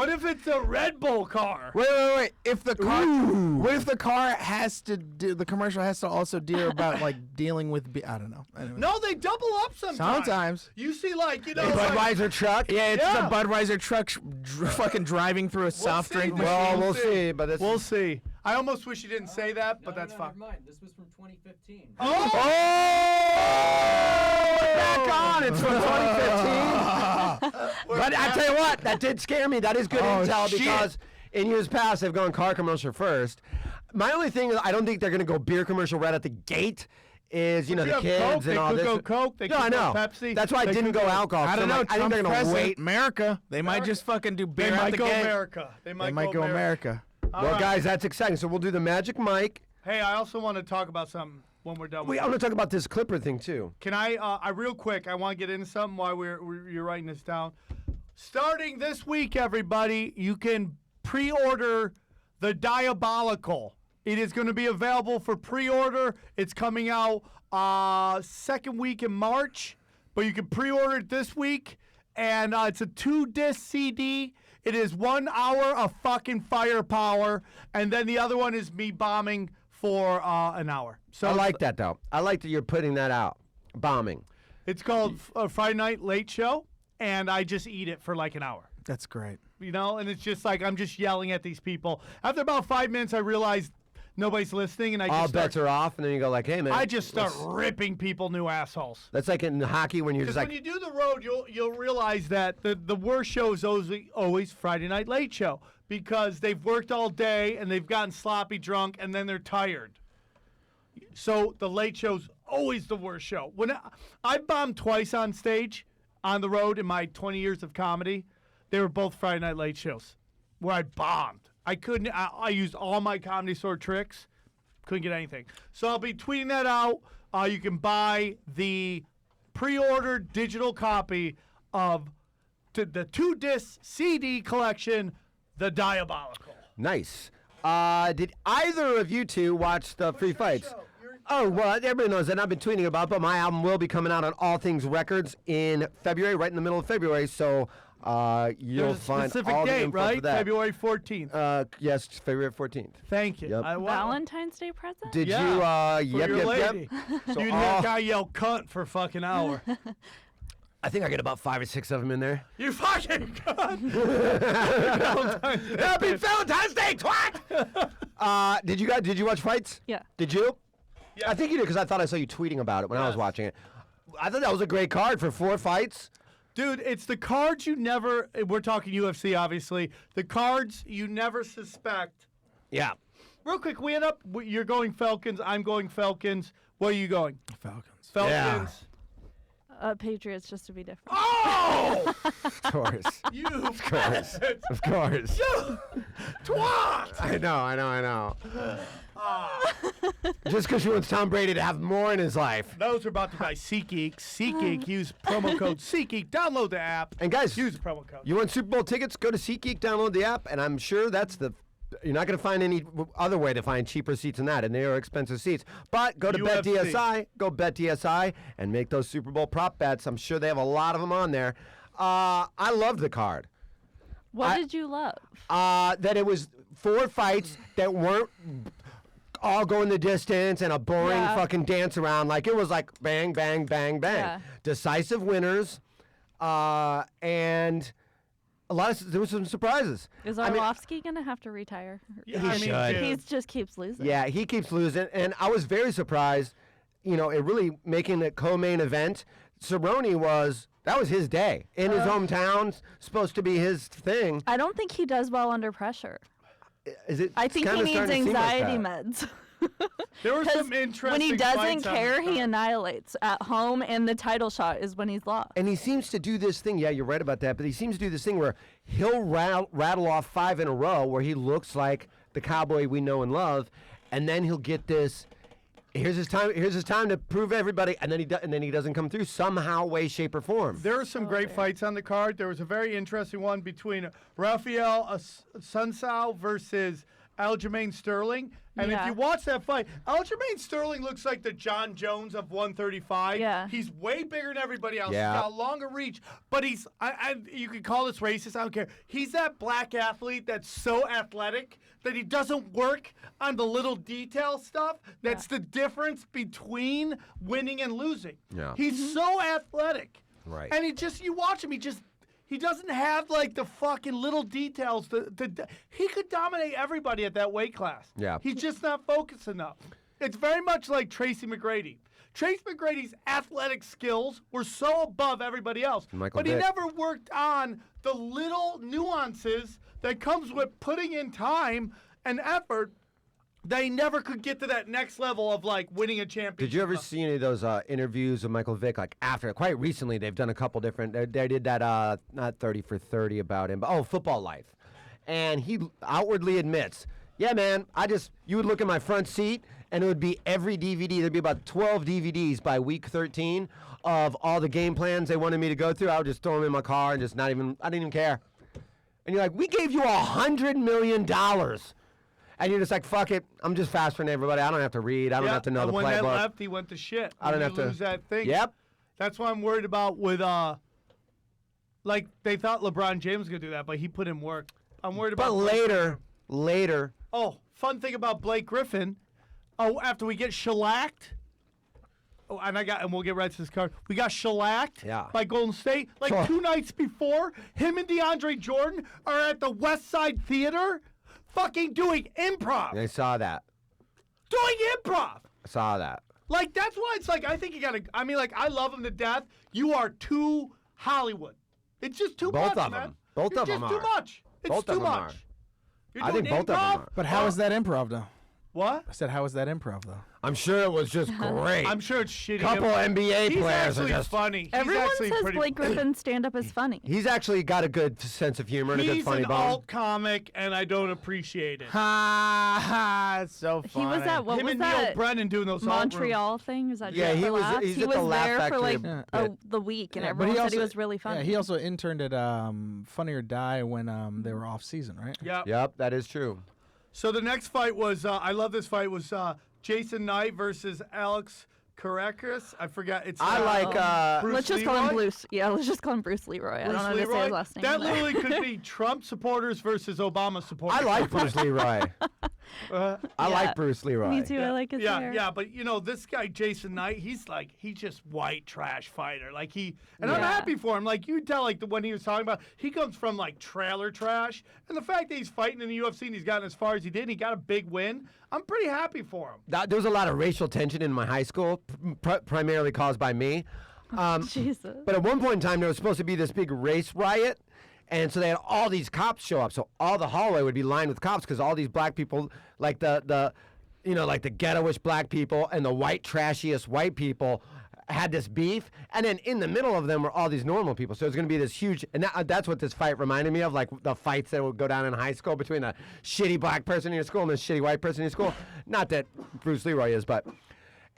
if it's a Red Bull car? Wait. If the car, what if the car has to do? The commercial has to also deal about like dealing with. I don't know. Anyway. No, they double up sometimes. Sometimes. You see, like, you know, A like, Budweiser truck? Yeah, it's Yeah. a Budweiser truck fucking driving through a soft see, drink dude. machine. Well, we'll see, but it's... we'll see. I almost wish you didn't say that, but that's fine. Never mind. This was from 2015. Oh! Back on! It's from 2015. But I tell you what, that did scare me. That is good Oh, intel shit. because in years past, they've gone car commercial first. My only thing is I don't think they're going to go beer commercial right at the gate. Is, you know, You the have kids Coke, and they all could this. go Coke, they no, could I go know. Pepsi, That's why I they didn't could go go- alcohol. I So don't know. I think Trump they're going to president, wait. America. They might just fucking do beer They at might the go gate. America. They They might go America. All Well, right. guys, that's exciting. So we'll do the magic mic. Hey, I also want to talk about something when we're done. Wait, with I want to talk about this Clipper thing too. Can I real quick, I want to get into something while you're writing this down. Starting this week, everybody, you can pre-order the Diabolical. It is going to be available for pre-order. It's coming out second week in March, but you can pre-order it this week. And it's a 2-disc CD. It is 1 hour of fucking firepower, and then the other one is me bombing for an hour. So I like that though. I like that you're putting that out. Bombing. It's called Friday Night Late Show, and I just eat it for like an hour. That's great. You know, and it's just like I'm just yelling at these people. After about 5 minutes, I realized nobody's listening, and I All just bets start, are off, and then you go like, "Hey, man." I just start let's- ripping people new assholes. That's like in hockey when you're Because just when like, you do the road, you'll realize that the worst show is always Friday Night Late Show because they've worked all day and they've gotten sloppy drunk and then they're tired. So the late show's always the worst show. When I bombed twice on stage on the road in my 20 years of comedy, they were both Friday Night Late shows where I bombed. I couldn't. I used all my Comedy Store tricks. Couldn't get anything. So I'll be tweeting that out. You can buy the pre-ordered digital copy of the 2-disc CD collection, The Diabolical. nice. Did either of you two watch the free fights? Oh, well, everybody knows that. I've been tweeting about it, but my album will be coming out on All Things Records in February, right in the middle of February. So you'll There's a find specific all the date, info right? for that. February 14th. Yes, February 14th. Thank you. Yep. Valentine's Day present? Did Yeah, you? for Yep, your yep, lady. yep. So You hear all- a guy yell cunt for a fucking hour. I think I get about 5 or 6 of them in there. You fucking cunt. Happy Valentine's Day, twat! Did you watch fights? Yeah. Did you? Yeah. I think you did because I thought I saw you tweeting about it when I was Yes. watching it. I thought that was a great card for 4 fights. Dude, it's the cards you never, we're talking UFC obviously, the cards you never suspect. Yeah. Real quick, we end up, you're going Falcons, I'm going Falcons. Where are you going? Falcons. Falcons. Patriots, just to be different. Oh! Of course. You Of course. Of course. twat! I know. Just because she wants Tom Brady to have more in his life. Those are about to buy SeatGeek. SeatGeek, use promo code SeatGeek. Download the app. And guys, Use the promo code. you want Super Bowl tickets? Go to SeatGeek, download the app, and I'm sure that's you're not going to find any other way to find cheaper seats than that, and they are expensive seats. But go to UFC. BetDSI, and make those Super Bowl prop bets. I'm sure they have a lot of them on there. I love the card. What did you love? That it was 4 fights that weren't all going the distance and a boring Yeah. fucking dance around. Like, it was like bang, bang, bang, bang. Yeah. Decisive winners, and there was some surprises. Is I mean, Arlovsky going to have to retire? Yeah, He I mean, should. dude. He just keeps losing. Yeah, he keeps losing, and I was very surprised. it really making it co-main event. Cerrone that was his day in his hometown. Supposed to be his thing. I don't think he does well under pressure. Is it? I think he needs anxiety meds. There were some 'Cause interesting when he doesn't fights on the care, he card. annihilates at home, and the title shot is when he's lost. And he seems to do this thing. Yeah, you're right about that. But he seems to do this thing where he'll rattle off 5 in a row where he looks like the cowboy we know and love, and then he'll get this. Here's his time. Here's his time to prove everybody, and then he doesn't come through somehow, way, shape, or form. There were some great fights on the card. There was a very interesting one between Rafael Sunsao versus Aljamain Sterling. And if Yeah. you watch that fight, Aljamain Sterling looks like the John Jones of 135. Yeah. He's way bigger than everybody else. Yeah. He's got a longer reach, but you can call this racist, I don't care. He's that black athlete that's so athletic that he doesn't work on the little detail stuff. That's the difference between winning and losing. Yeah. He's so athletic. Right. And you watch him, he doesn't have like the fucking little details. He could dominate everybody at that weight class. Yeah. He's just not focused enough. It's very much like Tracy McGrady. Tracy McGrady's athletic skills were so above everybody else. Michael but he Vick. never worked on the little nuances that comes with putting in time and effort. They never could get to that next level of like winning a championship. Did you ever see any of those interviews with Michael Vick? Like after, quite recently, they've done a couple different. They did that not 30 for 30 about him, but Football Life, and he outwardly admits, yeah, man, you would look at my front seat, and it would be every DVD. There'd be about 12 DVDs by week 13 of all the game plans they wanted me to go through. I would just throw them in my car and I didn't even care. And you're like, we gave you $100 million. And you're just like, fuck it. I'm just faster than everybody. I don't have to read. I don't have to know and the when that playbook. left, he went to shit. I don't When have you to lose that thing. Yep. That's what I'm worried about with like they thought LeBron James was gonna do that, but he put in work. I'm worried about. But later. Oh, fun thing about Blake Griffin. Oh, after we get shellacked. Oh, and we'll get right to this card. We got shellacked by Golden State. Like Sure. 2 nights before, him and DeAndre Jordan are at the West Side Theater fucking doing improv. I saw that. Doing improv. I saw that. Like, that's why it's like, I think you gotta, I love him to death. You are too Hollywood. It's just too Both much, of man. them. Both You're of them just too are. much. It's Both too of them much. are. You're I doing think both of them improv? are. But how is that improv though? What? I said, how is that improv though? I'm sure it was just great. I'm sure it's shitty. Couple NBA He's players are actually just. funny. He's Everyone actually says pretty Blake Griffin's stand-up is funny. He's actually got a good sense of humor and a good He's funny an bone. alt comic, and I don't appreciate it. Ha ha! It's so funny. He was at what Him was and Neil that Brennan doing those alt rooms. Montreal thing? Is that Yeah, just he for was- laughs? he's He at was the Laugh there for Factory like bit. the week, and Yeah, but everyone said also- he was really funny. Yeah, he also interned at Funny or Die when they were off season, right? Yep. Yep, that is true. So the next fight was, I love this fight, was Jason Knight versus Alex Karakis. I forgot. It's I like. Bruce Let's just call him Leroy? Bruce. Yeah, let's just call him Bruce Leroy. I don't know how to say his last name. That but- literally could be Trump supporters versus Obama supporters. I like Bruce Leroy. I Yeah. like Bruce Leroy. Me too. I like his Yeah, hair. yeah, but this guy Jason Knight, he's just white trash fighter. Like and I'm Yeah. happy for him. Like you tell, like when he was talking about, he comes from like trailer trash, and the fact that he's fighting in the UFC and he's gotten as far as he did, and he got a big win. I'm pretty happy for him. There was a lot of racial tension in my high school, primarily caused by me. Jesus. But at one point in time, there was supposed to be this big race riot. And so they had all these cops show up. So all the hallway would be lined with cops because all these black people, like like the ghettoish black people and the white trashiest white people had this beef. And then in the middle of them were all these normal people. So it was going to be this huge, and that's what this fight reminded me of, like the fights that would go down in high school between a shitty black person in your school and a shitty white person in your school. Not that Bruce Leroy is, but...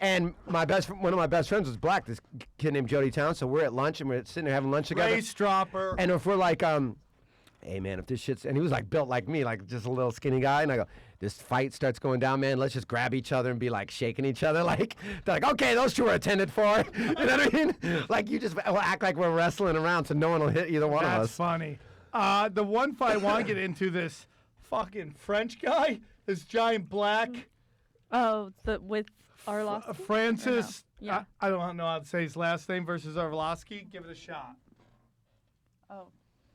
And one of my best friends was black, this kid named Jody Town. So we're at lunch and we're sitting there having lunch together. Ray Stropper. And if we're like, hey man, if this shit's, and he was like built like me, like just a little skinny guy. And I go, this fight starts going down, man. Let's just grab each other and be like shaking each other. Like, they're like, okay, those two are attended for. You know what I mean? Like you just act like we're wrestling around so no one will hit either one of That's us. funny. The one fight I want to get into, this fucking French guy, this giant black Oh, with Arlovsky? Francis. Or no? Yeah. I don't know how to say his last name versus Arlovsky. Give it a shot. Oh.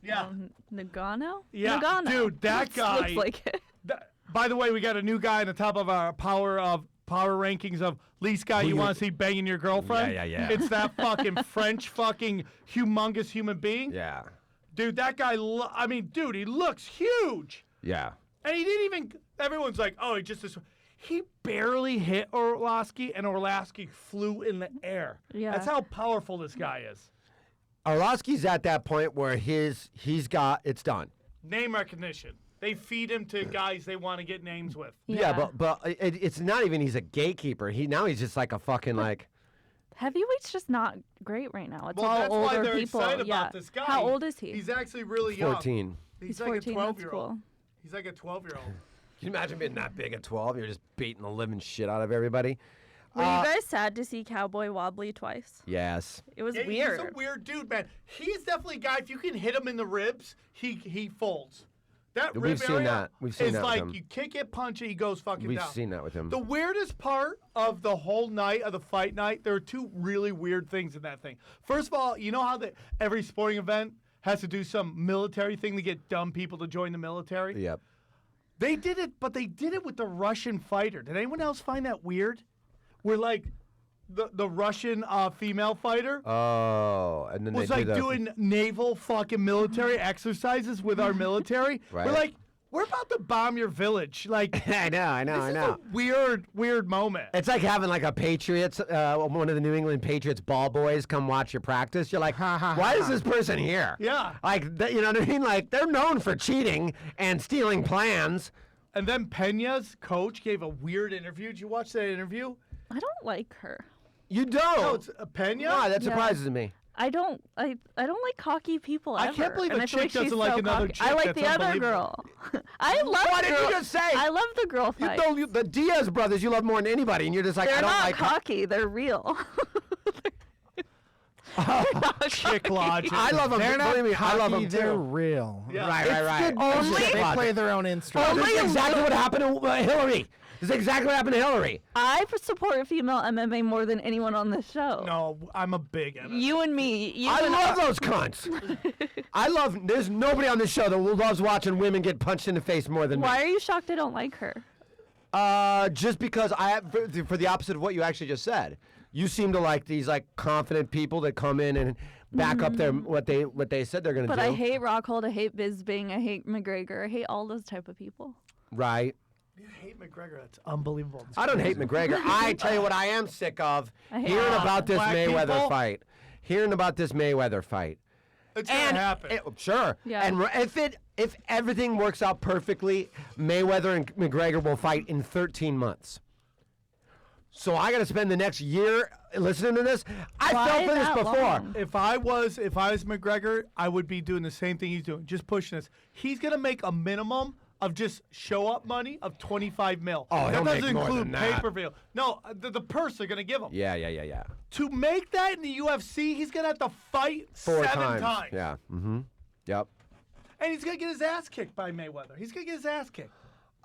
Yeah. Nagano? Yeah, Nagano. dude, that guy- Looks like it. By the way, we got a new guy on the top of our Power of power rankings of least guy you want to see banging your girlfriend. Yeah. It's that fucking French fucking humongous human being. Yeah. Dude, that guy, dude, he looks huge. Yeah. And he didn't even, everyone's like, oh, he barely hit Orlovsky, and Orlovsky flew in the air. Yeah. That's how powerful this guy is. Orlovsky's at that point where it's done. Name recognition. They feed him to guys they want to get names with. Yeah, but it's not even he's a gatekeeper. He's just like a fucking like. Heavyweight's just not great right now. It's Well, all that's older why they're people. excited yeah. about this guy. How old is he? He's actually really young. 14. He's like 14. a That's 12-year-old. cool. He's like a 12-year-old. Can you imagine being that big at 12? You're just beating the living shit out of everybody. Were you guys sad to see Cowboy wobbly twice? Yes. It was Yeah, weird. He's a weird dude, man. He's definitely a guy, if you can hit him in the ribs, he folds. That We've rib seen area that. We've seen is that with like him. you kick it, punch it, he goes fucking We've down. seen that with him. The weirdest part of the whole night of the fight night, there are two really weird things in that thing. First of all, you know how every sporting event has to do some military thing to get dumb people to join the military? Yep. They did it, but they did it with the Russian fighter. Did anyone else find that weird? Where like the Russian female fighter Oh, and then was they like do the, doing naval fucking military exercises with our military. Right. We're like, we're about to bomb your village. Like, I know. this is a weird moment. It's like having like a Patriots, one of the New England Patriots ball boys come watch your practice. You're like, why is this person here? Yeah. Like, you know what I mean? Like, they're known for cheating and stealing plans. And then Pena's coach gave a weird interview. Did you watch that interview? I don't like her. You don't. No, it's Pena. Why? That Yeah. surprises me. I don't like cocky people I ever. can't believe and a I feel chick like she's doesn't like so another cocky. chick. I like That's the other unbelievable. girl. I love. Why did you just say? I love the girl You fight. don't. The Diaz brothers, you love more than anybody, and you're just like, They're I don't not like. cocky. They're real. Chick logic. I love them. They're not Believe me, I love cocky, them they're too. real. Yeah. Right. Only- They play their own instruments. This is exactly what happened to Hillary. This is exactly what happened to Hillary. I support female MMA more than anyone on this show. No, I'm a big MMA. You and me. You I and love those cunts. There's nobody on this show that loves watching women get punched in the face more than Why me. are you shocked I don't like her? Just because for the opposite of what you actually just said. You seem to like these like confident people that come in and back up their what they said they're gonna But do. I hate Rockhold. I hate Bisbing. I hate McGregor. I hate all those type of people. Right. You hate McGregor. That's unbelievable. I don't hate McGregor. I tell you what I am sick of I hate hearing all about this black Mayweather people? fight. Hearing about this Mayweather fight. It's gonna happen. Sure. Yeah. And if everything works out perfectly, Mayweather and McGregor will fight in 13 months. So I got to spend the next year listening to this. I Why fell for this that before. long? If I was McGregor, I would be doing the same thing he's doing, just pushing this. He's gonna make a minimum of just show up money of 25 mil. Oh, that he'll make doesn't more include than that. pay-per-view. No, the purse they're gonna give him. Yeah. To make that in the UFC, he's gonna have to fight 4 seven times. Yeah. Mm-hmm. Yep. And he's gonna get his ass kicked by Mayweather. He's gonna get his ass kicked.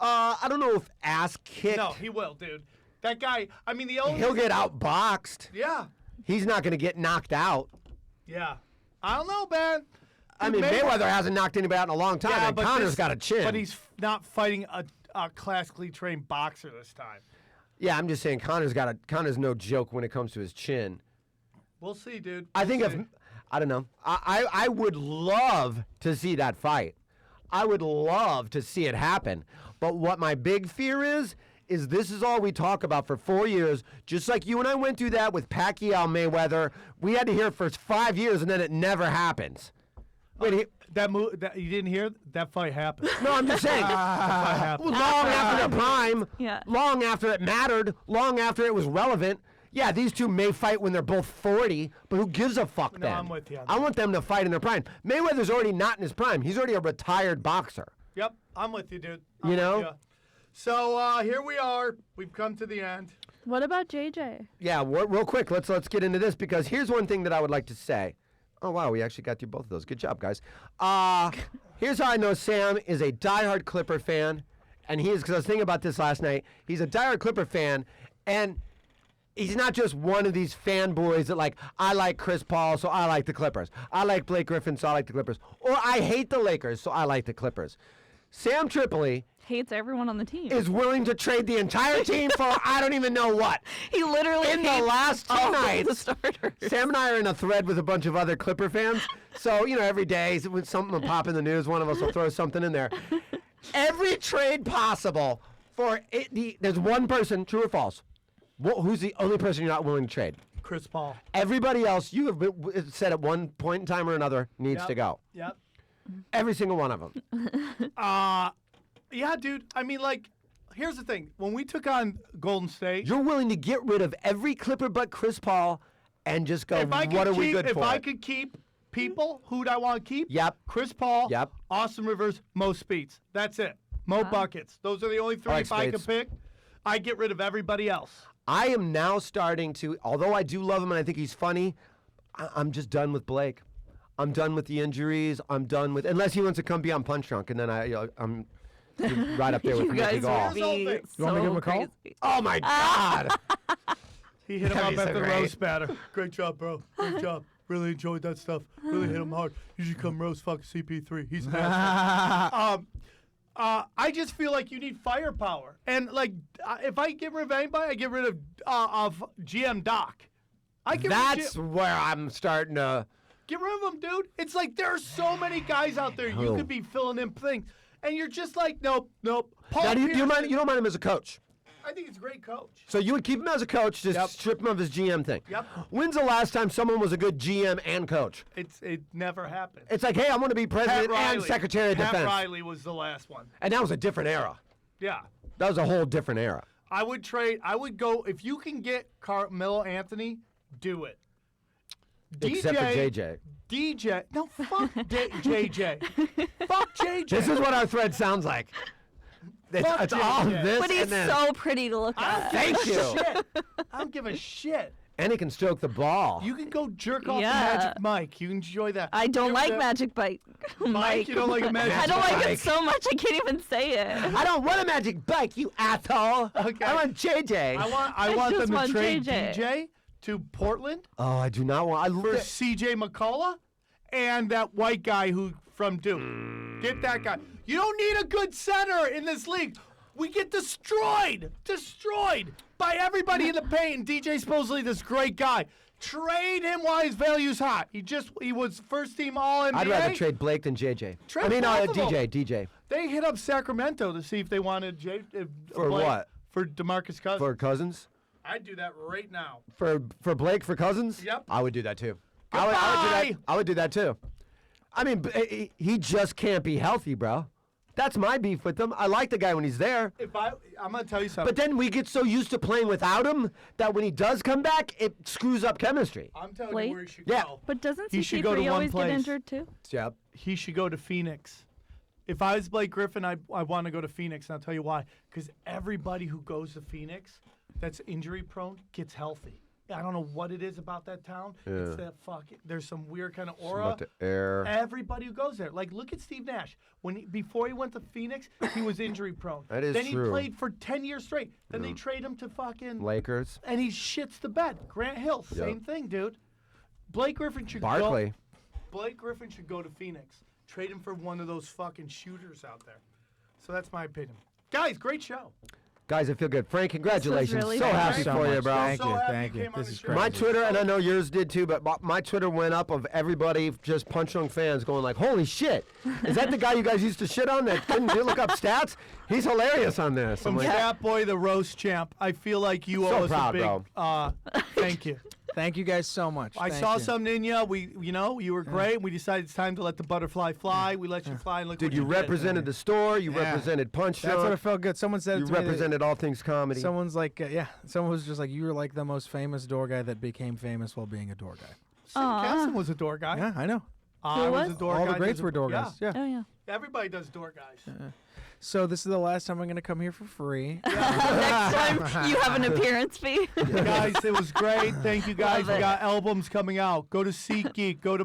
I don't know if ass kicked. No, he will, dude. That guy. I mean, the only. He'll get outboxed. Yeah, He's not going to get knocked out. yeah. I don't know, man. I mean, Mayweather hasn't knocked anybody out in a long time, and but Connor's this- got a chin. But he's not fighting a classically trained boxer this time. Yeah, I'm just saying Connor's no joke when it comes to his chin. We'll see, dude. I think We'll if see. I don't know. I would love to see that fight. I would love to see it happen. But what my big fear is this is all we talk about for 4 years. Just like you and I went through that with Pacquiao Mayweather. We had to hear it for 5 years, and then it never happens. Wait, that you didn't hear that fight happened. no, I'm just saying. That fight happened. Long after their prime, Yeah. long after it mattered, long after it was relevant. Yeah, these two may fight when they're both 40, but who gives a fuck No, then? I'm with you on I that. want them to fight in their prime. Mayweather's already not in his prime. He's already a retired boxer. Yep, I'm with you, dude. You know? ya. So here we are. We've come to the end. What about JJ? Yeah, real quick, let's get into this because here's one thing that I would like to say. Oh wow, we actually got through both of those. Good job, guys. Here's how I know Sam is a diehard Clipper fan, and he is because I was thinking about this last night. He's a diehard Clipper fan, and he's not just one of these fanboys that like, I like Chris Paul, so I like the Clippers. I like Blake Griffin, so I like the Clippers. Or I hate the Lakers, so I like the Clippers. Sam Tripoli Hates everyone on the team. is willing to trade the entire team for I don't even know what. He literally In the hates last 2 all of the nights, starters. Sam and I are in a thread with a bunch of other Clipper fans. So, every day when something will pop in the news, one of us will throw something in there. Every trade possible for it, there's one person, true or false, who's the only person you're not willing to trade? Chris Paul. Everybody else, you have said at one point in time or another, needs to go. Yep. Every single one of them. Yeah, dude. I mean, like, here's the thing. When we took on Golden State, You're willing to get rid of every Clipper but Chris Paul and just go, what are we good if for? I could keep people, who'd I want to keep? Yep. Chris Paul, Yep. Austin Rivers, Mo Speeds. That's it. Mo Buckets. Those are the only three. like If I could Spades. pick, I get rid of everybody else. I am now starting to, although I do love him and I think he's funny, I'm just done with Blake. I'm done with the injuries. I'm done with, unless he wants to come be on Punch Drunk, and then I'm right up there with You Mickey guys Gall. would be You want me to so give him a call? crazy. Oh my God! He hit him That'd up be at so the great. roast batter. Great job, bro. Great job. Really enjoyed that stuff. Really hit him hard. You should come roast fucking CP3. He's an asshole. I just feel like you need firepower. And, like, if I get rid of anybody, I get rid of GM Doc. I get rid of That's where I'm starting to. Get rid of him, dude. It's like there are so many guys out there you Who? could be filling in things. And you're just like, nope. Paul Now, do you Pierce, don't mind him as a coach? I think he's a great coach. So you would keep him as a coach, just Yep. strip him of his GM thing. Yep. When's the last time someone was a good GM and coach? It never happened. It's like, hey, I want to be president and Secretary of Pat Defense. Riley was the last one. And that was a different era. Yeah. That was a whole different era. I would go, if you can get Carmelo Anthony, do it. Except for JJ. DJ. No, fuck JJ. Fuck JJ. This is what our thread sounds like. Fuck It's all JJ. this But he's and then. so pretty to look I at. don't give Thank a you. shit. I don't give a shit. And he can stroke the ball. You can go jerk off Yeah. to Magic Mike. You enjoy that. I don't Give like that- Magic Bite. Mike, you don't like a Magic I don't like Mike. it so much I can't even say it. I don't want a magic bike, you asshole. Okay. I want JJ. I want just them to want trade JJ. DJ to Portland Oh, I do not want. for CJ McCullough and that white guy who from Duke. Get that guy. You don't need a good center in this league. We get destroyed by everybody in the paint. And DJ supposedly this great guy. Trade him while his value's hot. He was first team All NBA. I'd rather trade Blake than JJ. Trade I mean, both of them. DJ. They hit up Sacramento to see if they wanted For Blake- what? For DeMarcus Cousins. For Cousins? I'd do that right now. For Blake for Cousins? Yep. I would do that too. Goodbye. I would do that too. I mean, he just can't be healthy, bro. That's my beef with him. I like the guy when he's there. I'm gonna tell you something. But then we get so used to playing without him that when he does come back, it screws up chemistry. I'm telling Blake? you where he should Yeah. go. But doesn't He should go to CP3 one always place. get injured too? Yep. He should go to Phoenix. If I was Blake Griffin, I want to go to Phoenix, and I'll tell you why. Because everybody who goes to Phoenix that's injury prone gets healthy. I don't know what it is about that town. It's that there's some weird kind of aura. About the air. Everybody who goes there, like look at Steve Nash. Before he went to Phoenix, he was injury prone. That is then true. he played for 10 years straight. Then they trade him to fucking Lakers. and he shits the bed. Grant Hill, same thing, dude. Blake Griffin should Barkley. go. Blake Griffin should go to Phoenix. Trade him for one of those fucking shooters out there. So that's my opinion. Guys, great show. Guys, I feel good. Frank, congratulations. really so fun. happy Thank for you you, bro. Thank So you, happy thank you you. came on This the is show. crazy. My Twitter, and I know yours did too, but my Twitter went up of everybody just Punch Drunk fans going like, holy shit. Is that the guy you guys used to shit on that couldn't look up stats? He's hilarious on this. I'm From like, Fat Boy, the roast champ. I feel like you So owe us proud, a big. bro. Thank you. Thank you guys so much. I Thank saw you. something in you. You were great. We decided it's time to let the butterfly fly. We let you fly and look dude, what you did. represented the store. You Yeah. represented Punch That's what it Drunk. felt good. Someone said it You to me that- represented all things comedy. Someone's like, someone was just like, you were like the most famous door guy that became famous while being a door guy. Sid Casson was a door guy. Yeah, I know. I was was? a door All guy. the greats There's a- were door yeah. guys. Yeah. Oh yeah. Everybody does door guys. So this is the last time I'm going to come here for free. Next time you have an appearance fee. Guys, it was great. Thank you guys. Love We it. got albums coming out. Go to SeatGeek. Go to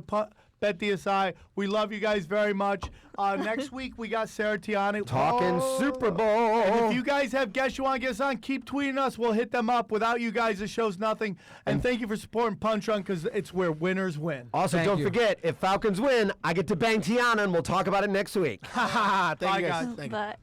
BetDSI. We love you guys very much. Next week, we got Sarah Tiani. Talking Super Bowl. And if you guys have guests you want to get us on, keep tweeting us. We'll hit them up. Without you guys, the show's nothing. And thank you for supporting Punch Drunk because it's where winners win. Also, Thank don't you. forget, if Falcons win, I get to bang Tiana, and we'll talk about it next week. Thank Bye, you guys. Thank you. But